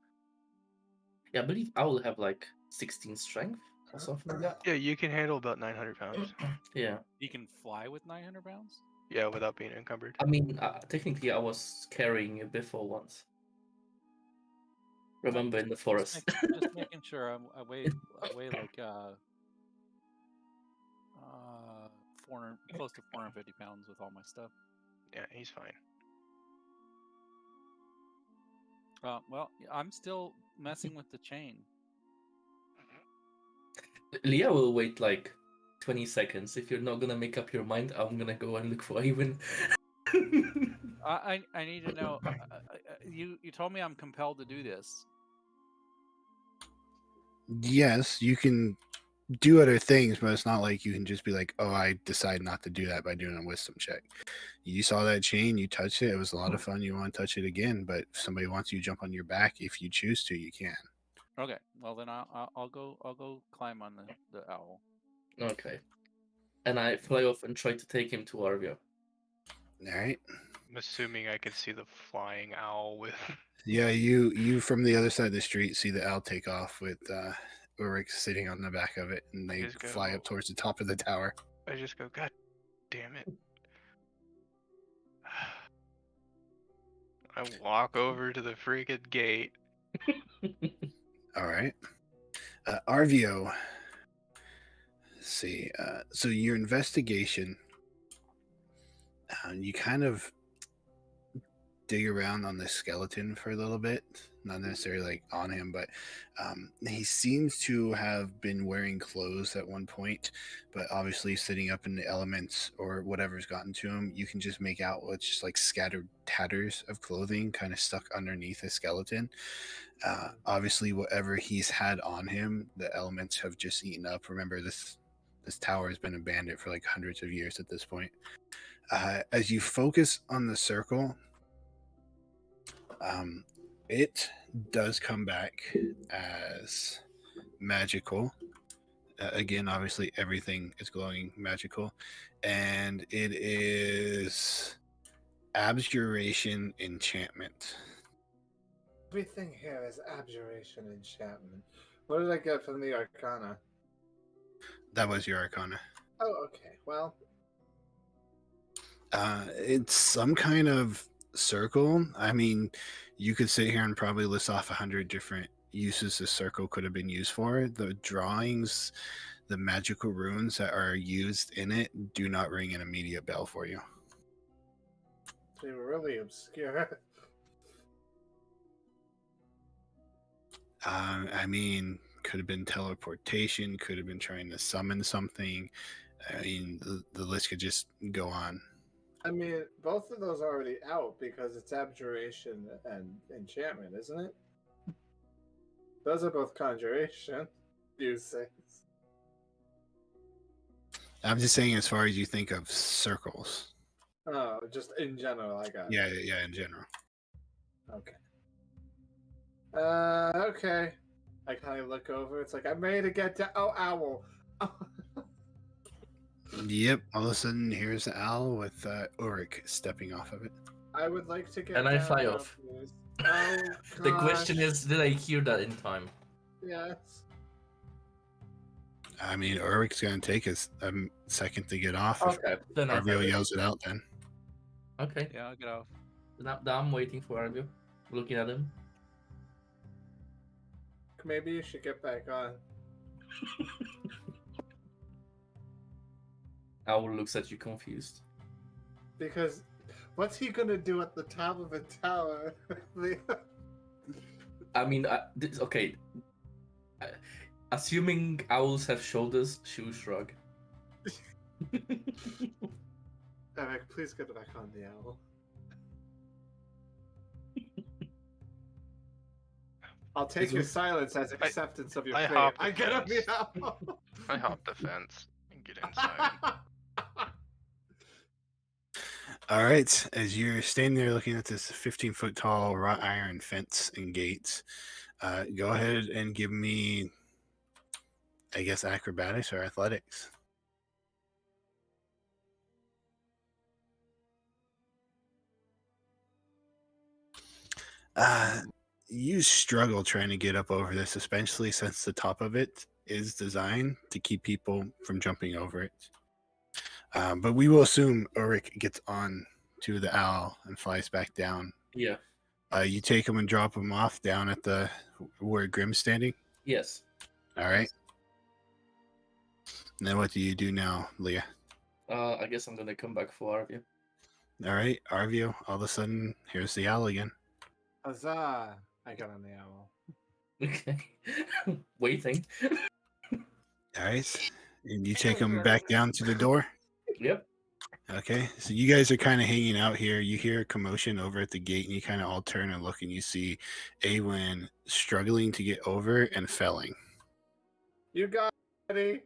Yeah, I believe I will have like 16 strength or something like that. Yeah, you can handle about 900 pounds. Yeah. He can fly with 900 pounds? Yeah, without being encumbered. I mean, technically, I was carrying you before once. Remember in the forest. Just making sure. I weigh like 400, close to 450 pounds with all my stuff. Yeah, he's fine. Well, I'm still messing with the chain. Leah will wait like 20 seconds. If you're not gonna make up your mind, I'm gonna go and look for Ivan. I need to know. You told me I'm compelled to do this. Yes, you can do other things, but it's not like you can just be like, oh, I decide not to do that by doing a wisdom check. You saw that chain, you touched it, it was a lot of fun, you want to touch it again, but if somebody wants you to jump on your back, if you choose to, you can. Okay, well then I'll go climb on the owl. Okay. And I fly off and try to take him to Arvio. Alright. I'm assuming I can see the flying owl with... Yeah, you from the other side of the street see the owl take off with Ulrich sitting on the back of it, and they fly up towards the top of the tower. I just go, God damn it. I walk over to the freaking gate. Alright. Arvio. Let's see. So your investigation, you kind of dig around on the skeleton for a little bit. not necessarily like on him, but he seems to have been wearing clothes at one point, but obviously sitting up in the elements or whatever's gotten to him, you can just make out what's just like scattered tatters of clothing kind of stuck underneath his skeleton. Obviously, whatever he's had on him, the elements have just eaten up. Remember, this tower has been abandoned for like hundreds of years at this point. As you focus on the circle, it does come back as magical. Again, obviously, everything is glowing magical, and it is abjuration enchantment. Everything here is abjuration enchantment. What did I get from the Arcana? That was your arcana. Oh, okay. Well, It's some kind of circle. I mean, you could sit here and probably list off 100 different uses this circle could have been used for. The drawings, the magical runes that are used in it do not ring an immediate bell for you. they were really obscure. I mean, could have been teleportation, could have been trying to summon something. I mean, the list could just go on. I mean, both of those are already out because it's abjuration and enchantment, isn't it? Those are both conjuration. You say. I'm just saying, as far as you think of circles. Oh, just in general, I got it. Yeah, in general. Okay. Okay. I kind of look over. It's like I'm ready to get to. Oh, owl. Yep. All of a sudden, here's the owl with Ulrich stepping off of it. I would like to get. And I down fly now, off. please. Oh, The question gosh. is, did I hear that in time? Yes. I mean, Ulrich's going to take a second to get off. If Okay, then I'll Arvio fly yells it out, then. off. Okay, Yeah, I'll get off. now I'm waiting for Arvio, looking at him. Maybe you should get back on. Owl looks at you confused. Because what's he gonna do at the top of a tower? I mean, okay. Assuming owls have shoulders, she will shrug. Eric, please get back on the owl. I'll take your silence as acceptance of your I fate. hopped the I get on the fence. owl. I hop the fence and get inside. All right. As you're standing there looking at this 15-foot tall wrought iron fence and gates, go ahead and give me, I guess, acrobatics or athletics. You struggle trying to get up over this, especially since the top of it is designed to keep people from jumping over it. But we will assume Ulrich gets on to the owl and flies back down. Yeah. You take him and drop him off down at the where Grim's standing. Yes. All right. And then what do you do now, Leah? I guess I'm gonna come back for Arvio. All right, Arvio. All of a sudden, here's the owl again. Huzzah! I got on the owl. Okay. Waiting. All right, and you take him back down to the door. Yep. Okay, so you guys are kind of hanging out here. You hear a commotion over at the gate, and you kind of all turn and look, and you see Awen struggling to get over and felling. You got it, Eddie.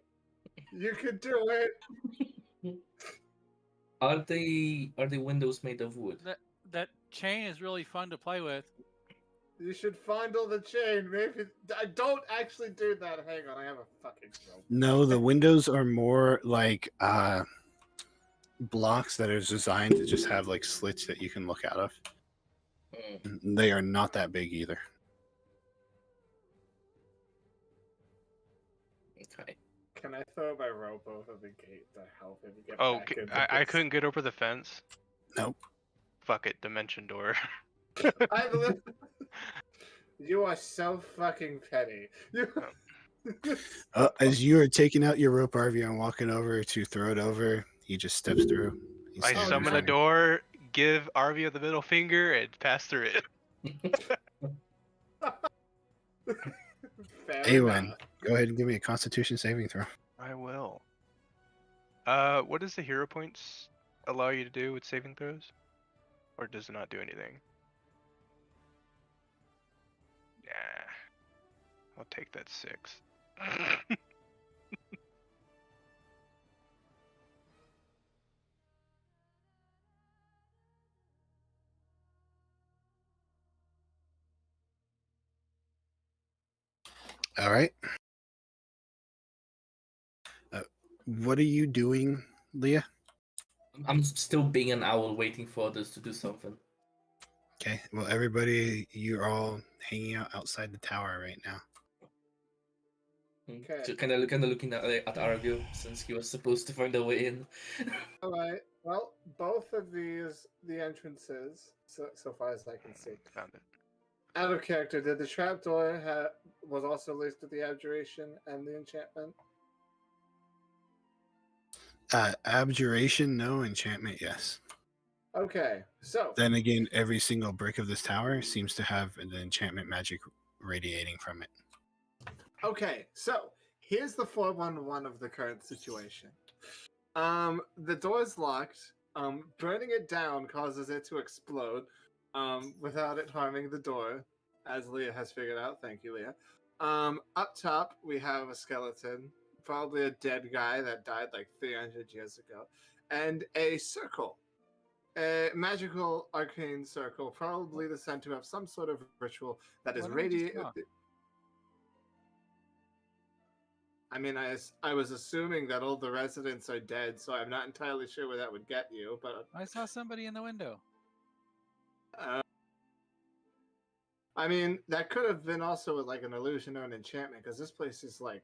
You can do it. Are the windows made of wood? That chain is really fun to play with. You should fondle the chain. Maybe I don't actually do that. Hang on, I have a fucking rope. No, the windows are more like blocks that are designed to just have like slits that you can look out of. They are not that big either. Okay. Can I throw my rope over the gate to help him get Oh, back into I this? couldn't get over the fence. Nope. Fuck it, dimension door. You are so fucking petty. You... As you are taking out your rope, Arvio, and walking over to throw it over, he just steps through. He's I standing summon a fine. door, give Arvio the middle finger, and pass through it. Fair Awen, enough. go ahead and give me a Constitution saving throw. I will. What does the hero points allow you to do with saving throws? Or does it not do anything? Yeah. I'll take that 6. All right. What are you doing, Leah? I'm still being an owl waiting for others to do something. Okay. Well, everybody, you're all hanging out outside the tower right now. Okay. So kind of looking at Argo since he was supposed to find a way in. All right. Well, both of these, the entrances, so far as I can see, Found it. out of character. Did the trapdoor was also linked to the abjuration and the enchantment? Abjuration, no. Enchantment, yes. Okay, so Then again, every single brick of this tower seems to have the enchantment magic radiating from it. okay, so here's the 411 of the current situation. The door's locked. Burning it down causes it to explode, without it harming the door, as Leah has figured out. Thank you, Leah. Up top we have a skeleton, probably a dead guy that died like 300 years ago, and a circle, a magical arcane circle, probably the center of some sort of ritual that is Why don't we just radiating. knock? I mean, I was assuming that all the residents are dead, so I'm not entirely sure where that would get you, but I saw somebody in the window. I mean, that could have been also like an illusion or an enchantment, because this place is like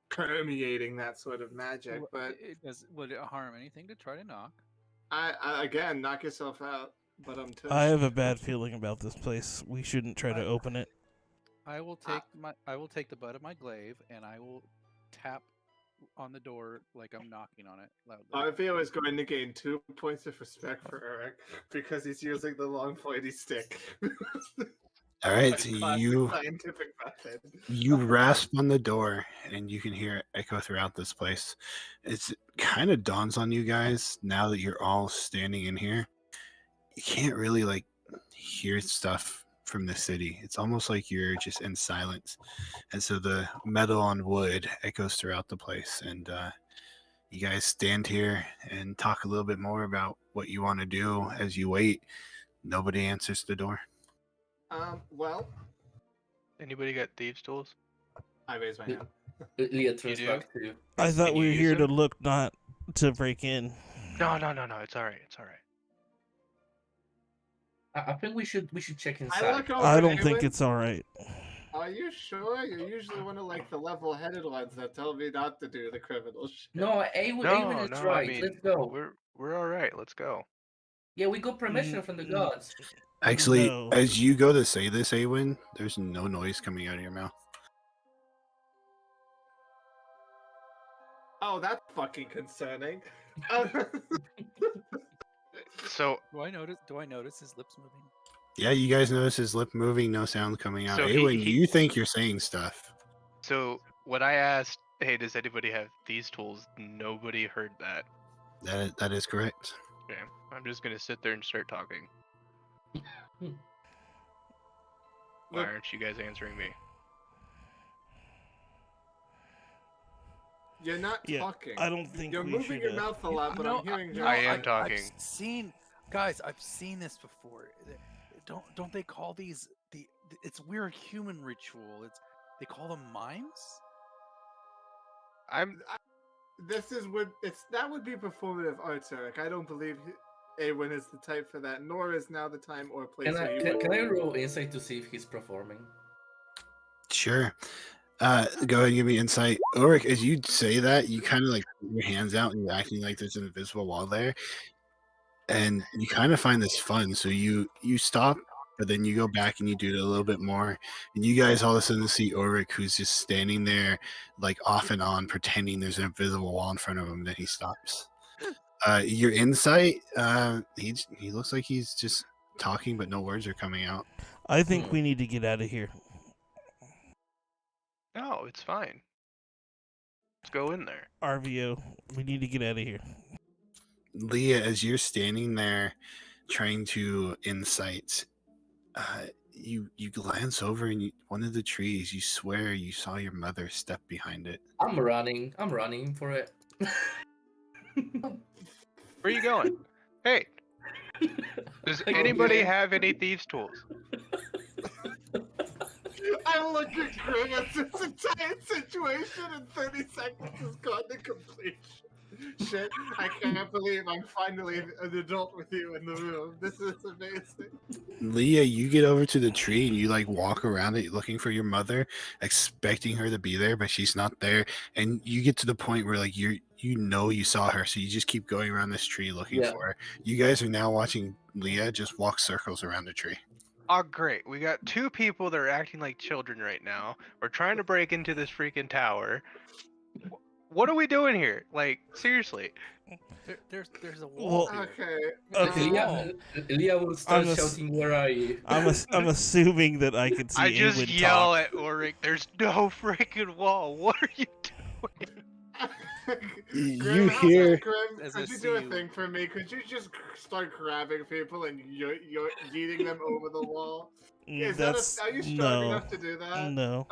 permeating that sort of magic. But Would it harm anything to try to knock? I again, knock yourself out. But I'm I have a bad feeling about this place. We shouldn't try to open it. I will take the butt of my glaive and I will tap on the door like I'm knocking on it loudly. Arvio is going to gain 2 points of respect for Eric because he's using the long pointy stick. All right, Classic scientific method. you rasp on the door, and you can hear it echo throughout this place. It kind of dawns on you guys now that you're all standing in here. You can't really like hear stuff from the city. It's almost like you're just in silence, and so the metal on wood echoes throughout the place. And you guys stand here and talk a little bit more about what you want to do as you wait. Nobody answers the door. Well, Anybody got thieves' tools? I raise my hand. Leah turns do? back to you. I thought Can we you were use here to them? look, not to break in. No. It's alright. It's alright. I think we should check I inside. look over I at don't think Awen. it's all right. Are you sure? You're usually one of like the level-headed ones that tell me not to do the criminal shit. No, Awen is right. I mean, Let's go. we're all right. Let's go. Yeah, we got permission from the gods. Actually, No. as you go to say this, Awen, there's no noise coming out of your mouth. Oh, that's fucking concerning. So Do I notice his lips moving? Yeah, you guys notice his lip moving, no sound coming out. So Awen, he- you think you're saying stuff. So when I asked, "Hey, does anybody have these tools?" Nobody heard that. That is correct. Okay, I'm just gonna sit there and start talking. Why Look, aren't you guys answering me? you're not Yeah, talking. I don't think You're we moving should. your mouth a lot, but No, I'm hearing. I am talking. I've seen, guys. I've seen this before. Don't they call these the? It's weird human ritual. They call them mimes. I'm That would be performative arts, Eric. I don't believe Awen is the type for that, nor is now the time or place. Can I roll insight to see if he's performing? Sure. Go ahead and give me insight. Ulrich, as you say that, you kind of like put your hands out and you're acting like there's an invisible wall there. And you kind of find this fun. So you stop, but then you go back and you do it a little bit more. And you guys all of a sudden see Ulrich, who's just standing there, like off and on, pretending there's an invisible wall in front of him. Then he stops. Your insight, he looks like he's just talking, but no words are coming out. I think we need to get out of here. No, it's fine. Let's go in there. RVO, we need to get out of here. Leah, as you're standing there trying to insight, you glance over and one of the trees, you swear you saw your mother step behind it. I'm running for it. Where are you going? Hey, does Okay. anybody have any thieves' tools? I look at Greg at this entire situation in 30 seconds has gone to completion. Shit, I can't believe I'm finally an adult with you in the room. This is amazing. Leah, you get over to the tree and you like walk around it looking for your mother, expecting her to be there, but she's not there. And you get to the point where like you saw her, so you just keep going around this tree looking Yeah. for her. You guys are now watching Leah just walk circles around the tree. Oh, great. We got two people that are acting like children right now. We're trying to break into this freaking tower. What are we doing here? Like, seriously. There's a wall. Well, here. Okay. Leah will start I'm a- shouting, "Where are you?" I'm assuming that I can see I just Awen yell talk. at Ulrich, there's no freaking wall. What are you doing? You Grim, hear- Grim, As I could you see do a you- thing for me? Could you just start grabbing people and you're yeeting them over the wall? Is That's are you strong no, enough to do that? no.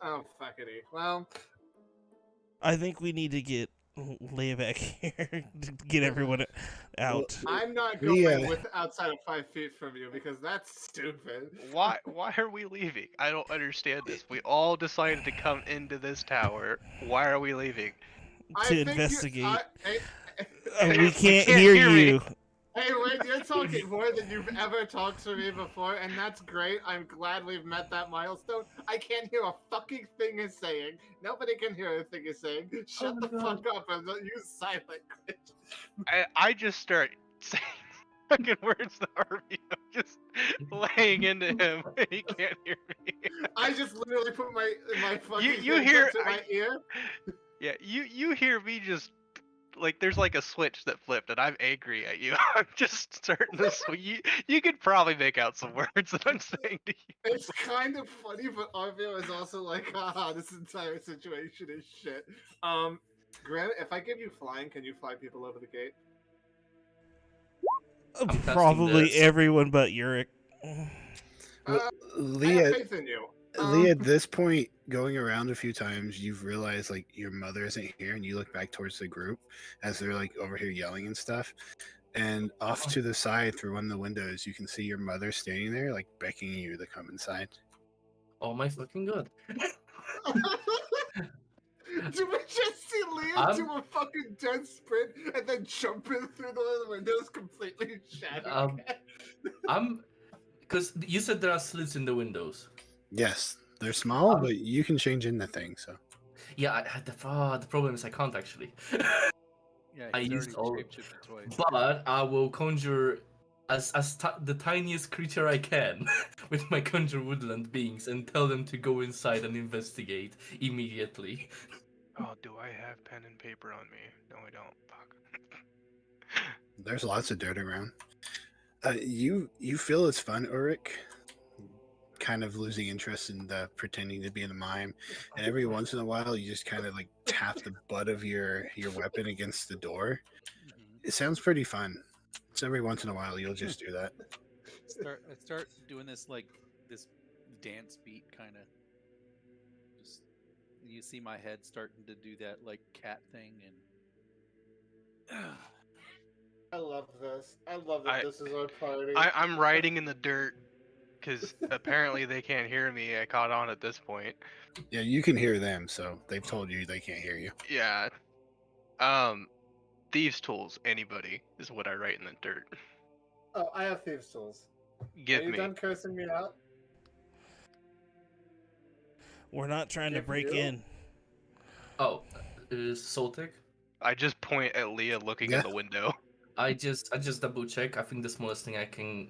Oh, fuckity. Well, I think we need to get Leia back here to get everyone out. I'm not Leah. going with outside of 5 feet from you because that's stupid. Why are we leaving? I don't understand this. We all decided to come into this tower. Why are we leaving? I To think investigate. hey, We can't can't hear hear me. you. hey, wait, you're talking more than you've ever talked to me before, and that's great. I'm glad we've met that milestone. I can't hear a fucking thing you're saying. Nobody can hear a thing you're saying. Shut my the God. fuck up and don't use silent. I just start saying fucking words to Harvey. I'm just laying into him, and he can't hear me. I just literally put my fucking You hands hear- up to my ear. Yeah, you hear me just like there's like a switch that flipped, and I'm angry at you. I'm just starting to you could probably make out some words that I'm saying to you. It's kind of funny, but Arvio is also like, haha, this entire situation is shit. Grant, if I give you flying, can you fly people over the gate? testing Probably this. everyone but Yurik. Well, I have Leah, faith in you. Leah, at this point, going around a few times, you've realized like your mother isn't here, and you look back towards the group as they're like over here yelling and stuff. And off to the side through one of the windows, you can see your mother standing there, like beckoning you to come inside. Oh my fucking god! Do we just see Liam do a fucking dead sprint and then jumping through the windows completely shattered? Because you said there are slits in the windows. Yes, they're small, but you can change in the thing. So Yeah, the problem is I can't actually. Yeah, I he's used already all, shapeshifted twice. but I will conjure the tiniest creature I can with my conjure woodland beings and tell them to go inside and investigate immediately. Oh, do I have pen and paper on me? No, I don't. Fuck. there's lots of dirt around. You feel it's fun, Ulrich. Kind of losing interest in the pretending to be in a mime, and every once in a while you just kind of like tap the butt of your weapon against the door. It sounds pretty fun. So every once in a while you'll just do that. I start doing this like this dance beat kind of. Just you see my head starting to do that like cat thing and. I love this. I love that this is our party. I'm riding in the dirt because apparently they can't hear me. I caught on at this point. Yeah, you can hear them, so they've told you they can't hear you. Yeah. Thieves' tools. Anybody is what I write in the dirt. Oh, I have thieves' tools. Give Are you me. done cursing me out? We're not trying to Give break you? in. Oh, is Soltic? I just point at Leah looking Yeah. in the window. I just double check. I think the smallest thing I can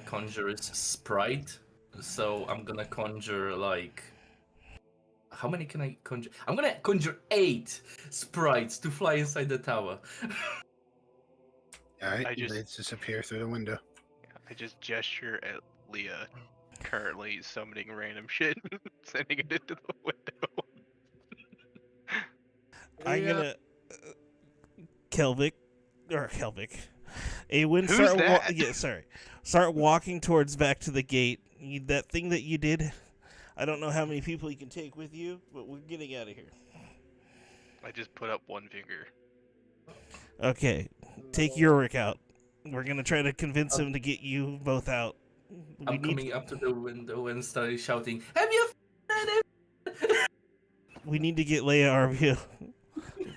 conjure is sprite. So I'm gonna conjure like. How many can I conjure? I'm gonna conjure 8 sprites to fly inside the tower. All right, I just- they disappear through the window. I just gesture at Leah currently summoning random shit, sending it into the window. I'm gonna Kelvic. Awen, Who's that? start walking towards back to the gate. That thing that you did, I don't know how many people you can take with you, but we're getting out of here. I just put up one finger. Okay, take Yorick out. We're gonna try to convince him to get you both out. I'm coming up to the window and starting shouting, "Have you found it?" We need to get Leia Arvio.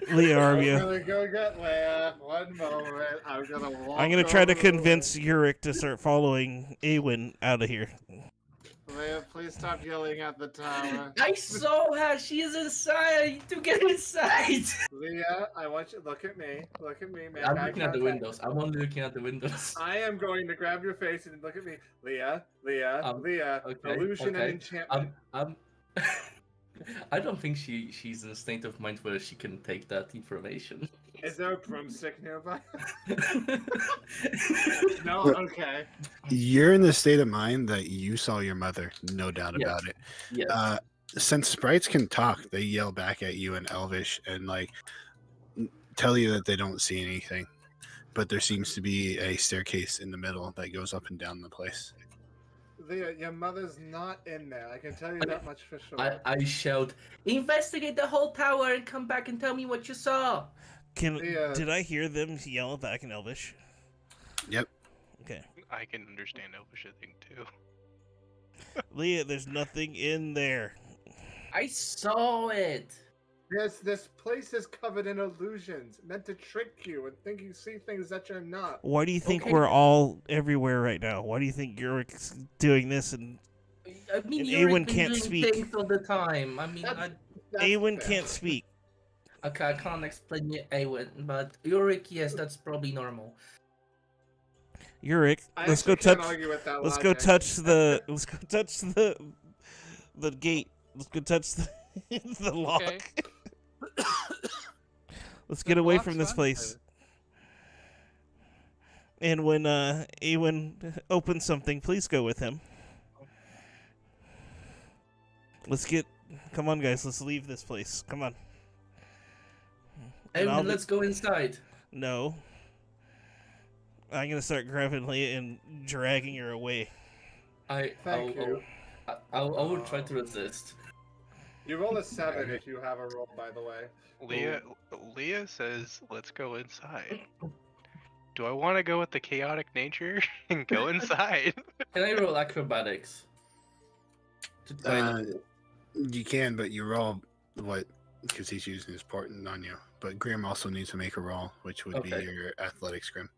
Leia I'm Arvio. gonna go get Leia. One moment. I'm gonna walk. I'm gonna try to over the convince Yorick to start following Awen out of here. Leia, please stop yelling at the tower. I saw her. She is inside. I need to get inside. Leia, I want you to look at me. Look at me, man. I'm looking at the windows. I'm only looking at the windows. I am going to grab your face and look at me. Leia, Leia, Okay, illusion okay. and enchantment. I'm I don't think she's in a state of mind where she can take that information. Is there a broomstick nearby? No? Look, Okay. You're in the state of mind that you saw your mother, no doubt Yes. about it. Yes. Since sprites can talk, they yell back at you in Elvish and like tell you that they don't see anything. But there seems to be a staircase in the middle that goes up and down the place. Leia, your mother's not in there. I can tell you that much for sure. I shout, investigate the whole tower and come back and tell me what you saw. Did I hear them yell back in Elvish? Yep. Okay. I can understand Elvish, I think, too. Leah, there's nothing in there. I saw it. Yes, this place is covered in illusions, meant to trick you and think you see things that you're not. Why do you think Okay. we're all everywhere right now? Why do you think Yorick's doing this and I mean, And you're Awen been can't doing speak. things all the time. I mean, That's Awen fair. can't speak? okay, I can't explain it, Awen, but Ulrich, yes, that's probably normal. Yorick, I let's go actually can't touch. argue with that Let's go logic. touch the. Let's go touch the gate. Let's go touch the lock. Okay. Let's The get away lock's from this fine. place. And when Awen opens something, please go with him. Come on, guys. Let's leave this place. Come on. And I'll Awen, let's go inside. No. I'm gonna start grabbing Leia and dragging her away. Thank you. I will try to resist. You roll a 7 if you have a roll, by the way. Leah says, let's go inside. Do I want to go with the chaotic nature and go inside? Can I roll acrobatics? To try Uh, to- You can, but you roll what? Because he's using his portent on you. But Grim also needs to make a roll, which would Okay. be your athletics, Grim.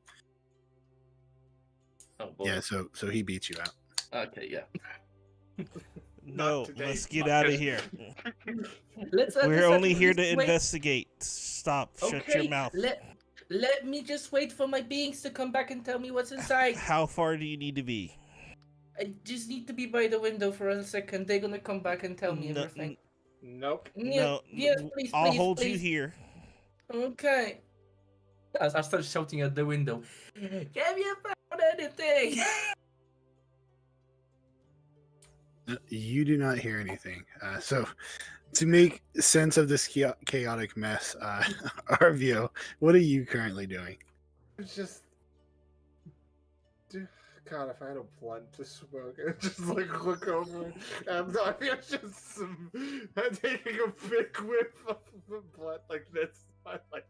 Oh, boy. Yeah, so he beats you out. Okay, yeah. No, today. let's get out of here. Let's. We're only here to wait. investigate. Stop. Shut your mouth. Let me just wait for my beings to come back and tell me what's inside. How far do you need to be? I just need to be by the window for a second. They're gonna come back and tell me No, everything. Nope. No, Yes, please, I'll please, hold you please. here. Okay. I start shouting at the window. Have you found anything? You do not hear anything. So, to make sense of this chaotic mess, Arvio, what are you currently doing? It's just. God, if I had a blunt to smoke, I'd just like look over and I feel just taking a big whiff of the blunt like this. I'm like,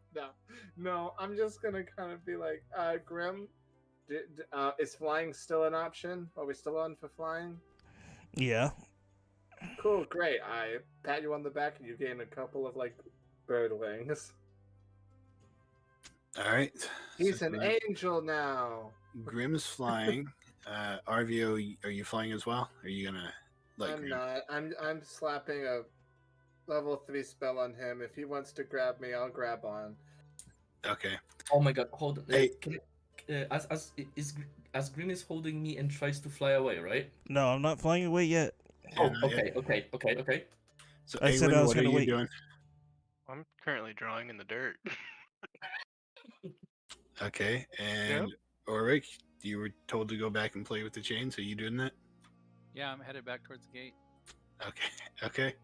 no, I'm just gonna kind of be like, Grim, is flying still an option? Are we still on for flying? Yeah. Cool, great. I pat you on the back and you gain a couple of like bird wings. All right. He's So an angel now. Grim's flying. Arvio, are you flying as well? Are you gonna like? I'm Grim? not. I'm slapping a level 3 spell on him. If he wants to grab me, I'll grab on. Okay. Oh my god, hold on. Hey. As Grim is holding me and tries to fly away, right? No, I'm not flying away yet. Oh, Yeah, okay. So I said I was what are gonna you wait. doing? I'm currently drawing in the dirt. Okay, and Ulrich, you were told to go back and play with the chain, so you doing that? Yeah, I'm headed back towards the gate. Okay.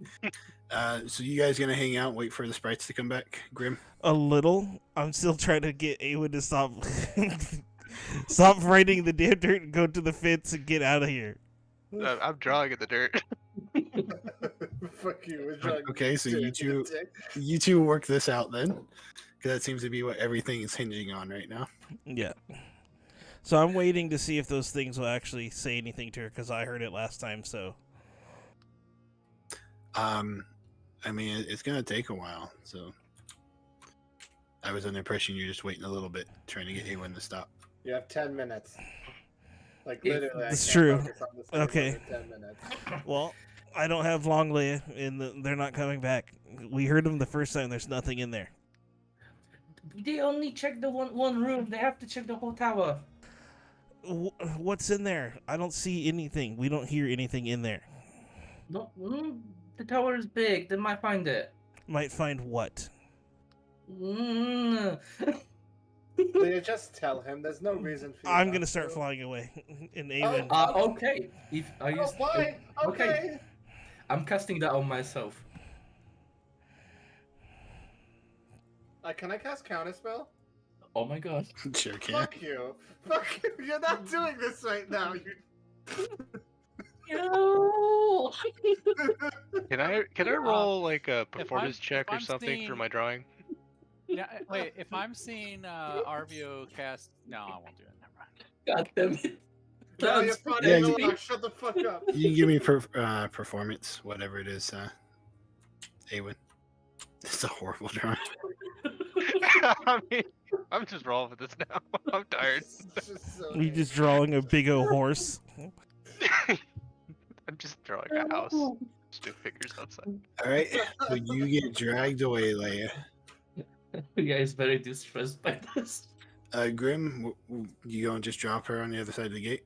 So you guys gonna hang out, wait for the sprites to come back, Grim? A little. I'm still trying to get Awen to stop stop riding the damn dirt and go to the fence and get out of here. I'm drawing in the dirt. Fuck you. We're drawing Okay, so dirt you in two, the dick. you two work this out then, because that seems to be what everything is hinging on right now. Yeah. So I'm waiting to see if those things will actually say anything to her, because I heard it last time, so. I mean, it's gonna take a while, so I was under the impression you're just waiting a little bit, trying to get Awen to stop. You have 10 minutes. Like, It- literally, It's I can't true. focus on this game Okay. under 10 minutes. Well, I don't have long, Leia, and they're not coming back. We heard them the first time. There's nothing in there. They only checked the one room. They have to check the whole tower. What's in there? I don't see anything. We don't hear anything in there. No, the tower is big. They might find it. Might find what? Mm. Leah, just tell him. There's no reason for you I'm not gonna start to. flying away. And Awen. Okay. If are you? Oh, fine. Okay. I'm casting that on myself. Can I cast Counterspell? Oh my god. Sure can. Fuck you. Fuck you. You're not doing this right now. No. Can I roll like a performance if check or I'm something for seeing- my drawing? Yeah, wait. If I'm seeing Arvio cast, no, I won't do it. Never mind. God damn it. No, you're That's- funny. Yeah, Yeah, you- Shut the fuck up. You can give me performance, whatever it is, Awen. It's a horrible drawing. I mean, I'm just rolling with this now. I'm tired. It's just so We just drawing a big old horse. I'm just drawing a house. Stick figures outside. All right, so you get dragged away, Leia. Yeah, he's very distressed by this. Grim, you go and just drop her on the other side of the gate?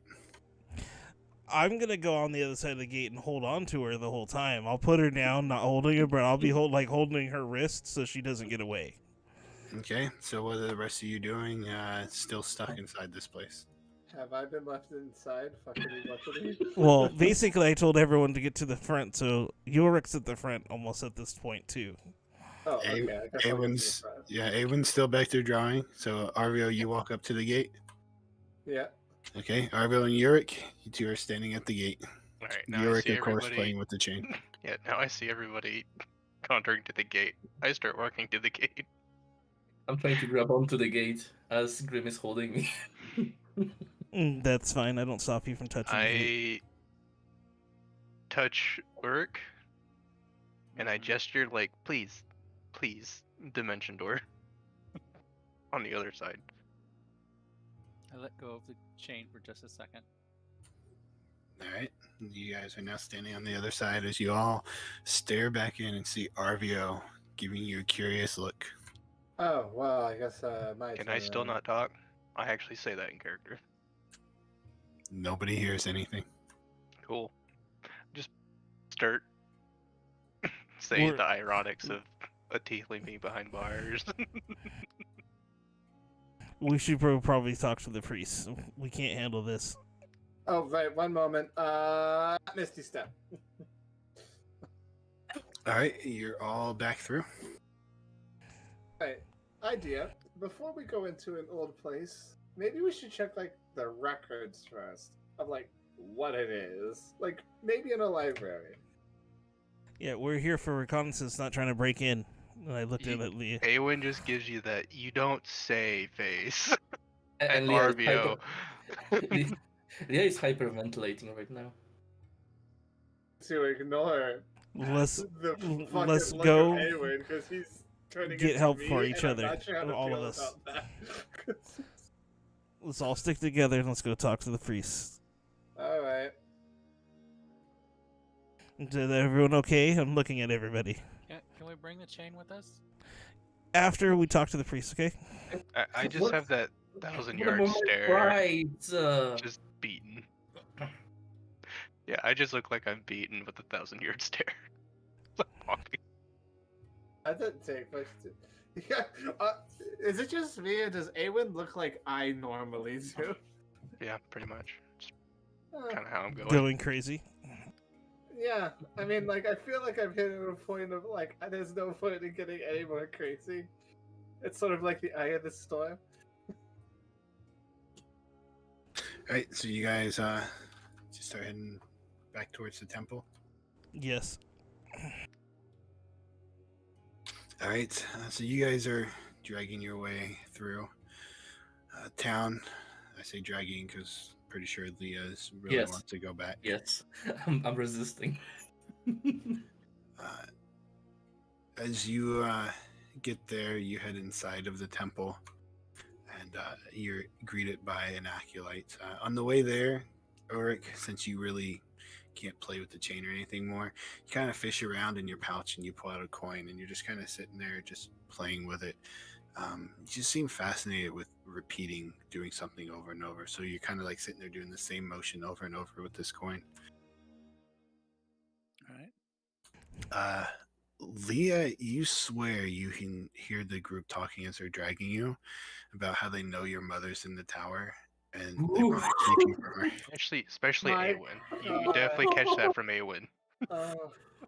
I'm gonna go on the other side of the gate and hold on to her the whole time. I'll put her down, not holding her, but I'll be holding her wrist so she doesn't get away. Okay, so what are the rest of you doing? Still stuck inside this place. Have I been left inside? Fuckity buckety. Well, basically, I told everyone to get to the front, so Yorick's at the front almost at this point too. Oh, okay. I guess I'll go to the Awen's, front. yeah, Awen's still back there drawing. So Arvio, you walk up to the gate. Yeah. Okay, Arvio and Yurik, you two are standing at the gate. All right, now I Yurik, see of course, everybody. playing with the chain. Yeah, now I see everybody conjuring to the gate. I start walking to the gate. I'm trying to grab onto the gate as Grim is holding me. That's fine. I don't stop you from touching the gate. I touch Urk, and I gesture like, please, dimension door. On the other side. I let go of the chain for just a second. All right, you guys are now standing on the other side as you all stare back in and see Arvio giving you a curious look. Oh, well, I guess my Can turn I still then. not talk? I actually say that in character. Nobody hears anything. Cool. Just start saying We're- the ironics of a tiefling being behind bars. We should probably talk to the priest. We can't handle this. Oh, right. One moment. Misty Step. All right, you're all back through. Right. Idea. Before we go into an old place, maybe we should check, like, the records first of, like, what it is. Like, maybe in a library. Yeah, we're here for reconnaissance, not trying to break in. And I looked at it, Leah. Awen just gives you that you don't say face. And And Leah is Arvio. Leah is hyperventilating right now. To ignore Let's the fucking let's look go of Awen, because he's turning get into help me, for and each I'm other, not sure how to all of feel us. about that. let's all stick together and let's go talk to the priest. All right. Is everyone okay? I'm looking at everybody. Can we bring the chain with us? After we talk to the priest, okay? I just What- have that 1,000-yard What about my stare. pride? Just beaten. Yeah, I just look like I'm beaten with a 1,000-yard stare. Walking. That didn't take much to... Yeah, is it just me, or does Awen look like I normally do? Yeah, pretty much. It's Uh, kind of how I'm going. Going crazy. yeah, I mean, like, I feel like I've hit a point of, like, there's no point in getting any more crazy. It's sort of like the eye of the storm. All right, so you guys just start heading back towards the temple. Yes. All right, so you guys are dragging your way through town. I say dragging because pretty sure Leah's really Yes. wants to go back. Yes, I'm resisting. As you get there, you head inside of the temple, and you're greeted by an acolyte. On the way there, Ulrich, since you really can't play with the chain or anything more, you kind of fish around in your pouch and you pull out a coin, and you're just kind of sitting there just playing with it. You just seem fascinated with repeating, doing something over and over. So you're kind of like sitting there doing the same motion over and over with this coin. All right. Leah, you swear you can hear the group talking as they're dragging you about how they know your mother's in the tower and they want to keep you from her. Especially My Awen. You definitely catch that from Awen.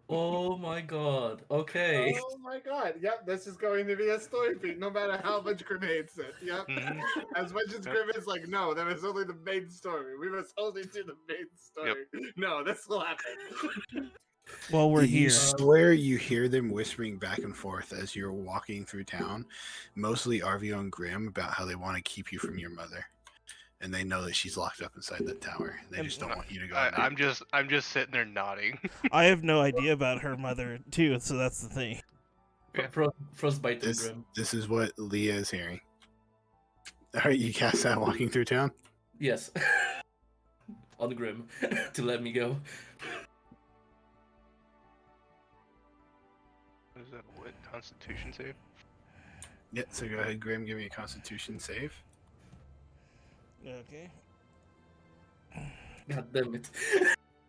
Oh my god. Okay. Oh my god. Yep, this is going to be a story beat, no matter how much Grenade said. Yep. Mhm. As much as Yep. Grim is like, no, there is only the main story. We must only do the main story. No, this will happen. Well, we're You here. swear you hear them whispering back and forth as you're walking through town, mostly Arvio and Grim, about how they want to keep you from your mother. And they know that she's locked up inside that tower. And they just don't want you to go in there. I'm just sitting there nodding. I have no idea about her mother too, so that's the thing. Yeah. Frostbite and This, Grim. this is what Leah is hearing. All right, you cast that walking through town? Yes. On Grim to let me go. What is that? What Constitution save? Yeah, so go ahead, Grim, give me a Constitution save. Okay. God damn it.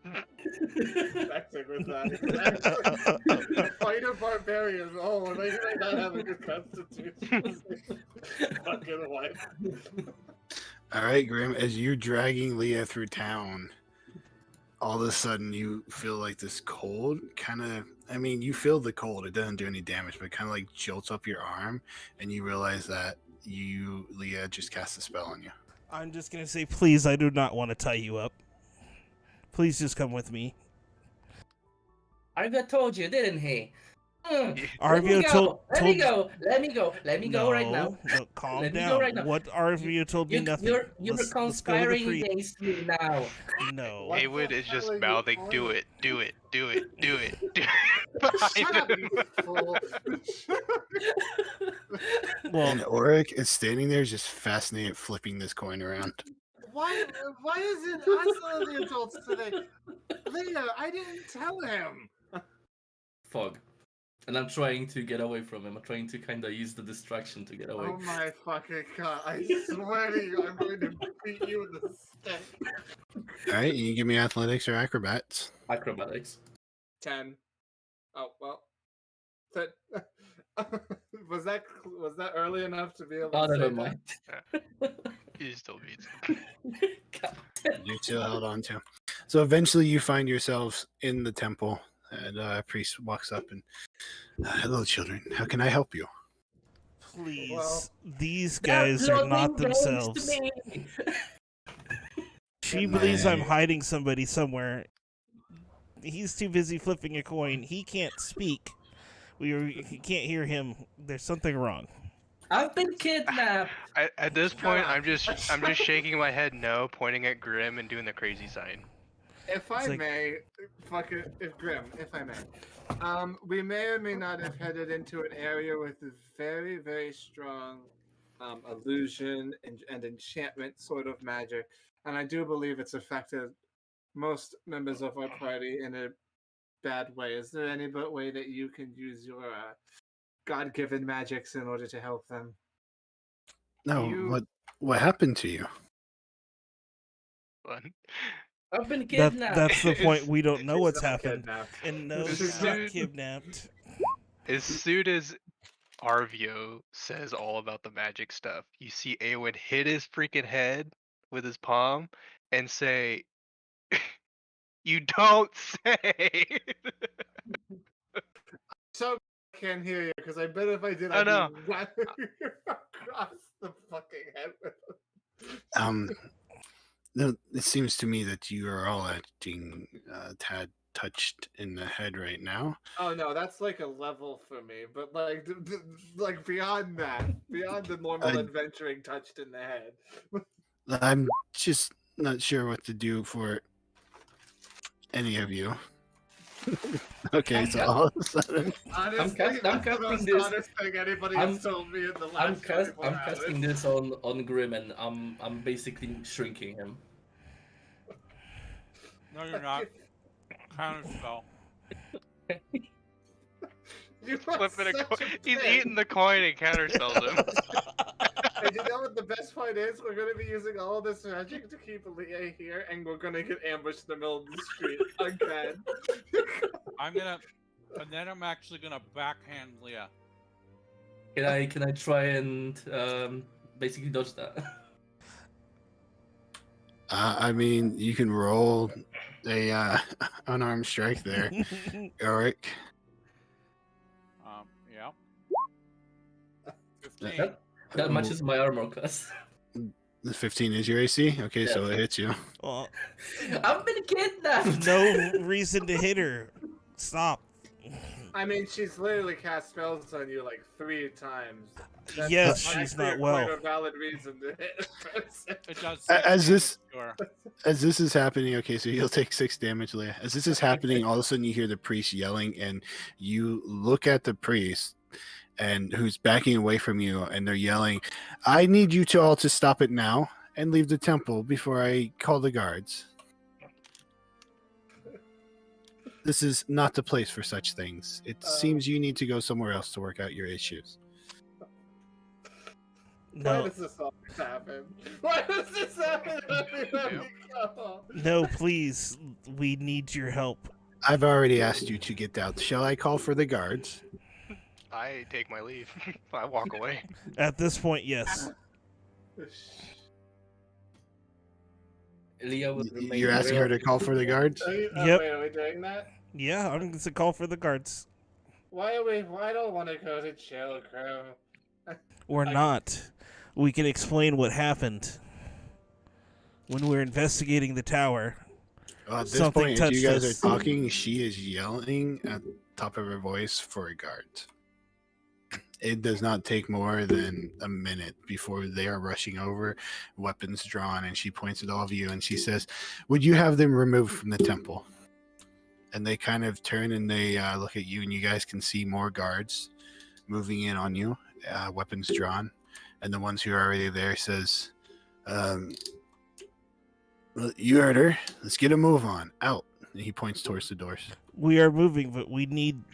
Hectic with that. Fight a barbarian. Oh, they might not have a good constitution. Fucking life. All right, Grim, as you're dragging Leah through town, all of a sudden you feel like this cold kind of, I mean, you feel the cold. It doesn't do any damage, but it kind of like jolts up your arm, and you realize that Leah, just cast a spell on you. I'm just gonna say, please, I do not want to tie you up. Please just come with me. Arvio told you, didn't he? Let me Arvio go. Let me told- go. Let me go. Let me go right now. No, calm Let me go down. right now. What Arvio told me nothing. You're Let's go to the conspiring priest. against me now. No. What Awen the is hell just are you mouthing, on? do it, do it, do it, do it, do it. Shut up, Behind you him. fool. Well, And Ulrich is standing there just fascinated flipping this coin around. Why is it us that are the adults today? Leah, I didn't tell him. Fog. And I'm trying to get away from him. I'm trying to kind of use the distraction to get away. Oh my fucking god. I swear to you, I'm going to beat you with a stick. All right, you give me athletics or acrobats. Acrobatics. 10. Oh, well. That, was that early enough to be able Oh, to say never that? mind. He still beats him. God. You still held on to. So eventually you find yourselves in the temple, and a priest walks up and, hello, children. How can I help you? please. Well, These That guys are not floating belongs themselves. to me. She Good believes night. I'm hiding somebody somewhere. He's too busy flipping a coin. He can't speak. You can't hear him. There's something wrong. I've been kidnapped. At this Shut point, up. I'm just shaking my head no, pointing at Grim and doing the crazy sign. If I It's like- may, if I may, we may or may not have headed into an area with a very, very strong illusion and enchantment sort of magic, and I do believe it's affected most members of our party in a bad way. Is there any way that you can use your God-given magics in order to help them? No, You- what happened to you? Fun. I've been kidnapped. That's the point. It's- We don't know what's She's not happened. kidnapped. And no, This she's is not dude. kidnapped. As soon as Arvio says all about the magic stuff, you see Awen hit his freaking head with his palm and say, "You don't say." So I can't hear you because I bet if I did, Oh, I'd no. be whacking you across the fucking head with it. No, it seems to me that you are all acting a tad touched in the head right now. Oh no, that's like a level for me. But like beyond that, beyond the normal I- adventuring touched in the head. I'm just not sure what to do for any of you. Okay, so all of a sudden, Honestly, I'm that's the casting most this- honest thing anybody I'm- has told me in the I'm last 24 I'm hours. casting this on Grim, and I'm basically shrinking him. No, you're not. Counter spell. You are Flipping a such coin. a He's pig. eating the coin and counterspells him. And you know what the best part is? We're gonna be using all this magic to keep Leah here, and we're gonna get ambushed in the middle of the street again. I'm gonna, and then I'm actually gonna backhand Leah. Can I try and basically dodge that? I mean, you can roll a unarmed strike there, Eric. Yeah. 15. That, that matches my armor class. The 15 is your AC. Okay, so it hits you. Well, I've been kidnapped. no reason to hit her. Stop. I mean, she's literally cast spells on you like 3 times. That's Yes, actually she's not quite well. a valid reason to hit a person. It does. As 6 this- damage to her. As this is happening, okay, so you'll take 6 damage, Leah. As this is happening, all of a sudden you hear the priest yelling, and you look at the priest, and who's backing away from you, and they're yelling, "I need you to all to stop it now and leave the temple before I call the guards. This is not the place for such things. It seems you need to go somewhere else to work out your issues." Why No, does this always happen? Why does this happen everywhere we go? no, please. We need your help. I've already asked you to get out. Shall I call for the guards? I take my leave. I walk away. At this point, yes. Leah would remain You're asking her to real- call for the guards? Yep. Wait, are we doing that? Yeah, I'm going to call for the guards. Why don't want to go to jail, Crow? Or I- not. We can explain what happened. When we're investigating the tower, Well, at this Something point, as you touched guys us. are talking, she is yelling at the top of her voice for a guard. It does not take more than a minute before they are rushing over, weapons drawn, and she points at all of you and she says, "Would you have them removed from the temple?" And they kind of turn and they look at you, and you guys can see more guards moving in on you, weapons drawn. And the ones who are already there says, "Well, you heard her. Let's get a move on. Out." And he points towards the doors. we are moving, but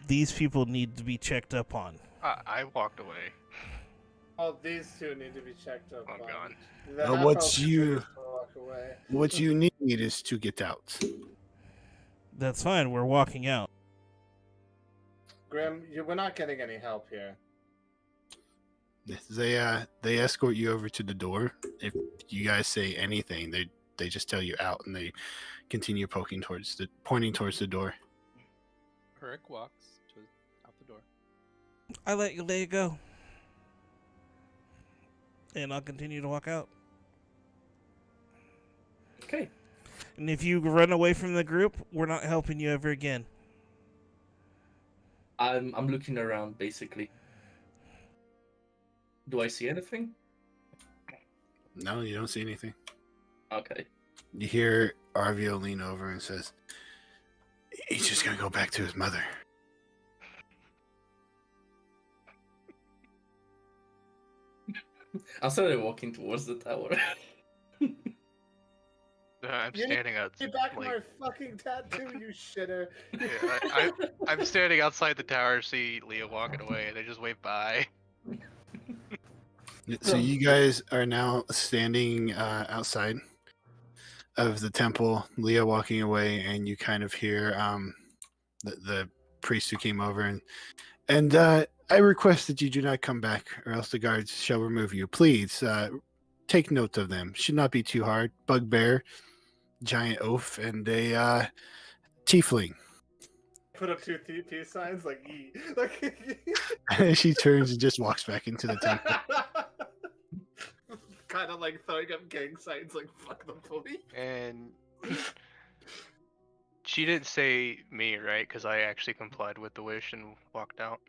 these people need to be checked up on. I walked away. Oh, these two need to be checked up. Oh, on. God. The Well, half what's elf you- needs to walk away. What you need is to get out. That's fine. We're walking out. Grim, we're not getting any help here. They escort you over to the door. If you guys say anything, they just tell you out, and they continue pointing towards the door. Herrick walks out the door. I let you let it go. And I'll continue to walk out. Okay. And if you run away from the group, we're not helping you ever again. I'm looking around basically. Do I see anything? No, you don't see anything. Okay. You hear Arvio lean over and says, "He's just gonna go back to his mother." I started walking towards the tower. I'm You need standing out. Get back like, my fucking tattoo, you shitter. yeah, I'm standing outside the tower, see Leah walking away, and they just wave bye. So you guys are now standing outside of the temple, Leah walking away, and you kind of hear the priest who came over and I request that you do not come back, or else the guards shall remove you. Please take note of them. Should not be too hard. Bugbear, giant oaf, and a tiefling. Put up 2 peace signs like E. Like She turns and just walks back into the temple. kind of like throwing up gang signs like fuck the police. And she didn't say me, right? Because I actually complied with the wish and walked out.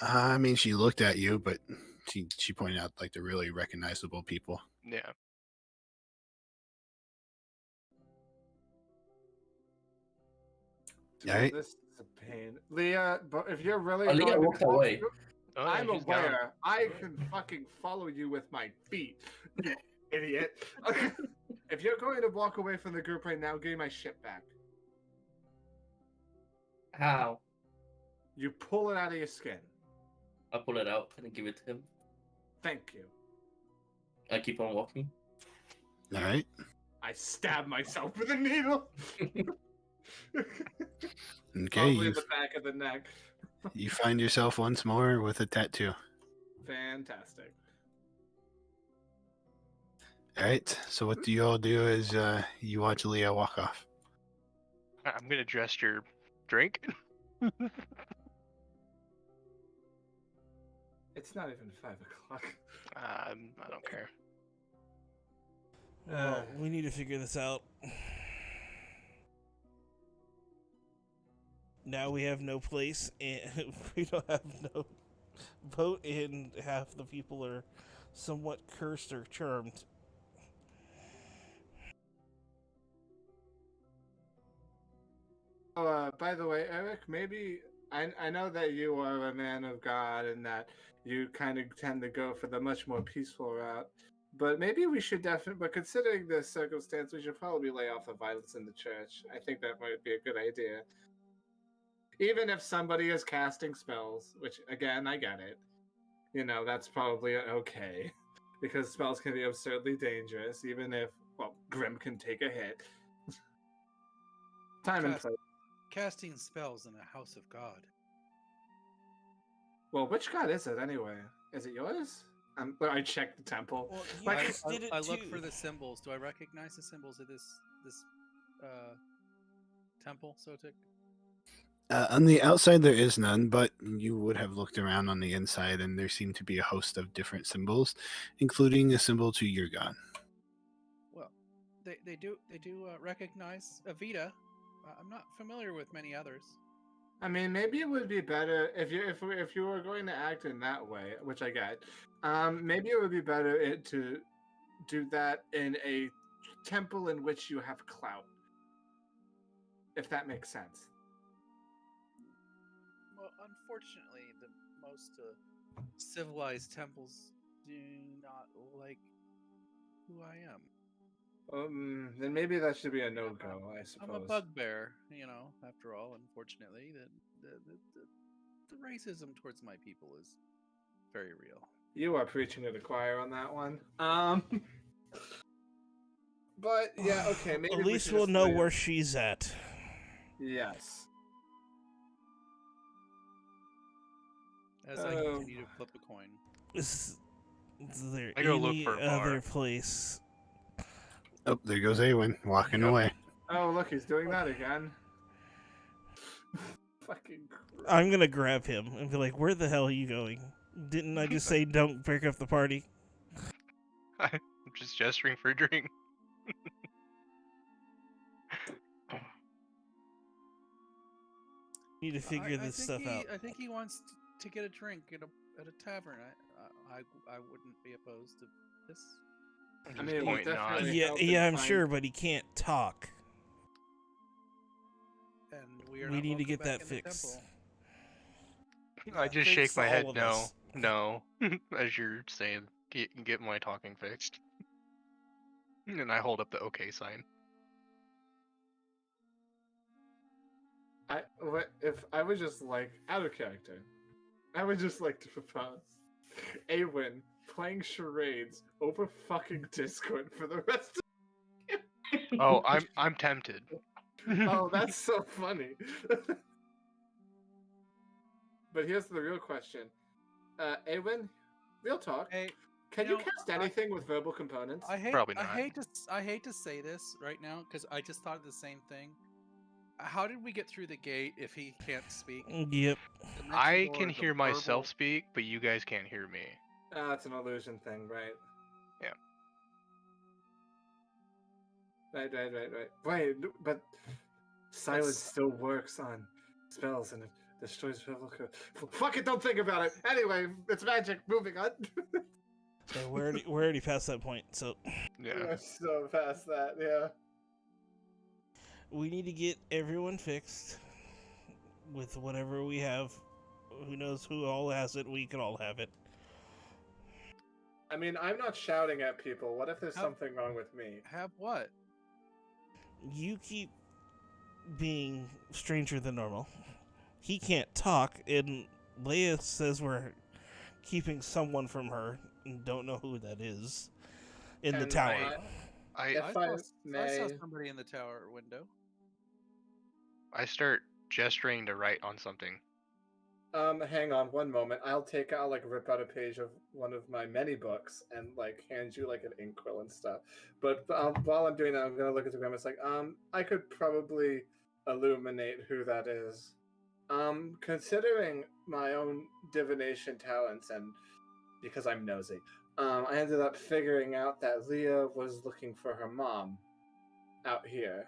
I mean, she looked at you, but she pointed out like the really recognizable people. Yeah. Dude, All right. this is a pain. Leah, but if you're really Leah going to walked away. Oh, yeah, I'm she's gone. aware. I can fucking follow you with my feet, you idiot. If you're going to walk away from the group right now, give me my shit back. How? You pull it out of your skin. I pull it out and give it to him. Thank you. I keep on walking. All right. I stab myself with a needle. Okay. Probably in the back of the neck. You find yourself once more with a tattoo. Fantastic. All right. So what do you all do as you watch Leah walk off? I'm gonna dress your drink. It's not even 5 o'clock. I don't care. Well, we need to figure this out. Now we have no place, and we don't have no vote, and half the people are somewhat cursed or charmed. Oh, by the way, Eric, maybe I know that you are a man of God and that you kind of tend to go for the much more peaceful route. But maybe we should definitely, but considering the circumstance, we should probably lay off the violence in the church. I think that might be a good idea. Even if somebody is casting spells, which again, I get it. You know, that's probably okay. Because spells can be absurdly dangerous, even if, well, Grim can take a hit. Time and place. Casting spells in a house of God. Well, which god is it anyway? Is it yours? I checked the temple. Well, you Like, just did it I too. look for the symbols. Do I recognize the symbols of this temple, Sotik? On the outside, there is none, but you would have looked around on the inside, and there seem to be a host of different symbols, including a symbol to your god. Well, they do recognize Avita. I'm not familiar with many others. I mean, maybe it would be better if you were going to act in that way, which I get. Maybe it would be better to do that in a temple in which you have clout, if that makes sense. Well, unfortunately, the most civilized temples do not like who I am. Then maybe that should be a no-go, I suppose. I'm a bugbear, after all. Unfortunately, the racism towards my people is very real. You are preaching to the choir on that one. But yeah, okay. Maybe At we least should we'll just know lay where off- she's at. Yes. As I continue to flip a coin. Is there I go look any for a other bar. place? Oh, there goes Awen walking away. Oh, look, he's doing that again. Fucking Christ. I'm gonna grab him and be like, "Where the hell are you going? Didn't I just say don't break up the party?" I'm just gesturing for a drink. Need to figure this stuff out. I think he wants to get a drink at a tavern. I wouldn't be opposed to this. I'm I just mean, it would pointing on. definitely- Yeah, help yeah, and I'm find- sure, but he can't talk. And we are We not need to welcome get back that in the fixed. temple. I just Thanks shake my to head all of no, us. no, as you're saying, get my talking fixed. And I hold up the okay sign. If I would just like, out of character, I would just like to propose Awen playing charades over fucking Discord for the rest Oh, I'm tempted. Oh, that's so funny. But here's the real question. Awen, real talk. Hey, Can You you know, cast anything with verbal components? Probably I not. hate to say this right now because I just thought of the same thing. How did we get through the gate if he can't speak? Yep. Dimension I door can is a hear myself verbal- speak, but you guys can't hear me. It's an illusion thing, right? Yeah. Right. Wait, but silence still works on spells and it destroys verbal Fuck it, don't think about it. Anyway, it's magic. Moving on. So we're already past that point. So Yeah. We're so past that, yeah. we need to get everyone fixed with whatever we have. Who knows who all has it? We can all have it. I mean, I'm not shouting at people. What if there's How- something wrong with me? Have what? You keep being stranger than normal. He can't talk, and Leia says we're keeping someone from her and don't know who that is in the And tower. I If I I saw may- somebody in the tower window. I start gesturing to write on something. Hang on one moment. I'll like rip out a page of one of my many books and like hand you like an inkwell and stuff. But while I'm doing that, I'm gonna look at the grandma. It's like, I could probably illuminate who that is. Considering my own divination talents and because I'm nosy, I ended up figuring out that Leah was looking for her mom out here.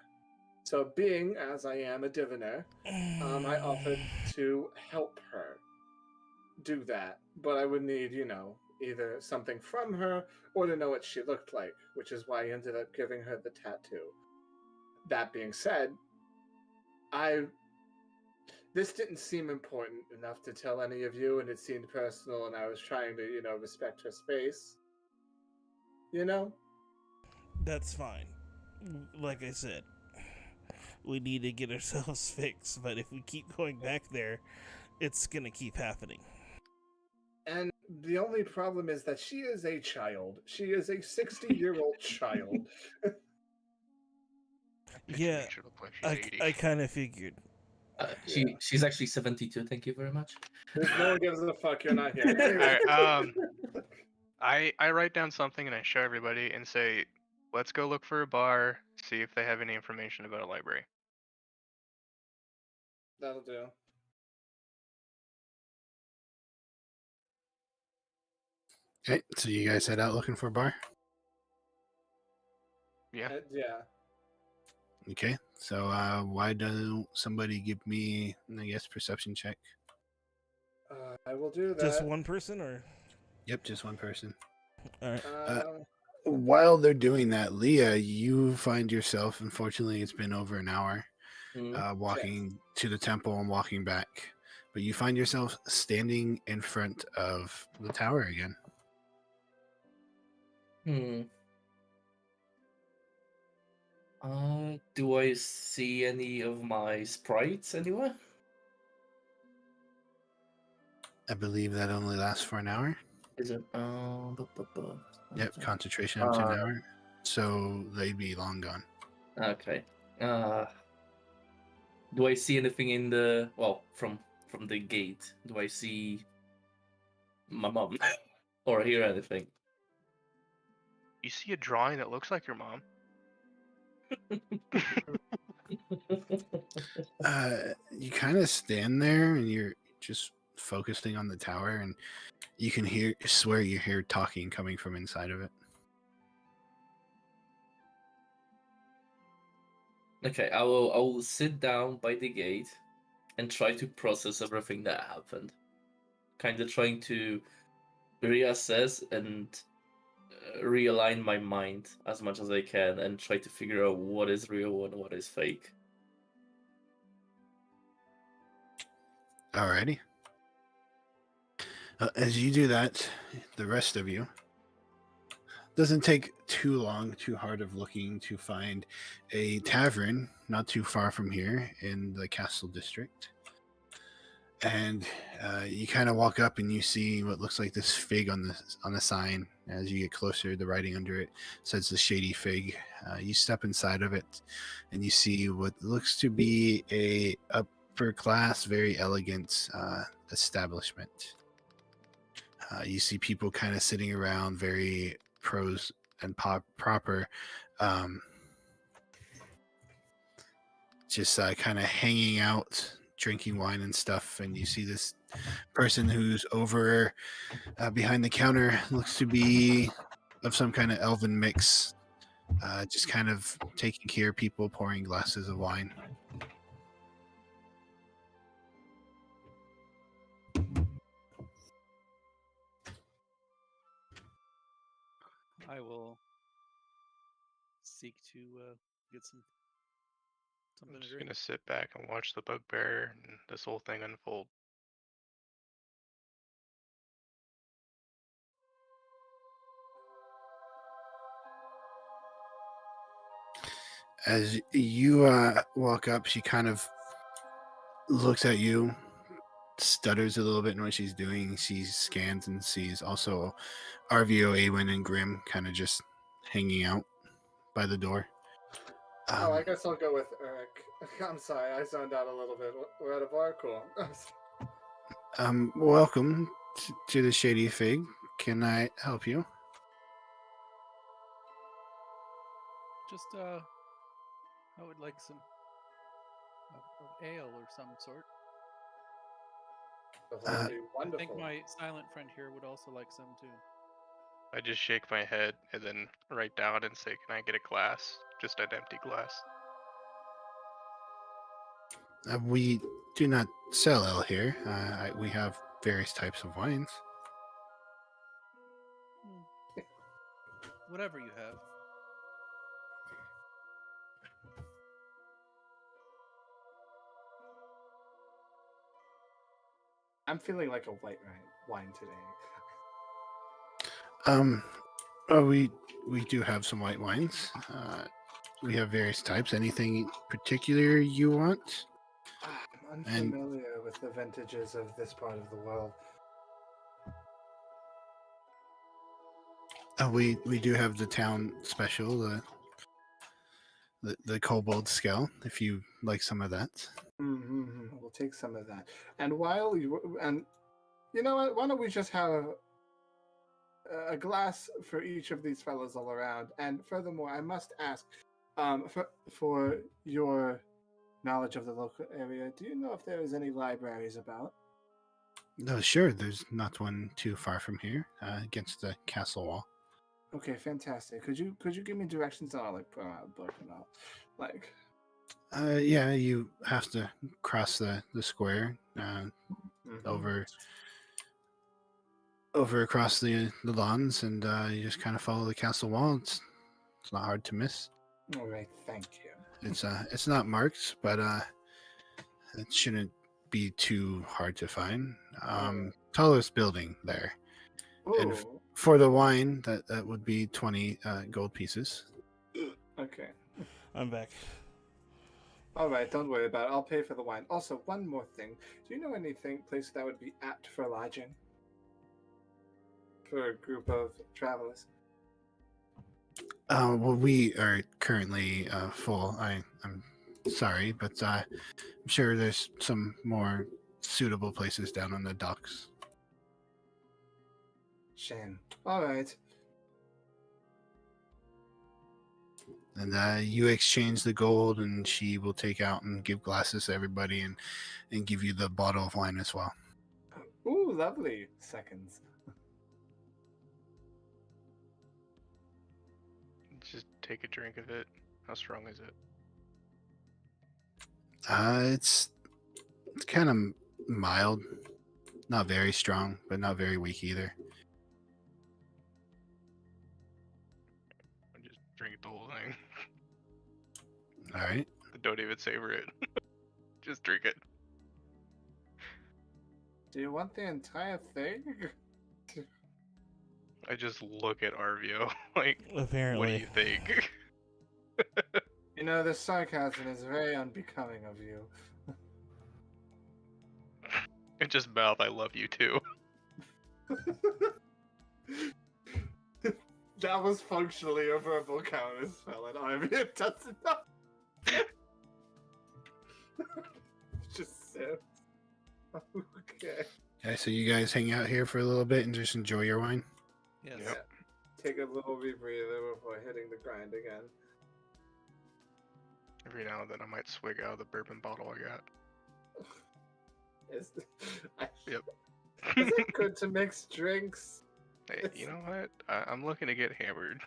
So, being as I am a diviner, I offered to help her do that, but I would need, either something from her or to know what she looked like, which is why I ended up giving her the tattoo. That being said, this didn't seem important enough to tell any of you, and it seemed personal, and I was trying to, respect her space. That's fine. Like I said, we need to get ourselves fixed, but if we keep going back there, it's gonna keep happening. And the only problem is that she is a child. She is a 60-year-old child. Yeah, Makes her look like she's 80. I kind of figured. She's actually 72. Thank you very much. No one gives a fuck. You're not here. Alright, I write down something and I show everybody and say, let's go look for a bar, see if they have any information about a library. That'll do. Okay, so you guys head out looking for a bar? Yeah. Yeah. Okay, so why don't somebody give me, I guess, perception check? I will do that. Just one person, or Yep, just one person. all right? While they're doing that, Leah, you find yourself, unfortunately, it's been over an hour, walking to the temple and walking back. But you find yourself standing in front of the tower again. Do I see any of my sprites anywhere? I believe that only lasts for an hour. Is it? Yep, concentration up to an hour. So they'd be long gone. Okay. Do I see anything in the from the gate? Do I see my mom or hear anything? You see a drawing that looks like your mom. You kind of stand there and you're just focusing on the tower, and you can swear you hear talking coming from inside of it. Okay, I will sit down by the gate and try to process everything that happened. Kind of trying to reassess and realign my mind as much as I can and try to figure out what is real and what is fake. Alrighty. As you do that, the rest of you, doesn't take too long, too hard of looking to find a tavern not too far from here in the castle district. And you kind of walk up and you see what looks like this fig on the sign. As you get closer, the writing under it says the Shady Fig. You step inside of it and you see what looks to be a upper class, very elegant establishment. You see people kind of sitting around, very pros and proper, um, just kind of hanging out, drinking wine and stuff. And you see this person who's over behind the counter, looks to be of some kind of elven mix, just kind of taking care of people, pouring glasses of wine. I will seek to get something I'm to just drink. gonna sit back and watch the bugbear and this whole thing unfold. As you walk up, she kind of looks at you, stutters a little bit in what she's doing. She scans and sees also RVO, Awen, and Grim kind of just hanging out by the door. Oh, I guess I'll go with Eric. I'm sorry, I zoned out a little bit. We're at a bar, cool. Welcome to the Shady Fig. Can I help you? Just I would like some of ale or some sort. That would be I wonderful. think my silent friend here would also like some too. I just shake my head and then write down and say, "Can I get a glass? Just an empty glass." We do not sell ale here. We have various types of wines. Whatever you have. I'm feeling like a white wine today. We do have some white wines. We have various types. Anything particular you want? I'm And- unfamiliar with the vintages of this part of the world. We do have the town special, the kobold scale. If you like some of that. Mm-hmm. We'll take some of that. And while you know what? Why don't we just have a glass for each of these fellows all around? And furthermore, I must ask, for your knowledge of the local area, do you know if there is any libraries about? No, sure. There's not one too far from here, against the castle wall. Okay, fantastic. Could you give me directions? And I'll like put out a book and I'll like. Yeah, you have to cross the square, Mhm. over across the lawns, and you just kind of follow the castle wall. It's not hard to miss. All right, thank you. It's not marked, but it shouldn't be too hard to find. Tallest building there, and Ooh, for the wine, that would be 20 gold pieces. okay. I'm back. All right, don't worry about it. I'll pay for the wine. Also, one more thing. Do you know anything place that would be apt for lodging for a group of travelers? Well, we are currently full. I'm sorry, but I'm sure there's some more suitable places down on the docks. Shame. All right. And you exchange the gold, and she will take out and give glasses to everybody, and give you the bottle of wine as well. Ooh, lovely. Seconds. Just take a drink of it. How strong is it? It's kind of mild, not very strong, but not very weak either. I just drink the whole thing. All right. Don't even savor it. Just drink it. Do you want the entire thing? I just look at Arvio like, Apparently. what do you think? You know, this sarcasm is very unbecoming of you. And just mouth, "I love you too." That was functionally a verbal counter spell, and I mean, it doesn't. Just so. Okay. Okay, so you guys hang out here for a little bit and just enjoy your wine. Yes. Yep. Take a little rebreather before hitting the grind again. Every now and then I might swig out of the bourbon bottle I got. Is, I, Yep. is it good to mix drinks? Hey, you know what? I'm looking to get hammered.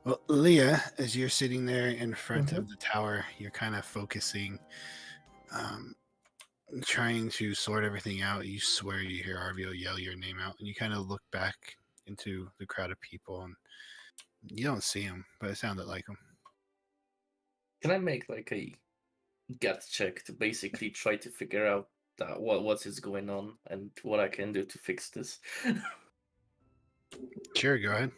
Well, Leah, as you're sitting there in front of the tower, you're kind of focusing, trying to sort everything out. You swear you hear Arvio yell your name out, and you kind of look back into the crowd of people, and you don't see him, but it sounded like him. Can I make like a gut check to basically try to figure out what is going on and what I can do to fix this? Sure, go ahead.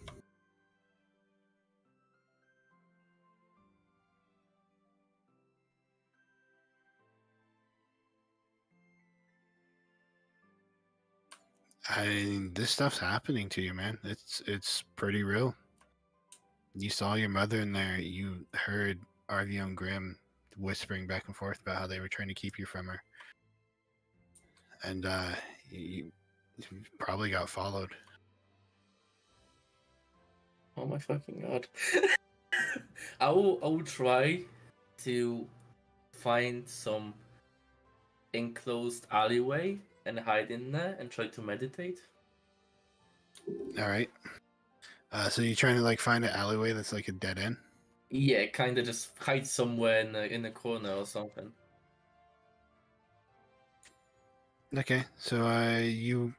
I mean, this stuff's happening to you, man. It's pretty real. You saw your mother in there. You heard Arvio and Grim whispering back and forth about how they were trying to keep you from her, and you probably got followed. Oh my fucking god! I will try to find some enclosed alleyway and hide in there and try to meditate. All right. So you're trying to like find an alleyway that's like a dead end. Yeah, kind of just hide somewhere in a corner or something. Okay. So you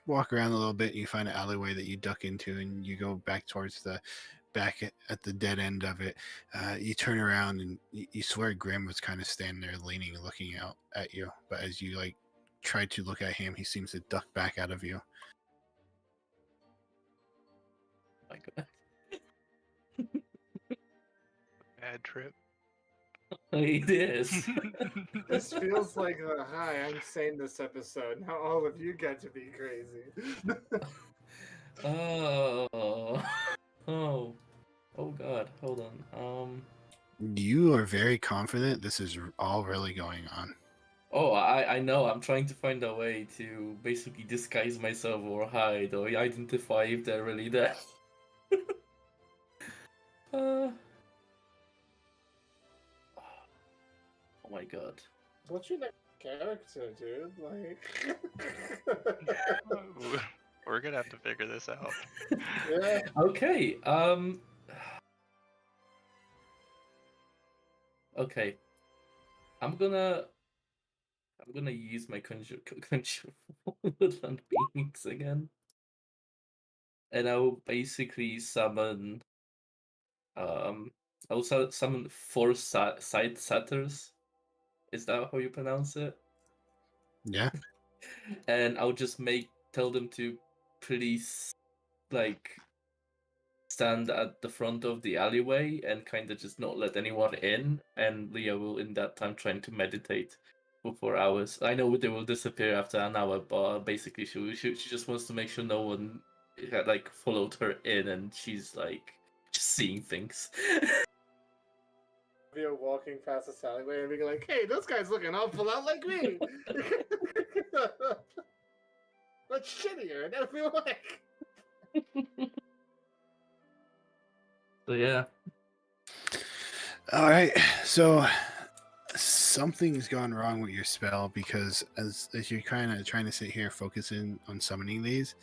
walk around a little bit. You find an alleyway that you duck into, and you go back towards the back at the dead end of it. You turn around, and you swear Grim was kind of standing there, leaning, and looking out at you. But as you like try to look at him, he seems to duck back out of you. My god. Bad trip. It is. This feels like the hi, I'm sane this episode. Now all of you get to be crazy. Oh. Oh god, hold on. You are very confident this is all really going on. Oh, I know. I'm trying to find a way to basically disguise myself or hide or identify if they're really there. Oh my god. What's your next character, dude? Like, We're gonna have to figure this out. yeah. Okay. Okay. I'm gonna use my conjure woodland beings again, and I will basically summon. I will summon four side satyrs. Is that how you pronounce it? Yeah. And I'll just tell them to please, like, stand at the front of the alleyway and kind of just not let anyone in. And Leah will, in that time, trying to meditate for 4 hours. I know they will disappear after an hour, but basically she just wants to make sure no one had like followed her in, and she's like just seeing things. You're walking past this alleyway and being like, hey, this guy's looking awful lot like me. But shittier in every way. So yeah. All right. So something's gone wrong with your spell, because as you're kind of trying to sit here focusing on summoning these,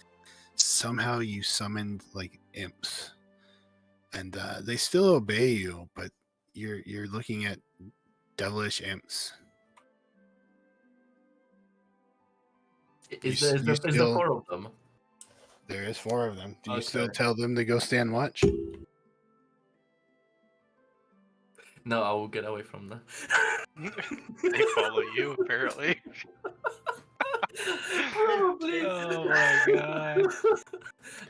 somehow you summoned like imps, and they still obey you, but you're looking at devilish imps. Is You there still- 4 of them? There is 4 of them. Do you still Okay. tell them to go stand watch? No, I will get away from them. They follow you, apparently. Probably. Oh my god.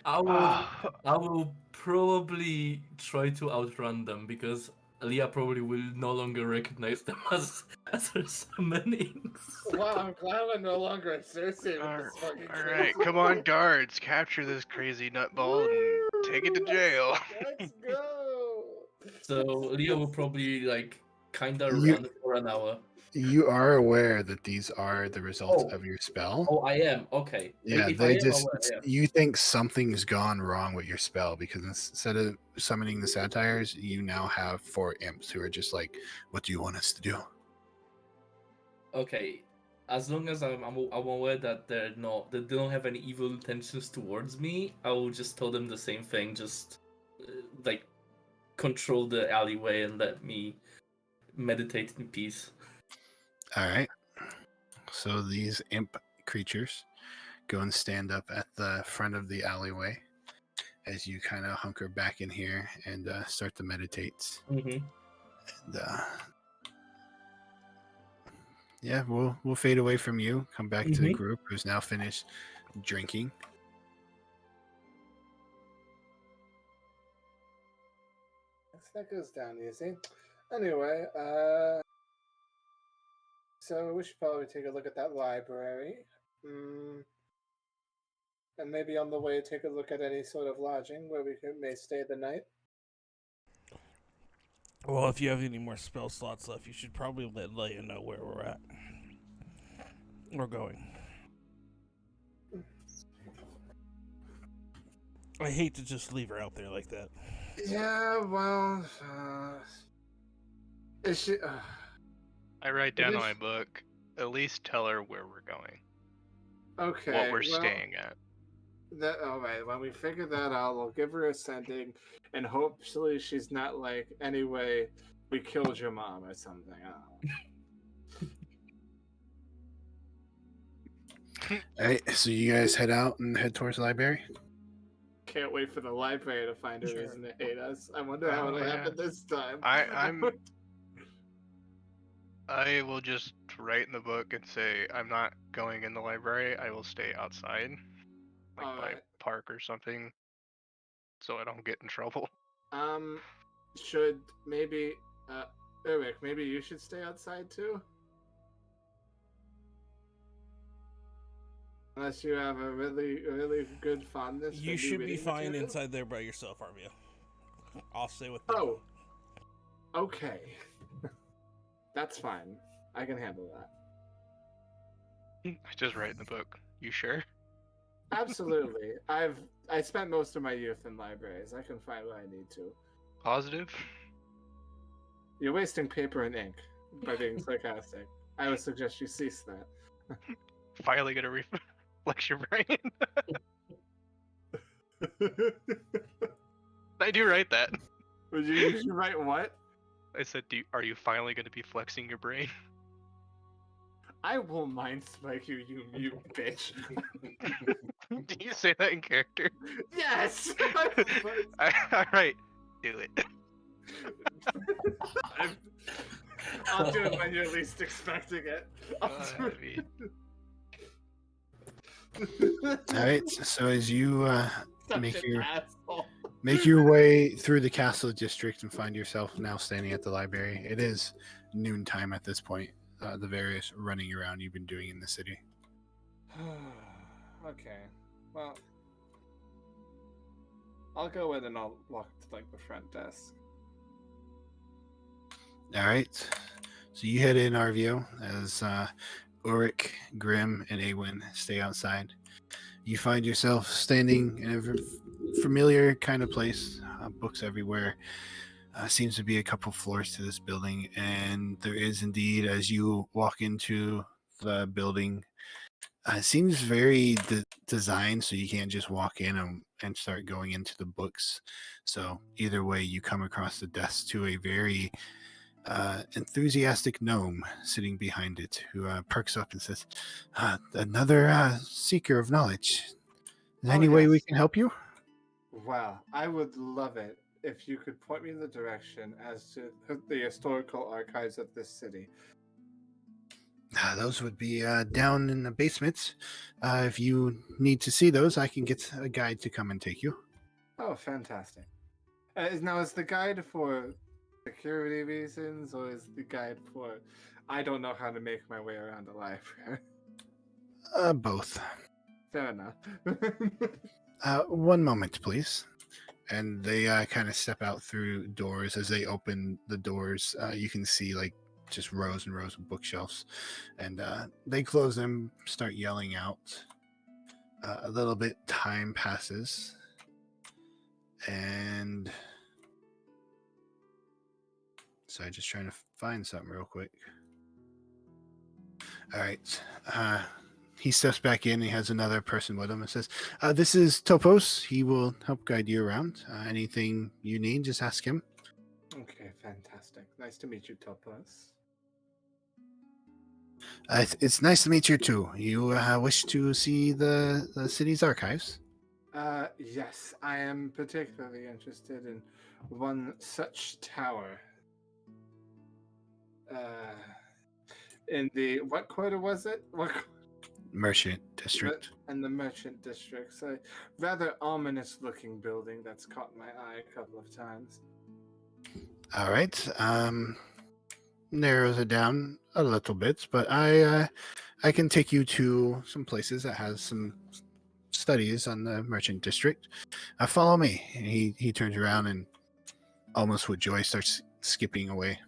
I will probably try to outrun them, because Leah probably will no longer recognize them as her summonings. Wow, I'm glad I'm no longer associated with this fucking Alright, crazy come on, thing. guards. Capture this crazy nutball and take it to jail. Let's go. So Leah will probably like kinda You- run for an hour. You are aware that these are the results Oh. of your spell. Oh, I am. Okay. Yeah, If I they am just aware, yeah. you think something's gone wrong with your spell because instead of summoning the satires, you now have 4 imps who are just like, "What do you want us to do?" Okay. As long as I'm aware that they don't have any evil intentions towards me, I will just tell them the same thing. Just like control the alleyway and let me meditate in peace. All right. So these imp creatures go and stand up at the front of the alleyway as you kind of hunker back in here and start to meditate. Mm-hmm. And, yeah, we'll fade away from you. Come back to the group who's now finished drinking. That goes down easy. Anyway, so we should probably take a look at that library. And maybe on the way take a look at any sort of lodging where we may stay the night. Well, if you have any more spell slots left, you should probably let Leia know where we're at. We're going. I hate to just leave her out there like that. Yeah, well, is she? I write down in my book. At least tell her where we're going. Okay. What we're staying at. All right. When we figure that out, I'll give her a sending, and hopefully she's not like, anyway, we killed your mom or something. All right, so you guys head out and head towards the library. Can't wait for the library to find a reason to hate us. I wonder how it'll happen this time. I will just write in the book and say I'm not going in the library. I will stay outside, like by park or something, so I don't get in trouble. Should maybe Eric, maybe you should stay outside too? Unless you have a really, really good fondness for You should be reading fine material? inside there by yourself, Arvia. I'll stay with them. Oh. Okay. That's fine. I can handle that. I just write in the book. You sure? Absolutely. I spent most of my youth in libraries. I can find what I need to. Positive? You're wasting paper and ink by being sarcastic. I would suggest you cease that. Finally gonna reflex your brain. I do write that. You should write what? I said, are you finally gonna be flexing your brain? I will mind spike you, you mute bitch. Do you say that in character? Yes! Alright, do it. I'll do it when you're least expecting it. All right, so as you make your way through the castle district and find yourself now standing at the library, it is noontime at this point. The various running around you've been doing in the city. Okay, well, I'll go in and I'll walk to like the front desk. All right, so you head in, Arvio, as Ulrich, Grim, and Awen stay outside. You find yourself standing in a familiar kind of place, books everywhere. Seems to be a couple floors to this building, and there is indeed, as you walk into the building, it seems very designed so you can't just walk in and start going into the books. So either way, you come across the desk to a very enthusiastic gnome sitting behind it, who perks up and says, another seeker of knowledge. Is there any way we can help you? Wow, I would love it if you could point me in the direction as to the historical archives of this city. Those would be down in the basements. If you need to see those, I can get a guide to come and take you. Oh, fantastic. Is the guide for security reasons, or is the guide for I don't know how to make my way around a library? Both. Fair enough. One moment, please. And they kind of step out through doors. As they open the doors, you can see like just rows and rows of bookshelves, and they close them, start yelling out. A little bit time passes, and so I'm just trying to find something real quick. All right. He steps back in. He has another person with him and says, "This is Topos. He will help guide you around. Anything you need, just ask him." Okay, fantastic. Nice to meet you, Topaz. It's nice to meet you too. You wish to see the city's archives? Yes, I am particularly interested in one such tower. In the what quarter was it? What? Merchant district. And the merchant district. So, rather ominous-looking building that's caught my eye a couple of times. All right. Narrows it down a little bit, but I can take you to some places that has some studies on the merchant district. Follow me. And he turns around and almost with joy starts skipping away.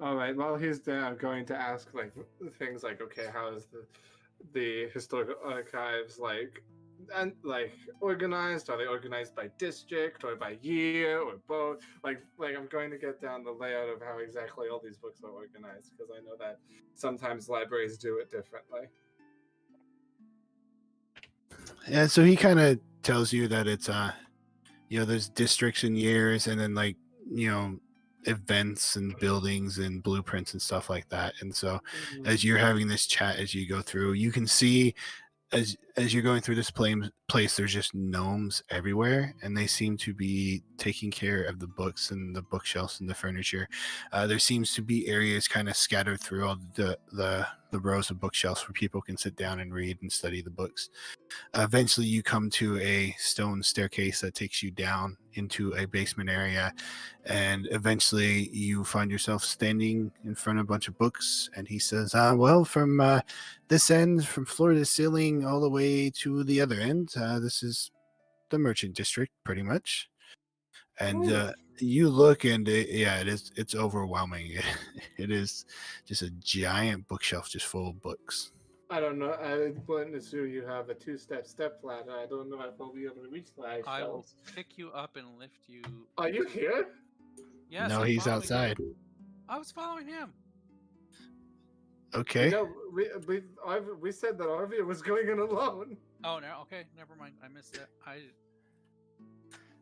All right. While he's there, I'm going to ask like things like, okay, how is the historical archives and organized? Are they organized by district or by year or both? Like I'm going to get down the layout of how exactly all these books are organized, because I know that sometimes libraries do it differently. And so he kind of tells you that it's there's districts and years, and then events and buildings and blueprints and stuff like that. And so as you're having this chat, as you go through, you can see as you're going through this place, there's just gnomes everywhere, and they seem to be taking care of the books and the bookshelves and the furniture. There seems to be areas kind of scattered through all the rows of bookshelves where people can sit down and read and study the books. Eventually, you come to a stone staircase that takes you down into a basement area, and eventually you find yourself standing in front of a bunch of books. And he says, well, from this end, from floor to ceiling all the way to the other end, this is the merchant district pretty much. And you look, and it's overwhelming. It is just a giant bookshelf just full of books. I don't know. I wouldn't assume you have a two-step ladder. I don't know if I'll be able to reach the high I will shelves. pick you up and lift you. Are you here? Yes, No, I'm he's following outside. him. I was following him. Okay. No, we said that Arvia was going in alone. Oh no, okay, never mind. I missed that.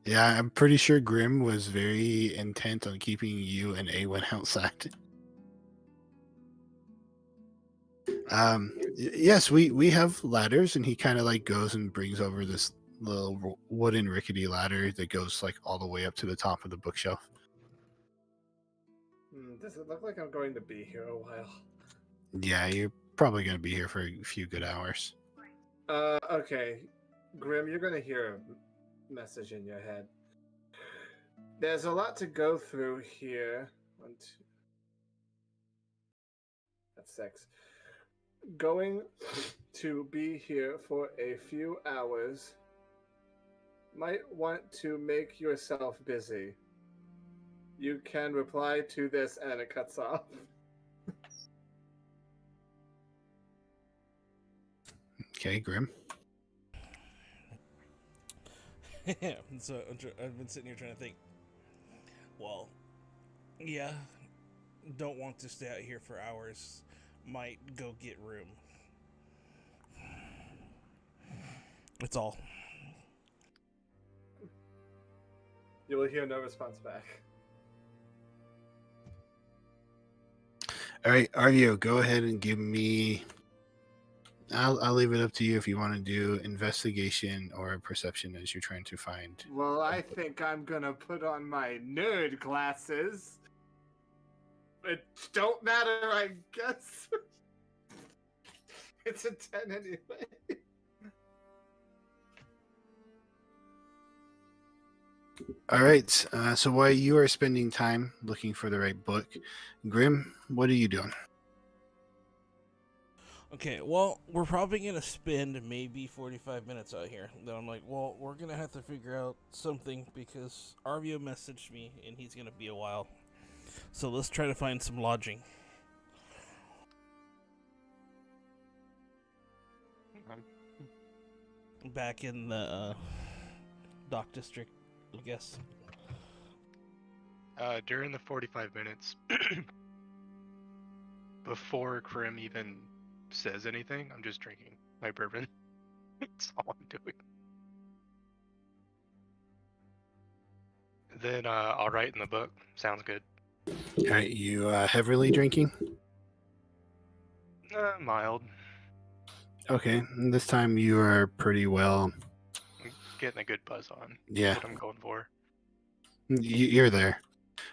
Yeah, I'm pretty sure Grim was very intent on keeping you and Awen outside. Yes, we have ladders, and he kind of goes and brings over this little wooden rickety ladder that goes all the way up to the top of the bookshelf. Does it look like I'm going to be here a while? Yeah, you're probably going to be here for a few good hours. Okay. Grim, you're going to hear a message in your head. There's a lot to go through here. 1, 2. That's 6. Going to be here for a few hours. Might want to make yourself busy. You can reply to this, and it cuts off. Okay, Grim. So I've been sitting here trying to think. Well, yeah, don't want to stay out here for hours. Might go get room. That's all. You will hear no response back. All right, Arvio, go ahead and give me. I'll leave it up to you if you want to do investigation or perception as you're trying to find. Well, I think I'm gonna put on my nerd glasses. It don't matter, I guess. It's a 10 anyway. All right. So while you are spending time looking for the right book, Grim, what are you doing? Okay, well, we're probably going to spend maybe 45 minutes out here. Then I'm like, well, we're going to have to figure out something because Arvio messaged me and he's going to be a while. So let's try to find some lodging. Back in the dock district, I guess. During the 45 minutes before Krim even says anything, I'm just drinking my bourbon. That's all I'm doing. Then I'll write in the book. Sounds good. All right, you heavily drinking? Mild. Okay, this time you are pretty well. I'm getting a good buzz on. Yeah. That's what I'm going for. You're there.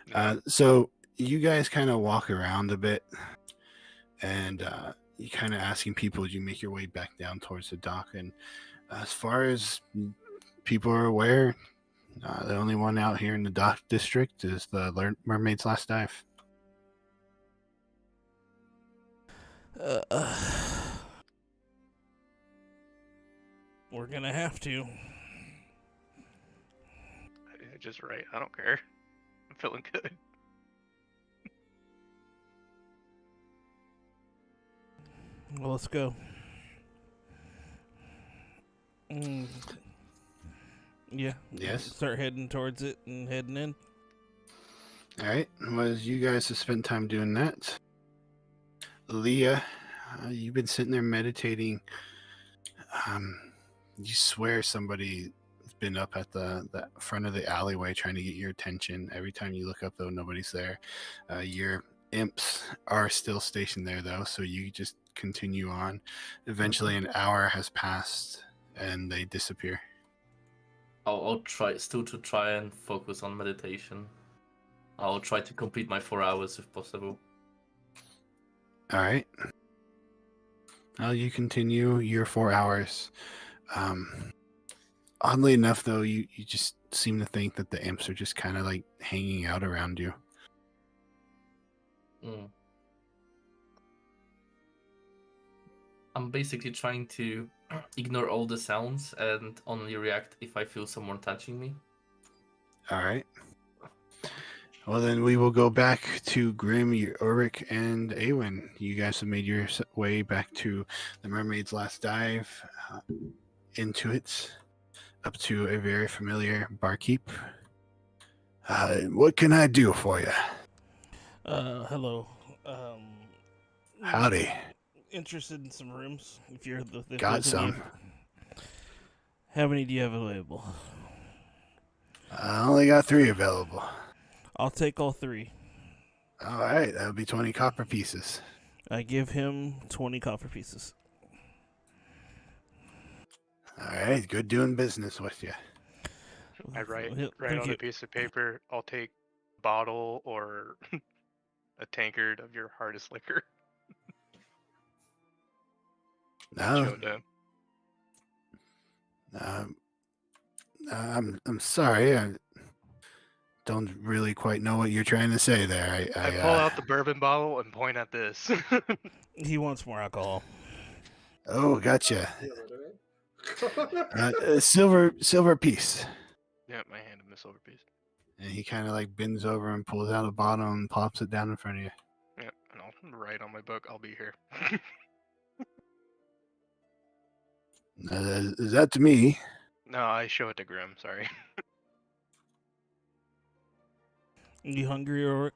Yeah. So you guys kind of walk around a bit, and you kind of asking people as you make your way back down towards the dock. And as far as people are aware, the only one out here in the dock district is the Mermaid's Last Dive. We're gonna have to. Just right. I don't care. I'm feeling good. Well, let's go. Yeah. Yes. Start heading towards it and heading in. All right. Well, as you guys have spent time doing that, Leah, you've been sitting there meditating. You swear somebody's been up at the front of the alleyway trying to get your attention. Every time you look up, though, nobody's there. Your imps are still stationed there, though, so you just continue on. Eventually, an hour has passed, and they disappear. I'll try to try and focus on meditation. I'll try to complete my 4 hours if possible. All right. Well, you continue your 4 hours. Oddly enough, though, you just seem to think that the imps are just kind of like hanging out around you. I'm basically trying to ignore all the sounds and only react if I feel someone touching me. All right. Well, then we will go back to Grim, Ulrich, and Awen. You guys have made your way back to the Mermaid's Last Dive, into it, up to a very familiar barkeep. What can I do for you? Hello. Howdy. Interested in some rooms? If you're the Got some. How many do you have available? I only got 3 available. I'll take all 3. All right, that'll be 20 copper pieces. I give him 20 copper pieces. All right, good doing business with you. I write Thank on you. a piece of paper. I'll take a bottle or a tankard of your hardest liquor. No, Show them. I'm sorry. I don't really quite know what you're trying to say there. I pull out the bourbon bottle and point at this. He wants more alcohol. Oh, gotcha. Silver piece. Yeah, my hand him a silver piece. And he kind of like bends over and pulls out a bottle and plops it down in front of you. Yeah, and I'll write on my book, I'll be here. Is that to me? No, I show it to Grim, sorry. You hungry, or?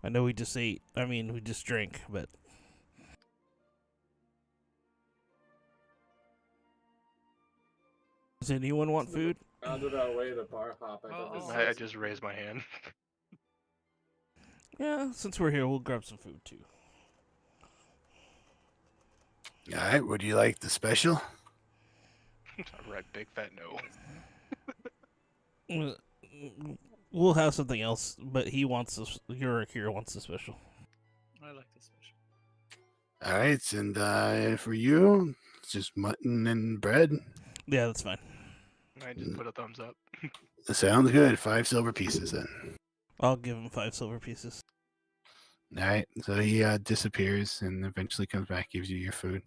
I know we just ate. I mean, we just drank, but. Does anyone want food? Rounded our way to bar hop. I just raised my hand. Yeah, since we're here, we'll grab some food too. All right, would you like the special? All right, big fat no. We'll have something else, but he wants this. Akira wants the special. I like this special. All right, and for you, it's just mutton and bread. Yeah, that's fine. I just put a thumbs up. Sounds good. 5 silver pieces then. I'll give him 5 silver pieces. All right, so he disappears and eventually comes back, gives you your food.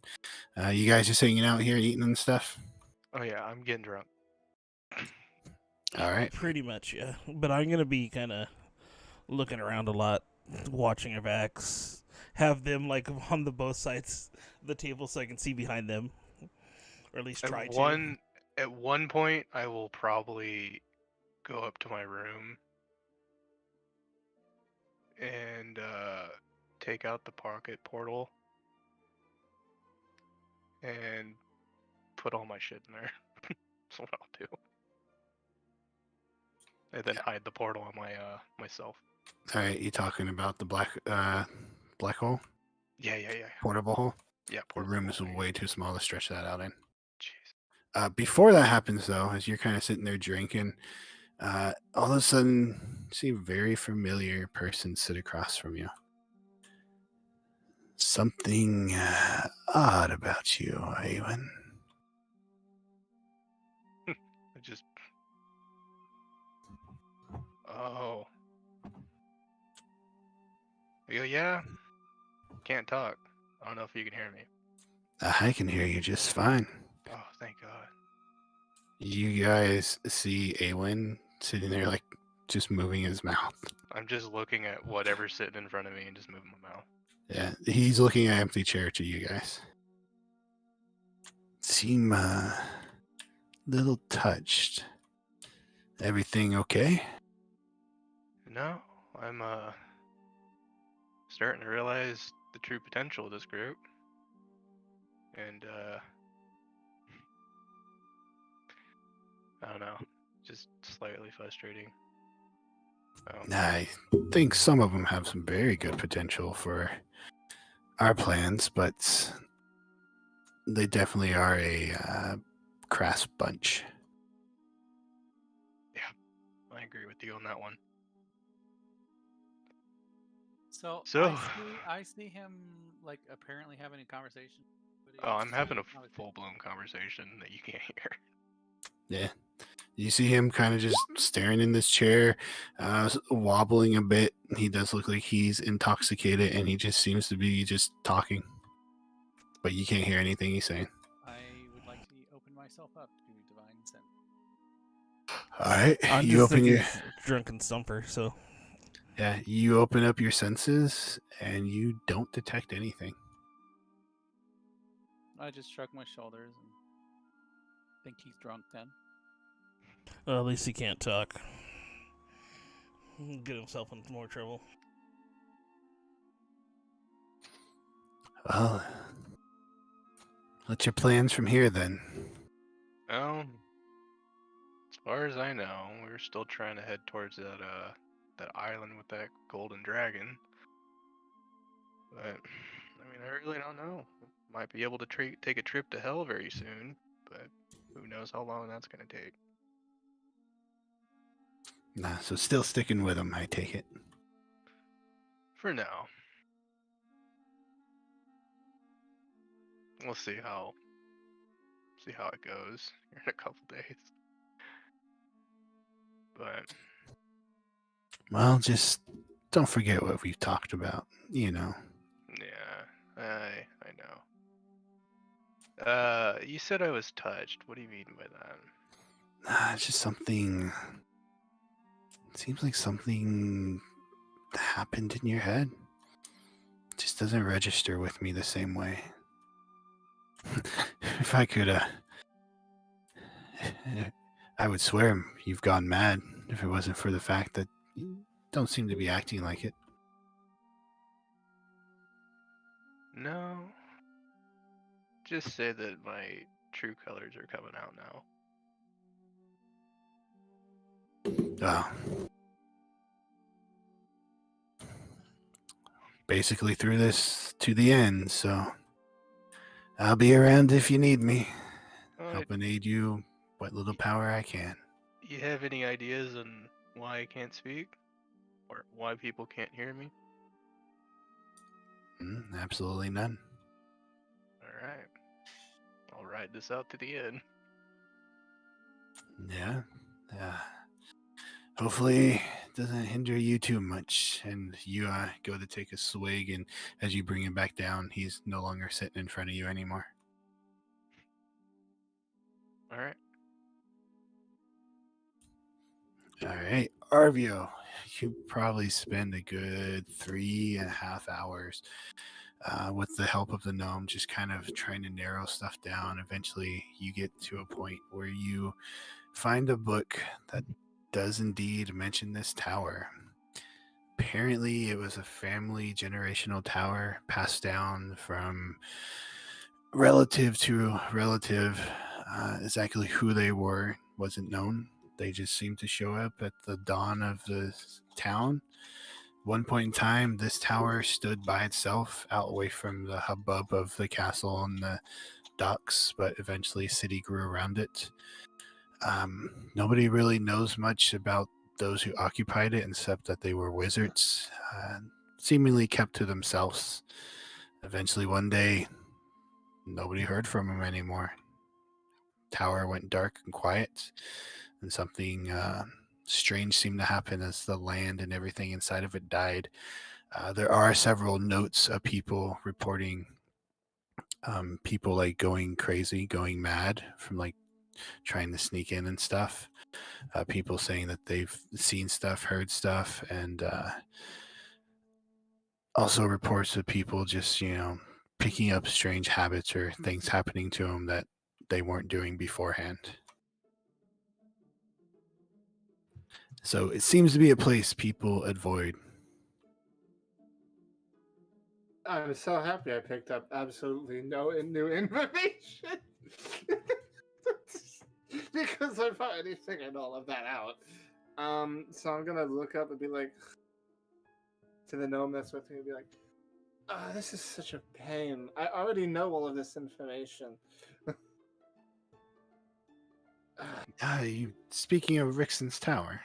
You guys just hanging out here eating and stuff? Oh yeah, I'm getting drunk. All right. Pretty much, yeah. But I'm going to be kind of looking around a lot, watching our backs. have them like on the both sides of the table so I can see behind them, or at least try to. At one point, I will probably go up to my room and take out the pocket portal and put all my shit in there. That's what I'll do. And then hide the portal on my myself. All right, you talking about the black hole, Yeah. portable hole? Yeah, The portable room is hole, yeah. way too small to stretch that out in. Jeez. Before that happens, though, as you're kind of sitting there drinking, all of a sudden, you see a very familiar person sit across from you. Something odd about you, Awen. I just. Oh. Yeah. Can't talk. I don't know if you can hear me. I can hear you just fine. Oh, thank God. You guys see Awen sitting there, like, just moving his mouth. I'm just looking at whatever's sitting in front of me and just moving my mouth. Yeah, he's looking at an empty chair to you guys. Seem little touched. Everything okay? No, I'm starting to realize the true potential of this group. And I don't know, just slightly frustrating. I think some of them have some very good potential for our plans, but they definitely are a crass bunch. I agree with you on that one. So, So- I see him like apparently having a conversation. Oh, I'm having a Conversation. full-blown conversation that you can't hear. Yeah. You see him kind of just staring in this chair, wobbling a bit. He does look like he's intoxicated, and he just seems to be just talking. But you can't hear anything he's saying. I would like to open myself up to divine sense. All right. I'm You just open your drunken stumper, so you open up your senses, and you don't detect anything. I just shrug my shoulders and think he's drunk then. well, at least he can't talk. Get himself into more trouble. Well, what's your plans from here then? Well, as far as I know, we're still trying to head towards that island with that golden dragon. But I mean, I really don't know. Might be able to take a trip to hell very soon, but who knows how long that's gonna take. Nah, so still sticking with him, I take it. For now. We'll see how it goes here in a couple days. But Well, just don't forget what we've talked about, you know. yeah, I know. You said I was touched. What do you mean by that? It's just something. It seems like something happened in your head. It just doesn't register with me the same way. If I could, I would swear you've gone mad if it wasn't for the fact that you don't seem to be acting like it. No. Just say that my true colors are coming out now. Oh. Basically through this to the end, so I'll be around if you need me. Help and aid you what little power I can. You have any ideas on why I can't speak? Or why people can't hear me? Absolutely none. Alright. I'll ride this out to the end. Yeah. Hopefully it doesn't hinder you too much. And you go to take a swig, and as you bring him back down, he's no longer sitting in front of you anymore. Alright. All right. Arvio, you probably spend a good 3.5 hours with the help of the gnome, just kind of trying to narrow stuff down. Eventually, you get to a point where you find a book that does indeed mention this tower. Apparently, it was a family generational tower passed down from relative to relative. Exactly who they were wasn't known. They just seemed to show up at the dawn of the town. One point in time, this tower stood by itself, out away from the hubbub of the castle and the docks, but eventually city grew around it. Nobody really knows much about those who occupied it, except that they were wizards, seemingly kept to themselves. Eventually, one day, nobody heard from them anymore. Tower went dark and quiet, and something strange seemed to happen as the land and everything inside of it died. There are several notes of people reporting people like going crazy, going mad from like trying to sneak in and stuff. People saying that they've seen stuff, heard stuff, and also reports of people just, picking up strange habits or things happening to them that they weren't doing beforehand. So it seems to be a place people avoid. I'm so happy I picked up absolutely no new information. Because I've already figured all of that out. So I'm gonna look up and be like, to the gnome that's with me, and be like, this is such a pain. I already know all of this information. You speaking of Rixon's Tower?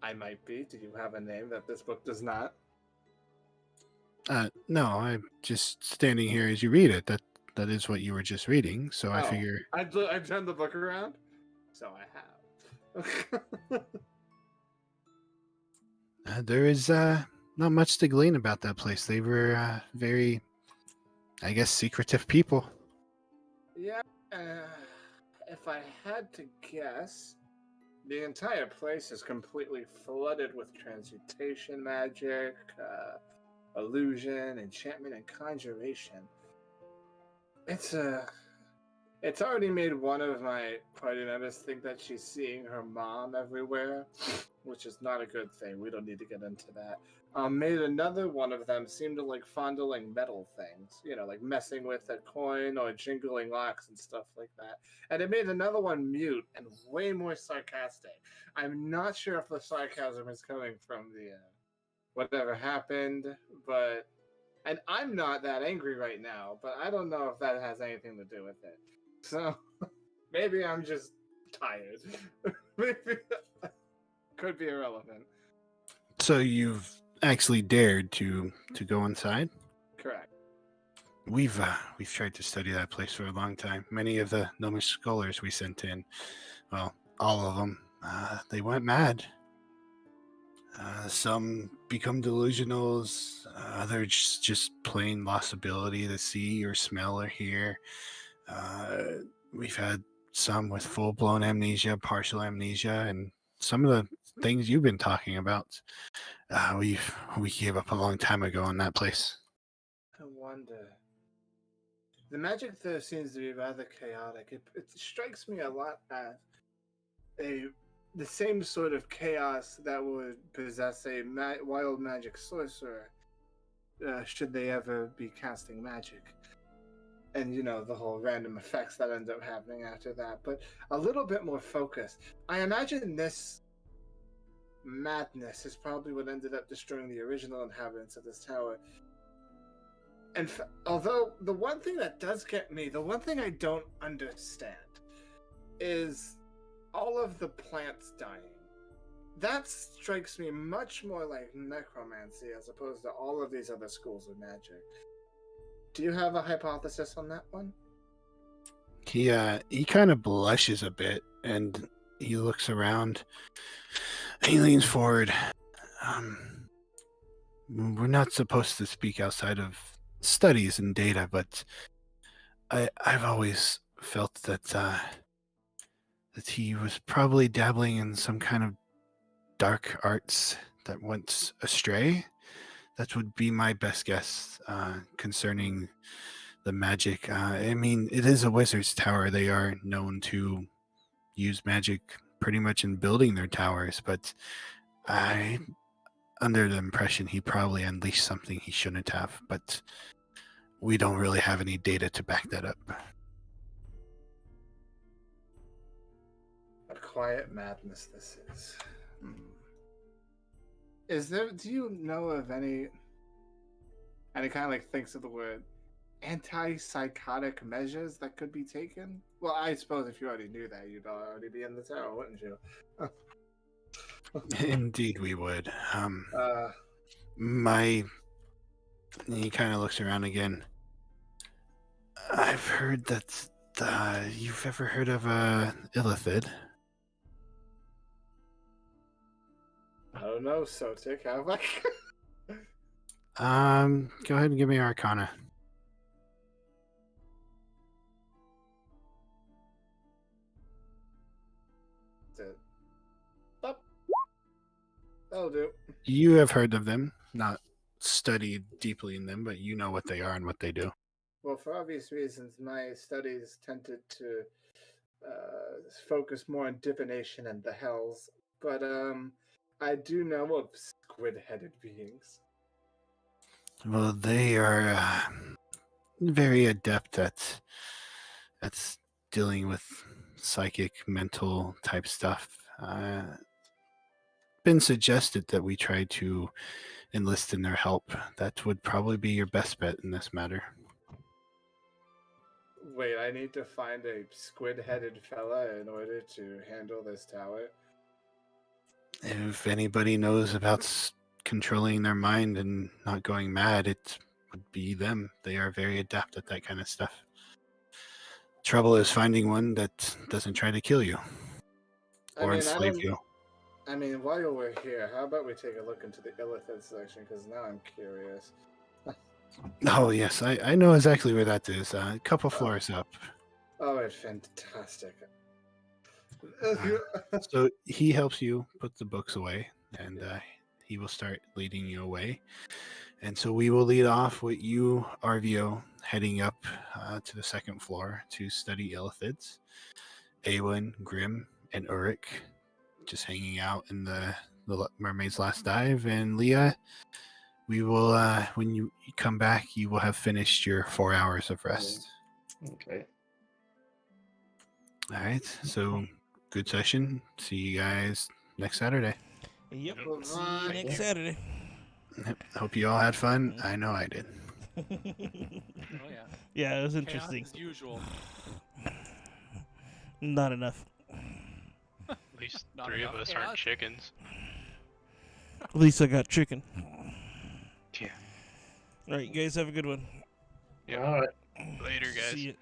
I might be. Do you have a name that this book does not? No, I'm just standing here as you read it. That is what you were just reading. So I Oh, figure I turned the book around, so I have. there is not much to glean about that place. They were very, I guess, secretive people. Yeah, if I had to guess, the entire place is completely flooded with transmutation magic, illusion, enchantment, and conjuration. It's already made one of my party members think that she's seeing her mom everywhere, which is not a good thing. We don't need to get into that. Made another one of them seem to like fondling metal things, like messing with a coin or jingling locks and stuff like that. And it made another one mute and way more sarcastic. I'm not sure if the sarcasm is coming from the whatever happened, and I'm not that angry right now, but I don't know if that has anything to do with it. So maybe I'm just tired. Maybe could be irrelevant. So you've actually dared to go inside? Correct. We've tried to study that place for a long time. Many of the gnomish scholars we sent in, well, all of them, they went mad. Some become delusionals. Others just plain lost ability to see or smell or hear. We've had some with full-blown amnesia, partial amnesia, and some of the things you've been talking about. We gave up a long time ago on that place. I wonder. The magic there seems to be rather chaotic. It strikes me a lot as the same sort of chaos that would possess a wild magic sorcerer should they ever be casting magic. And, the whole random effects that end up happening after that. But a little bit more focused. I imagine this madness is probably what ended up destroying the original inhabitants of this tower. And although the one thing that does get me, the one thing I don't understand is all of the plants dying. That strikes me much more like necromancy as opposed to all of these other schools of magic. Do you have a hypothesis on that one? He kind of blushes a bit and he looks around. He leans forward. We're not supposed to speak outside of studies and data, but I've always felt that that he was probably dabbling in some kind of dark arts that went astray. That would be my best guess concerning the magic. I mean, it is a wizard's tower. They are known to use magic pretty much in building their towers, but I'm under the impression he probably unleashed something he shouldn't have, but we don't really have any data to back that up. A quiet madness this is. Is there, do you know of any, and it kind of like thinks of the word, antipsychotic measures that could be taken? Well, I suppose if you already knew that, you'd already be in the tower, wouldn't you? Indeed, we would. Uh, He kind of looks around again. I've heard that you've ever heard of Illithid? I don't know, Sotik, have I? Go ahead and give me Arcana. That'll do. You have heard of them, not studied deeply in them, but you know what they are and what they do. Well, for obvious reasons, my studies tended to focus more on divination and the hells, but I do know of squid-headed beings. Well, they are very adept at dealing with psychic, mental type stuff. Been suggested that we try to enlist in their help. That would probably be your best bet in this matter. Wait, I need to find a squid-headed fella in order to handle this tower? If anybody knows about controlling their mind and not going mad, it would be them. They are very adept at that kind of stuff. Trouble is finding one that doesn't try to kill you or enslave you. I mean, while we're here, how about we take a look into the Illithid section, because now I'm curious. Oh, yes, I know exactly where that is. A couple floors up. Oh, it's fantastic. So he helps you put the books away, and he will start leading you away. And so we will lead off with you, Arvio, heading up to the second floor to study Illithids. Awen, Grim, and Uruk just hanging out in the Mermaid's Last Dive. And Leah, we will, when you come back, you will have finished your 4 hours of rest. Okay. All right, so good session. See you guys next Saturday. Yep. Well, See you next Saturday. Hope you all had fun. I know I did. Oh yeah. Yeah, it was Chaos interesting. as usual. Not enough. At least Not 3 of enough us chaos. aren't chickens. At least I got chicken. Yeah. All right, you guys have a good one. Yeah. All right. Later, guys. See ya.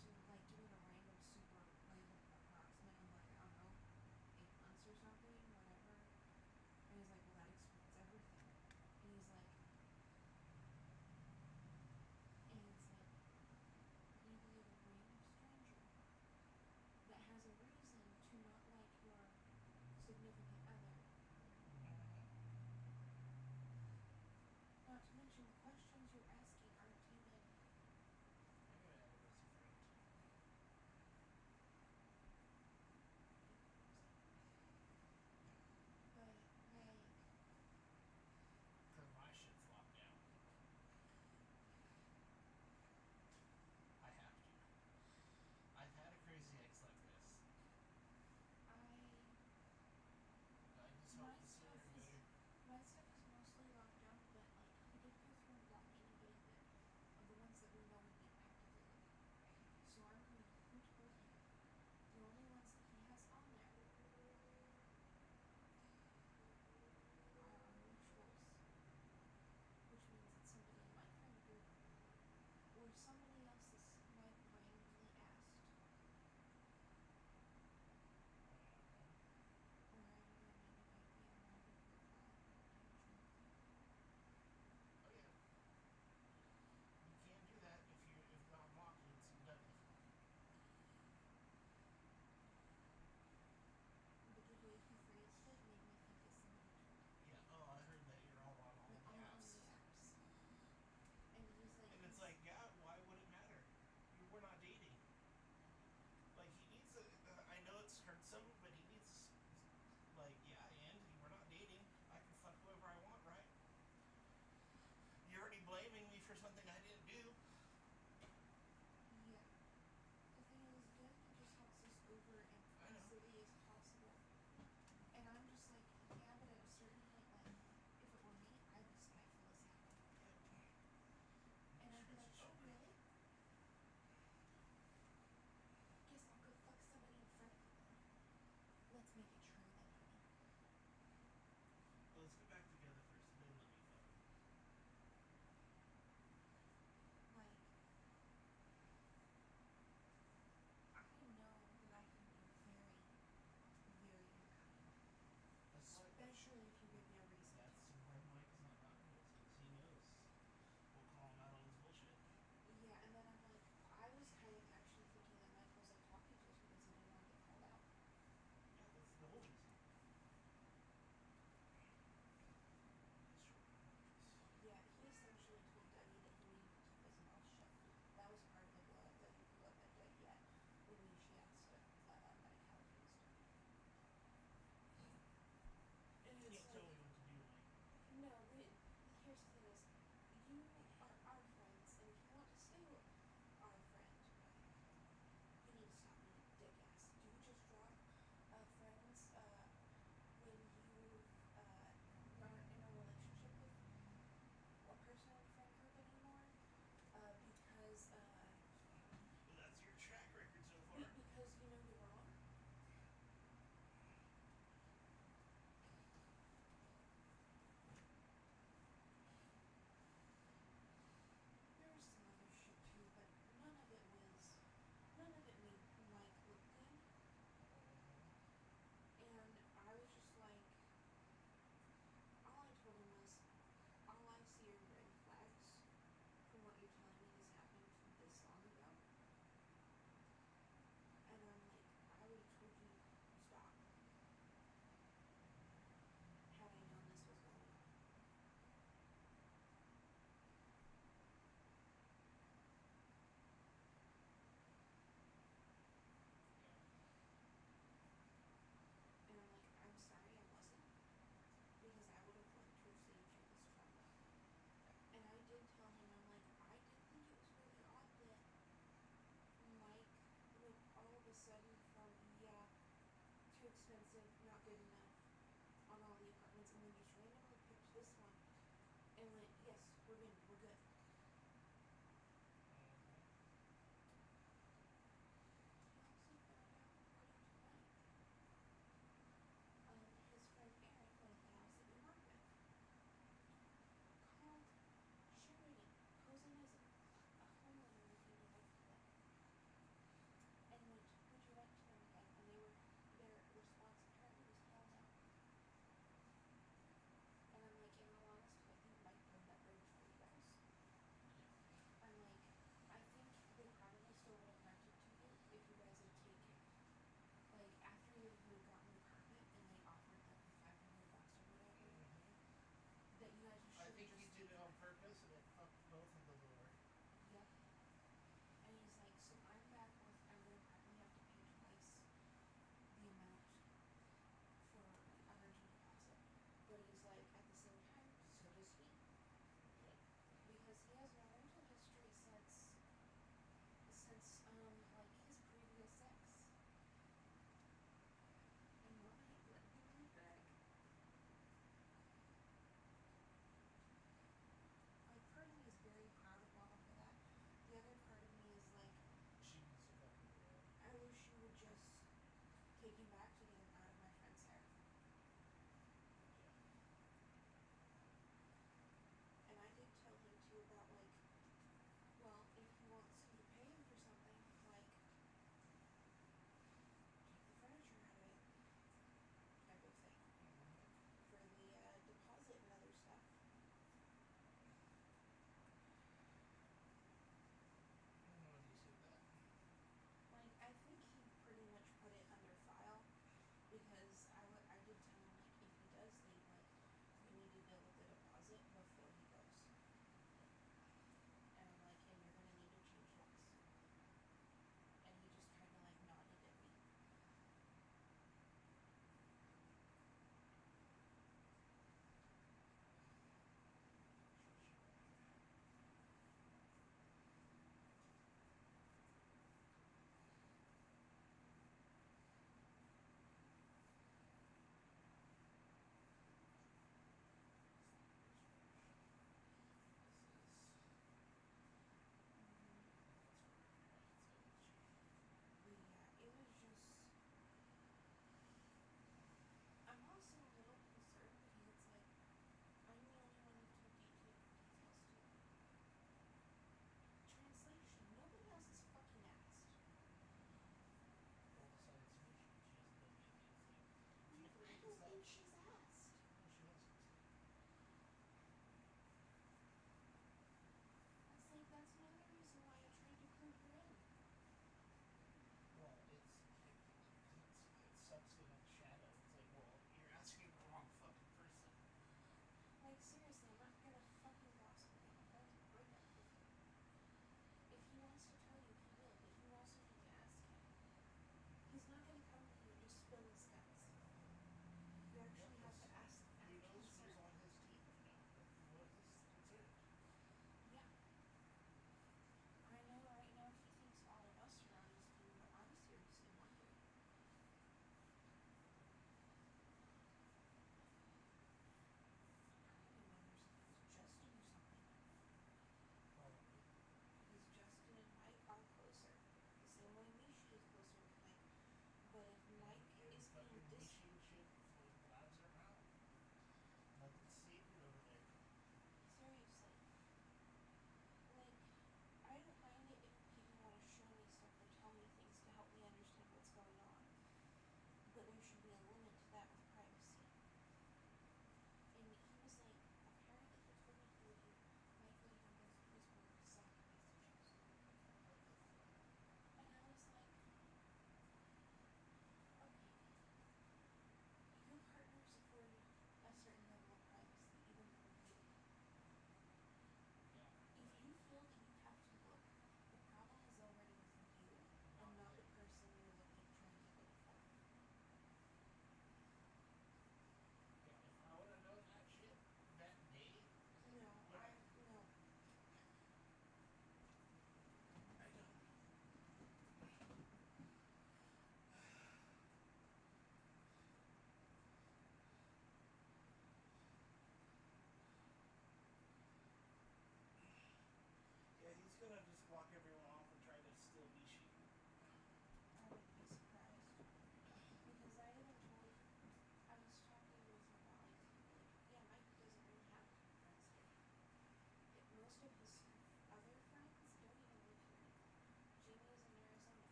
person like giving a random super random approximate of like, I don't know, 8 months or something, whatever. And he's like, well, that explains everything. And he's like, maybe a random stranger that has a reason to not like your significant other. Not to mention the questions you're asking aren't even. I'm gonna add her as a friend. But like. Cause my shit's locked down. I have to. I've had a crazy ex like this. I just hope the sooner the better. My stuff is mostly locked down, but like he did go through and block anybody that of the ones that we know would be actively looking. So I'm going. Who told him? The only ones that he has on there are our mutuals, which means it's somebody in my friend group or somebody else that might randomly asked. Or I don't know, maybe might be a random profile page. Oh yeah. You can't do that if the unlock it's done. But the way he phrased it made me think it's somebody told him. Yeah. Oh, I heard that you're all on all We're the all on apps. the apps. And he's like. And it's like, yeah, why would it matter? We're not dating. Like he needs a. I know it's hurt some, but he needs. Like, yeah, and we're not dating. I can fuck whoever I want, right? You're already blaming me for something I didn't do. Yeah. The thing is, Doug just wants this over as easily as possible. And I'm just like, yeah, but at a certain point, like, if it were me, I'd be spiteful as hell. And I'd be like, oh, really? Guess I'll go fuck somebody in front of you then. Let's make it true then, honey. Well, let's get back together first, and then let me fuck. Like, I know that I can be very, very unkind. Especially if you give me a reason. That's why Mike's not talking to us, because he knows we'll call him out on his bullshit. Yeah, and then I'm like, I was kind of actually thinking that Mike was like talking to us because he didn't want to get called out. Yeah, that's the whole reason. Yeah, he essentially told Dougie that he needed to keep his mouth shut. That was part of the blow up that he blew up at Dougie at when she asked him like how he was doing. And You it's can't tell like, me what to do, Mike. no, here's the thing is, you are our friends, and if you want to stay with our friend, you need to stop being a dick ass. Do you just drop friends when you aren't in a relationship with a person in the friend group anymore? Because Well, that's your track record so far. because you know you're wrong. There was some other shit too, but none of it made Mike look good. And I was just like, all I told him was, all I see are red flags from what you're telling me is happening from this long ago. And I'm like, I would have told you stop had I known this was going on. And I'm like, I'm sorry I wasn't, because I would have liked to have saved you this trauma. And I did tell him, I'm like, I did think it was really odd that Mike went all of a sudden from, yeah, too expensive, not good enough on all the apartments, and then just randomly picked this one and went, yes, we're good. He also found out, according to Mike, his friend Aaron with the house that we work with called charity, posing as a homeowner looking to help them.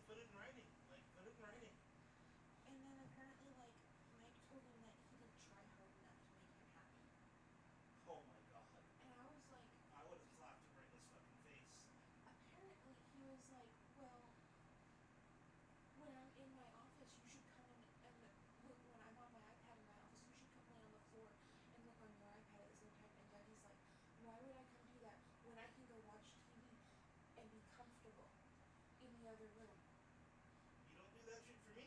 put it in writing. Like, put it in writing. And then apparently, like, Mike told him that he didn't try hard enough to make him happy. Oh my god. And I was like, I would have slapped him right in his fucking face. apparently he was like, well, when I'm in my office, you should come in and look. When I'm on my iPad in my office, you should come lay on the floor and look on your iPad at the same time. And Dougie's like, why would I come do that when I can go watch TV and be comfortable in the other room? You don't do that shit for me.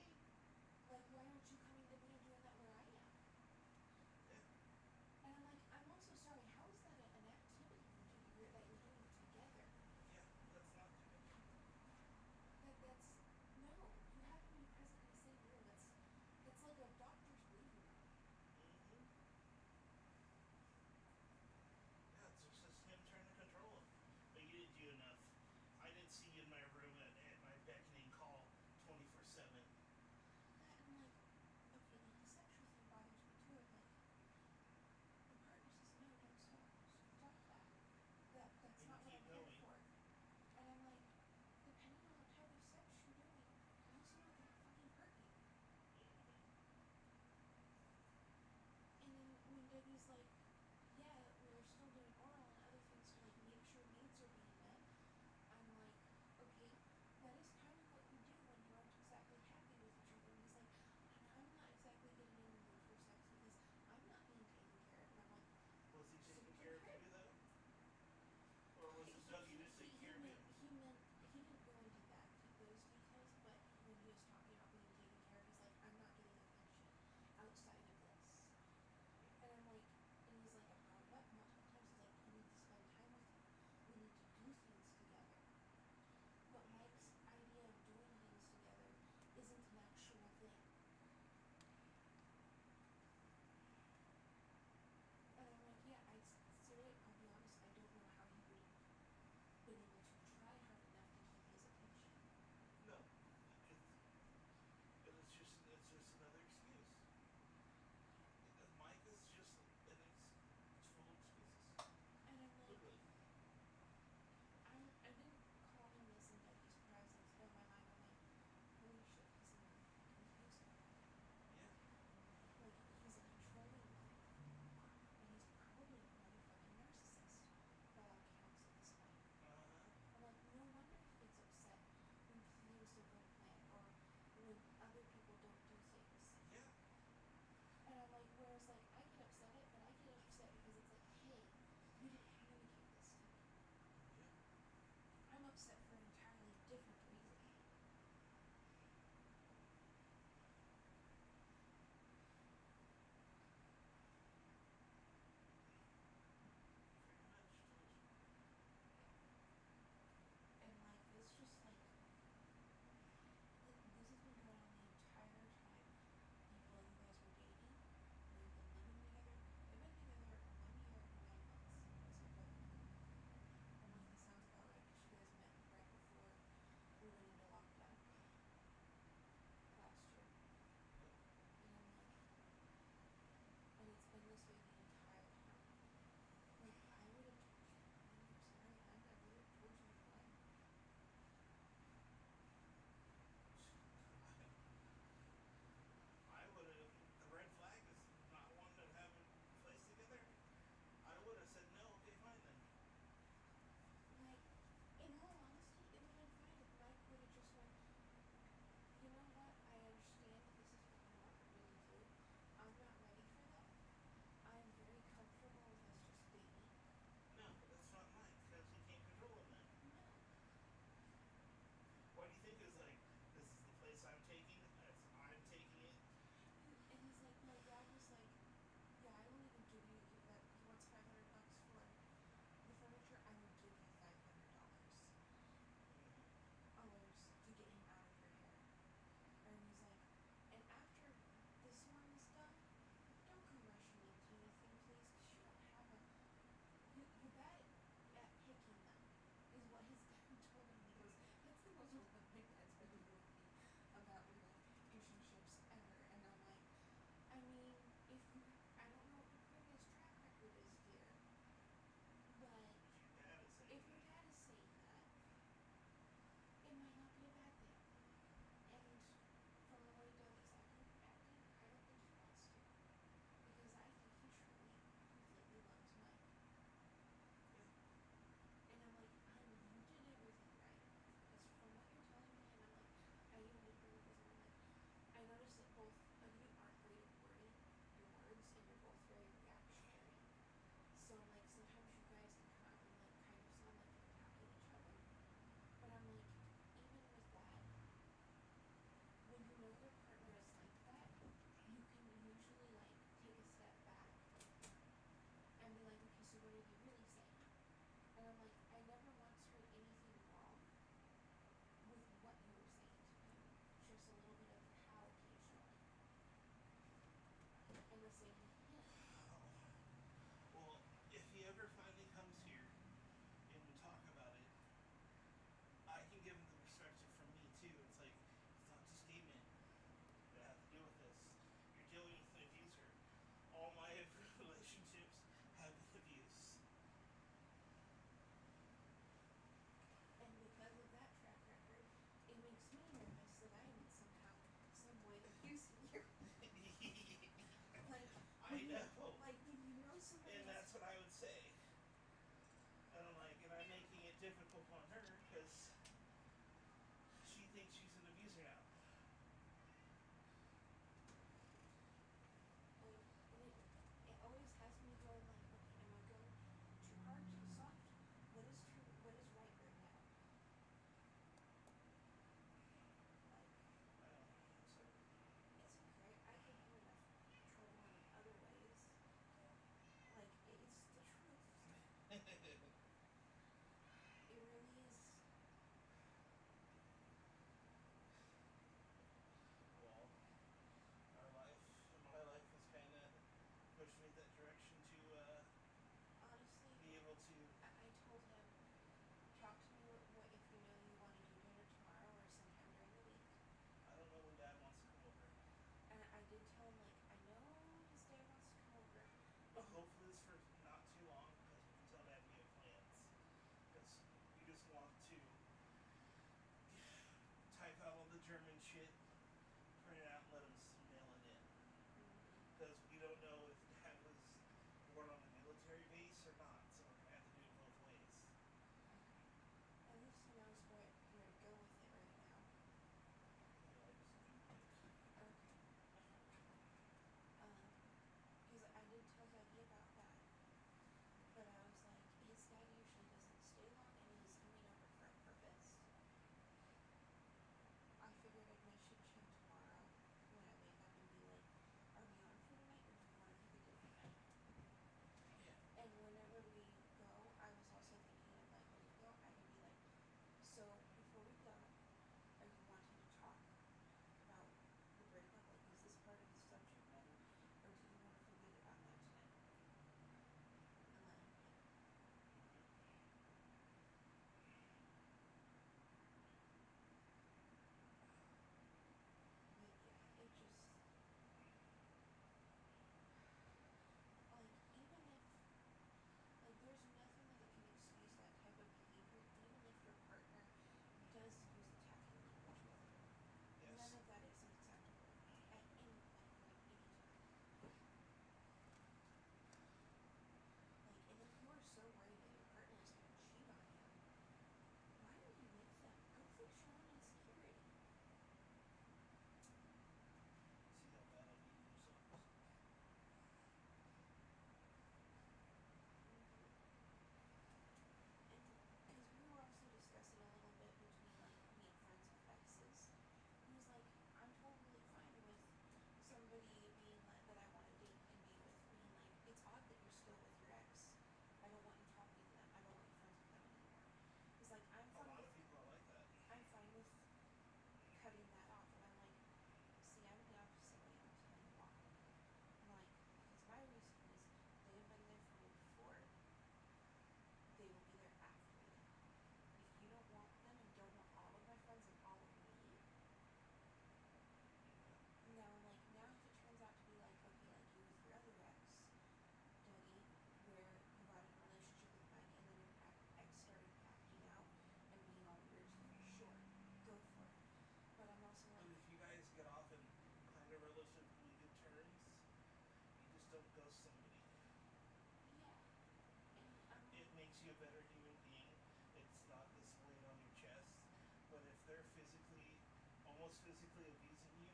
else physically abusing you?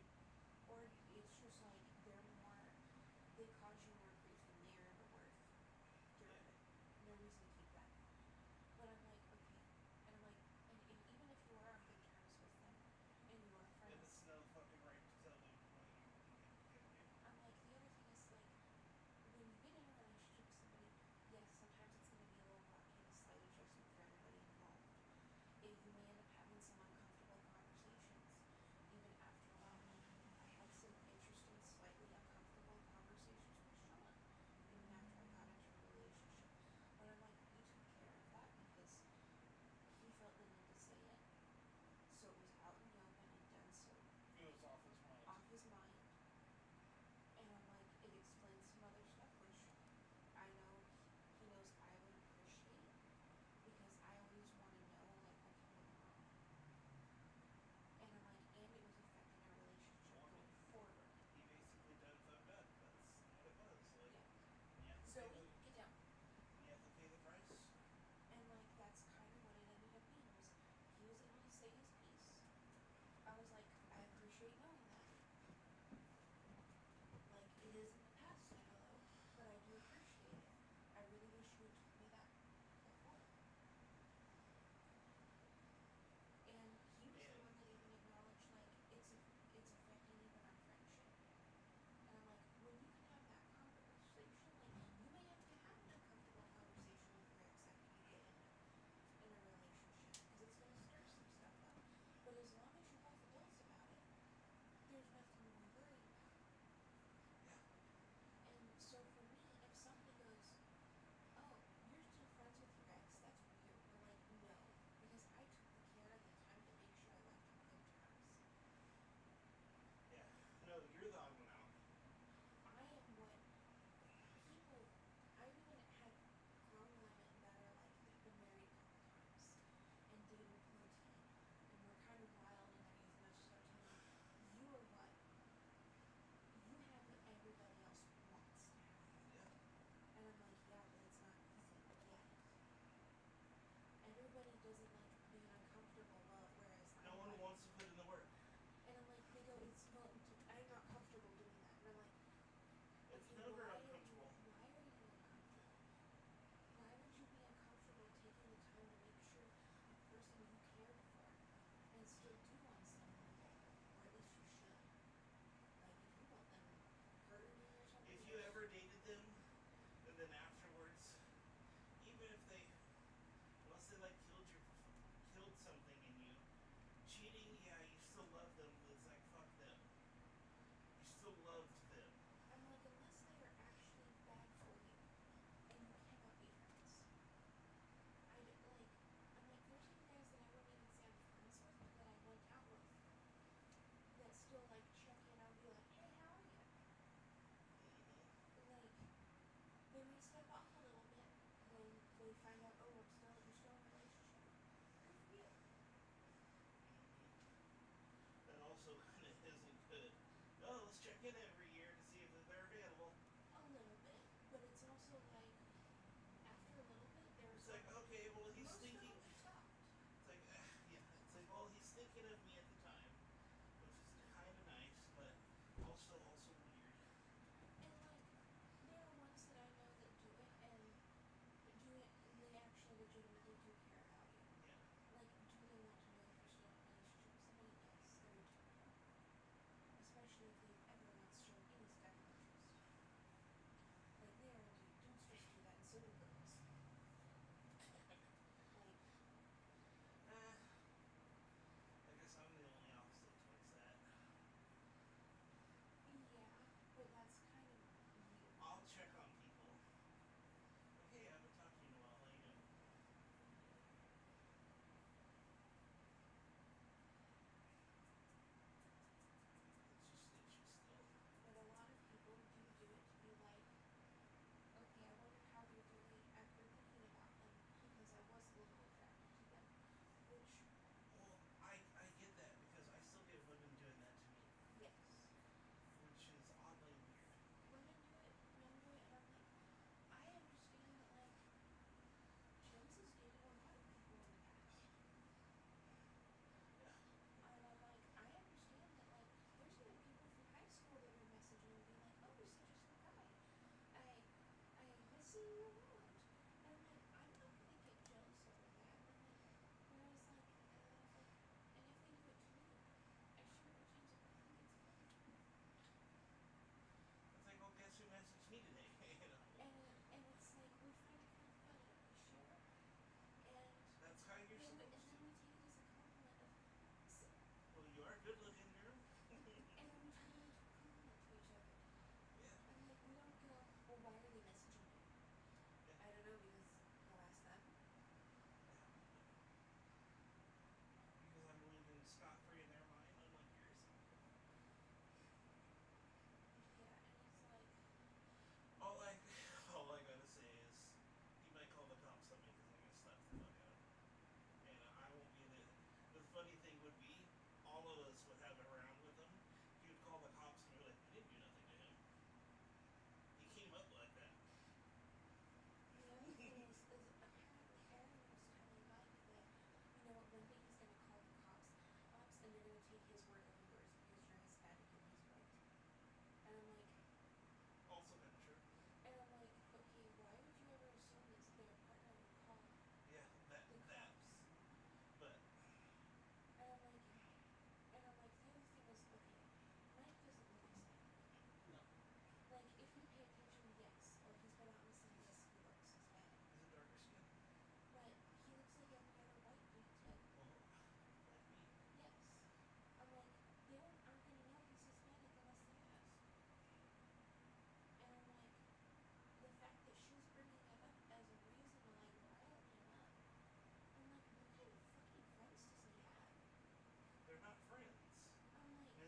Or it's just like they're more, they cause you more grief than they are ever worth. Get rid of it. No reason to keep that. But I'm like, okay. And I'm like, and even if you are on good terms with them and you are And friends, it's no fucking right to tell them what you can do. I'm like, the other thing is like, when you get in a relationship with somebody, yes, sometimes it's going to be a little rocky and a slight adjustment for everybody involved. You may end up having some uncomfortable conversations. Even after a while, I had some interesting, slightly uncomfortable conversations with Sean.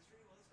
tree was